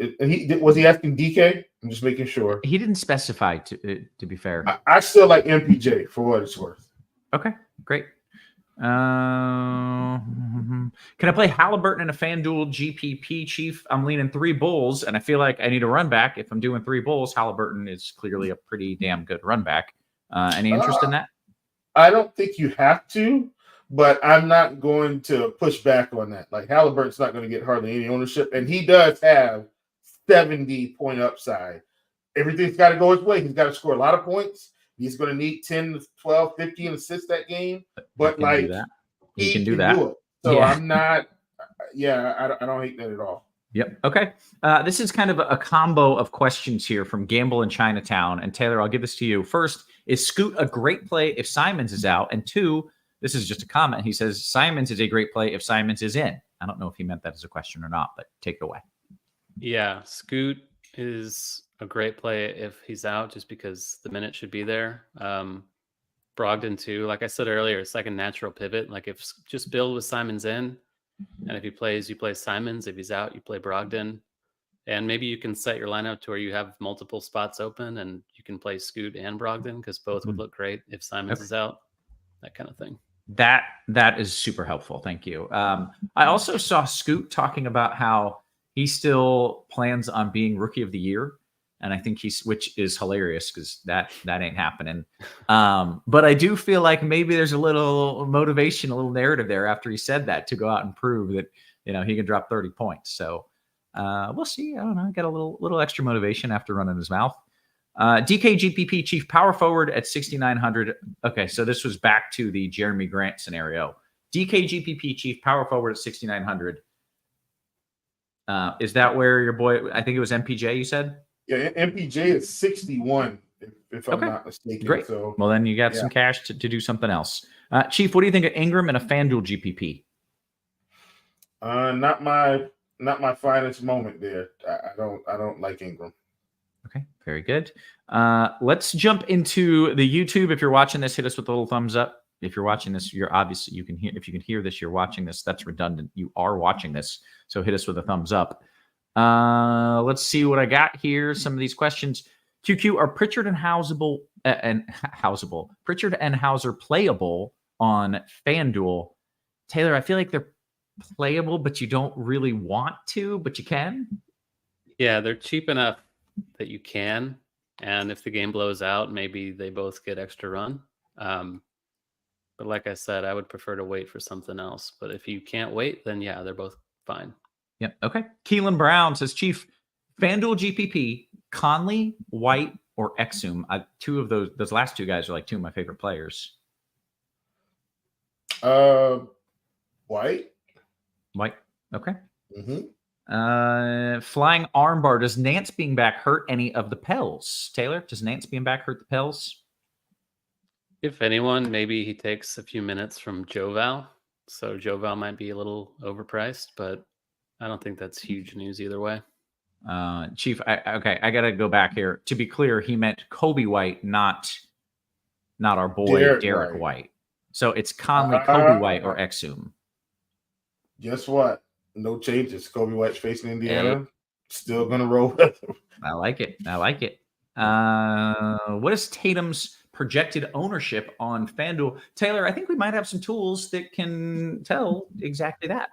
was he asking DK? I'm just making sure. He didn't specify to be fair. I still like MPJ for what it's worth. Okay, great. Can I play Haliburton in a FanDuel GPP, Chief? I'm leaning 3 Bulls, and I feel like I need a run back. If I'm doing 3 Bulls, Haliburton is clearly a pretty damn good run back. Any interest in that? I don't think you have to, but I'm not going to push back on that. Like Haliburton's not going to get hardly any ownership, and he does have 70-point upside. Everything's got to go his way. He's got to score a lot of points. He's going to need 10, 12, 15 assists that game. But like he can do that. Do it. So I'm not. Yeah, I don't hate that at all. Yep. Okay. This is kind of a combo of questions here from Gamble in Chinatown. And Taylor, I'll give this to you. First, is Scoot a great play if Simons is out? And 2, this is just a comment. He says Simons is a great play if Simons is in. I don't know if he meant that as a question or not, but take it away. Yeah, Scoot is a great play if he's out, just because the minute should be there. Brogdon too, like I said earlier, it's like a natural pivot. Like if just build with Simons in, and if he plays, you play Simons. If he's out, you play Brogdon. And maybe you can set your lineup to where you have multiple spots open and you can play Scoot and Brogdon because both would look great if Simons is out, that kind of thing. That is super helpful. Thank you. I also saw Scoot talking about how he still plans on being Rookie of the Year. And I think which is hilarious because that ain't happening. But I do feel like maybe there's a little motivation, a little narrative there after he said that to go out and prove that, he can drop 30 points. So we'll see. I don't know. Got a little extra motivation after running his mouth. DK GPP Chief power forward at 6,900. Okay. So this was back to the Jeremy Grant scenario. DK GPP Chief power forward at 6,900. Is that where your boy? I think it was MPJ. You said. Yeah, MPJ is 61, if I'm Okay. not mistaken. Great. So, Well, then you got some cash to do something else. Chief, what do you think of Ingram and a FanDuel GPP? not my finest moment there. I don't like Ingram. Okay, very good. Let's jump into the YouTube. If you're watching this, hit us with a little thumbs up. If you're watching this, you're obviously you can hear. If you can hear this, you're watching this. That's redundant. You are watching this, so hit us with a thumbs up. Let's see what I got here. Some of these questions. QQ, are Pritchard and Pritchard and Hauser playable on FanDuel? Taylor, I feel like they're playable, but you don't really want to, but you can. Yeah, they're cheap enough that you can, and if the game blows out, maybe they both get extra run. But like I said, I would prefer to wait for something else. But if you can't wait, then yeah, they're both fine. Yep. Okay. Keelan Brown says, Chief, FanDuel GPP, Conley, White, or Exum. Two of those last two guys are like two of my favorite players. White. Okay. Mm-hmm. Flying armbar. Does Nance being back hurt any of the Pels? Taylor, does Nance being back hurt the Pels? If anyone, maybe he takes a few minutes from Joval. So Joval might be a little overpriced, but I don't think that's huge news either way. Chief, I got to go back here. To be clear, he meant Kobe White, not our boy Derek White. So it's Conley, Kobe White, or Exum. Guess what? No changes. Kobe White's facing Indiana. Still going to roll with him. I like it. What is Tatum's projected ownership on FanDuel? Taylor, I think we might have some tools that can tell exactly that.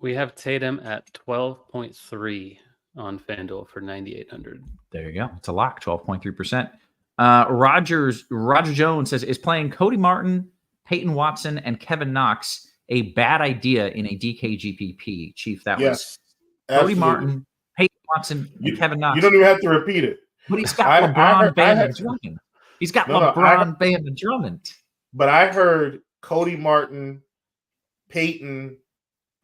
We have Tatum at 12.3 on FanDuel for 9,800. There you go. It's a lock, 12.3%. Roger Jones says, is playing Cody Martin, Peyton Watson, and Kevin Knox a bad idea in a DK GPP? Chief, that was Cody Martin, Peyton Watson, and Kevin Knox. You don't even have to repeat it. But he's got LeBron, Bam, and Drummond. He's got LeBron, Bam, and Drummond. But I heard Cody Martin, Peyton,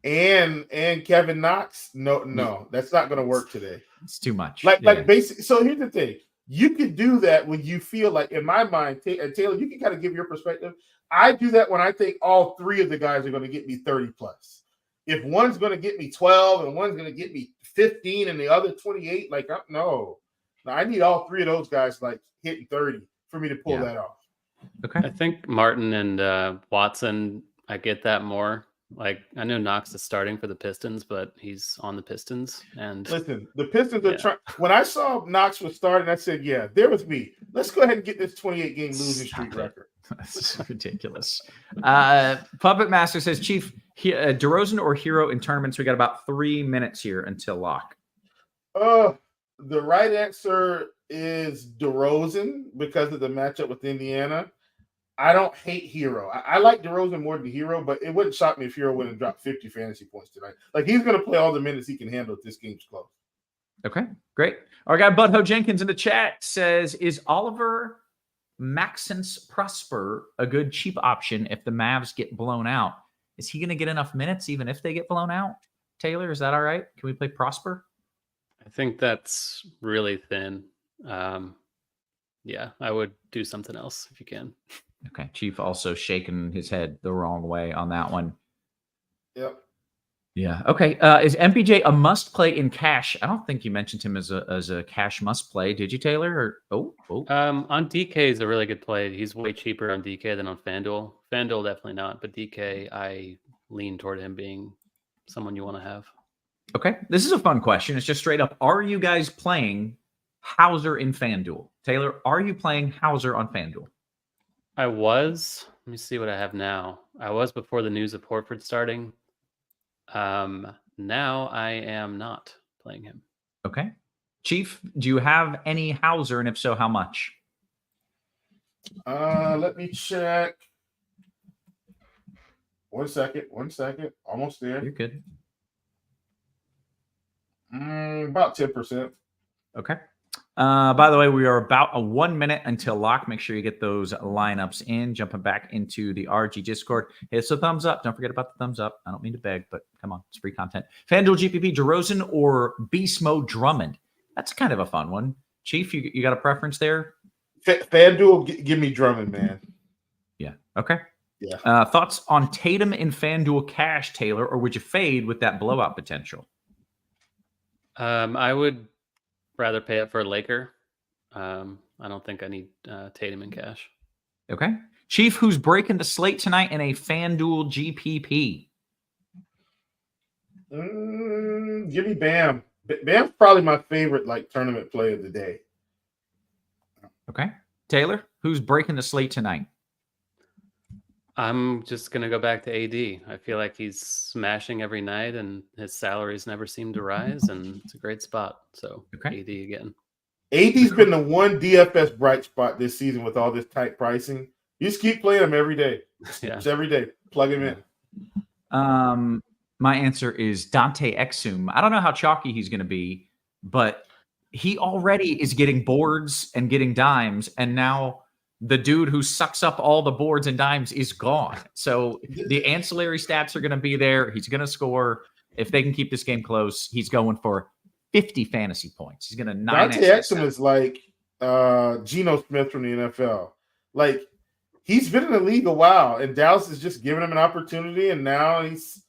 and Kevin Knox. No, that's not going to work today. It's too much. Like basically. So here's the thing: you can do that when you feel like, in my mind, Taylor, you can kind of give your perspective. I do that when I think all three of the guys are going to get me 30 plus. If one's going to get me 12 and one's going to get me 15 and the other 28, no, I need all three of those guys like hitting 30 for me to pull that off. Okay. I think Martin and Watson, I get that more. Like, I know Knox is starting for the Pistons, but he's on the Pistons. And listen, the Pistons are trying. When I saw Knox was starting, I said, "Yeah, there was me. Let's go ahead and get this 28-game losing streak record." That's ridiculous. Puppet Master says, Chief, DeRozan or Hero in tournaments? We got about 3 minutes here until lock. The right answer is DeRozan because of the matchup with Indiana. I don't hate Hero. I like DeRozan more than Hero, but it wouldn't shock me if Hero wouldn't drop 50 fantasy points tonight. Like, he's going to play all the minutes he can handle if this game's close. Okay, great. Our guy Budho Jenkins in the chat says, is Oliver Maxence Prosper a good cheap option if the Mavs get blown out? Is he going to get enough minutes even if they get blown out? Taylor, is that all right? Can we play Prosper? I think that's really thin. Yeah, I would do something else if you can. Okay. Chief also shaking his head the wrong way on that one. Yep. Yeah. Okay. Is MPJ a must play in cash? I don't think you mentioned him as a cash must play. Did you, Taylor? Or on DK is a really good play. He's way cheaper on DK than on FanDuel. FanDuel definitely not, but DK, I lean toward him being someone you want to have. Okay. This is a fun question. It's just straight up. Are you guys playing Hauser in FanDuel? Taylor, are you playing Hauser on FanDuel? I was. Let me see what I have now. I was before the news of Horford starting. Now I am not playing him. Okay. Chief, do you have any Hauser, and if so, how much? Let me check. 1 second. Almost there. You're good. About 10%. Okay. By the way, we are about a 1 minute until lock. Make sure you get those lineups in. Jumping back into the RG Discord. Hit us a thumbs up. Don't forget about the thumbs up. I don't mean to beg, but come on. It's free content. FanDuel GPP, DeRozan or Beast Mode Drummond? That's kind of a fun one. Chief, you got a preference there? FanDuel, give me Drummond, man. Yeah. Okay. Yeah. Thoughts on Tatum in FanDuel cash, Taylor, or would you fade with that blowout potential? I would rather pay it for a Laker. I don't think I need Tatum in cash. Okay. Chief, who's breaking the slate tonight in a FanDuel GPP? Give me Bam. Bam's probably my favorite tournament play of the day. Okay. Taylor, who's breaking the slate tonight? I'm just going to go back to AD. I feel like he's smashing every night and his salaries never seem to rise, and it's a great spot. So AD again. AD's been the one DFS bright spot this season with all this tight pricing. You just keep playing him every day. Just every day. Plug him in. My answer is Dante Exum. I don't know how chalky he's going to be, but he already is getting boards and getting dimes, and now the dude who sucks up all the boards and dimes is gone. So the ancillary stats are going to be there. He's going to score. If they can keep this game close, he's going for 50 fantasy points. He's going to 9x. Dante Exum is like Geno Smith from the NFL. Like, he's been in the league a while, and Dallas is just giving him an opportunity, and now he's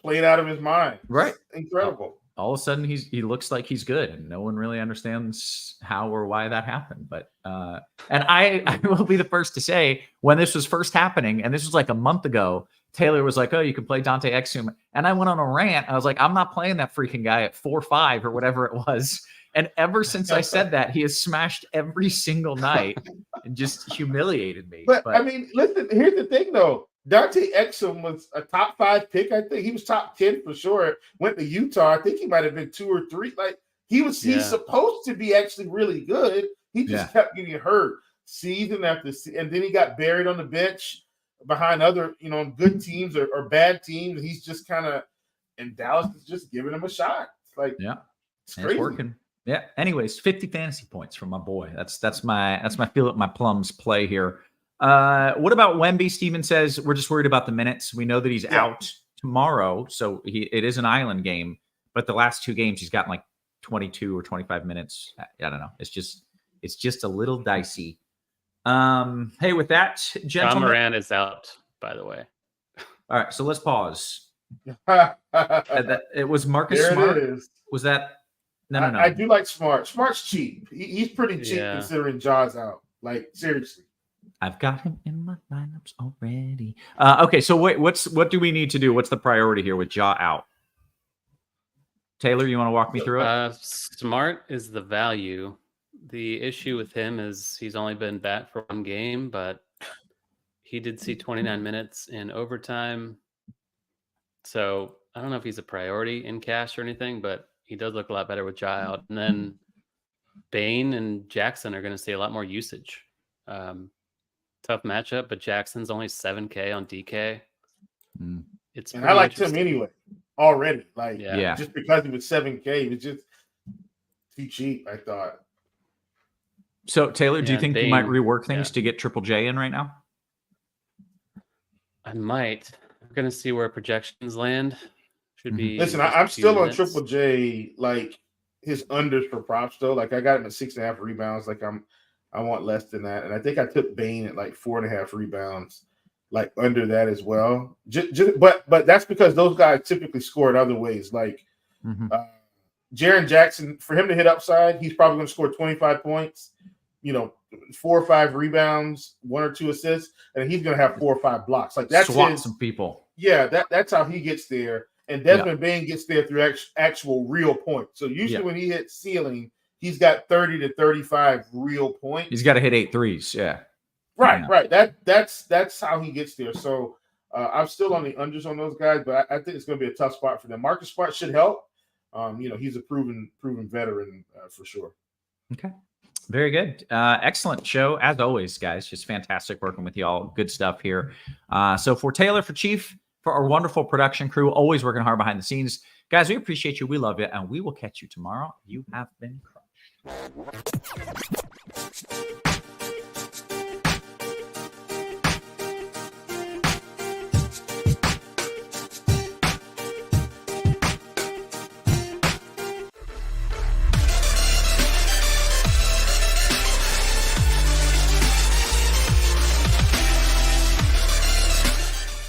played out of his mind. Right. It's incredible. All of a sudden, he looks like he's good, and no one really understands how or why that happened. But and I will be the first to say, when this was first happening, and this was like a month ago, Taylor was like, "Oh, you can play Dante Exum," and I went on a rant. I was like, "I'm not playing that freaking guy at 4-5 or whatever it was." And ever since I said that, he has smashed every single night and just humiliated me. But I mean, listen. Here's the thing, though. Dante Exum was a top 5 pick. I think he was top 10 for sure. Went to Utah. I think he might have been 2 or 3. Like, he's supposed to be actually really good. He just kept getting hurt season after season. And then he got buried on the bench behind other, good teams or bad teams. He's just kind of, and Dallas is just giving him a shot. It's like, it's crazy. It's working. Yeah. Anyways, 50 fantasy points from my boy. That's my feel at my plums play here. What about Wemby? Steven says we're just worried about the minutes. We know that he's out tomorrow, so it is an island game. But the last 2 games, he's gotten like 22 or 25 minutes. I don't know. It's just a little dicey. Hey, with that, gentlemen, John Moran is out, by the way. All right, so let's pause. It was Marcus there Smart. It is. Was that? No. I do like Smart. Smart's cheap. He's pretty cheap considering Jaw's out. Like, seriously. I've got him in my lineups already. Okay, so what do we need to do? What's the priority here with Ja out? Taylor, you want to walk me through it? Smart is the value. The issue with him is he's only been back for 1 game, but he did see 29 minutes in overtime. So I don't know if he's a priority in cash or anything, but he does look a lot better with Ja out. And then Bane and Jackson are going to see a lot more usage. Tough matchup, but Jackson's only 7K on DK. It's and I liked him anyway already. Like, just because he was 7K, he was just too cheap, I thought. So, Taylor, do you think you might rework things to get Triple J in right now? I might. I'm going to see where projections land. Should be. Listen, I'm still on Triple J, like his unders for props, though. Like, I got him at 6.5 rebounds. Like, I want less than that. And I think I took Bane at like 4.5 rebounds, like under that as well. But that's because those guys typically score in other ways. Like Jaren Jackson, for him to hit upside, he's probably going to score 25 points, 4 or 5 rebounds, 1 or 2 assists, and he's going to have 4 or 5 blocks. Like, that's some people. Yeah, that's how he gets there. And Desmond Bane gets there through actual real points. So usually when he hits ceiling, he's got 30 to 35 real points. He's got to hit 8 threes. Yeah. Right. That's how he gets there. So I'm still on the unders on those guys, but I think it's going to be a tough spot for them. Marcus Smart should help. He's a proven veteran for sure. Okay. Very good. Excellent show. As always, guys, just fantastic working with y'all. Good stuff here. So for Taylor, for Chief, for our wonderful production crew, always working hard behind the scenes. Guys, we appreciate you. We love you. And we will catch you tomorrow. You have been crushed.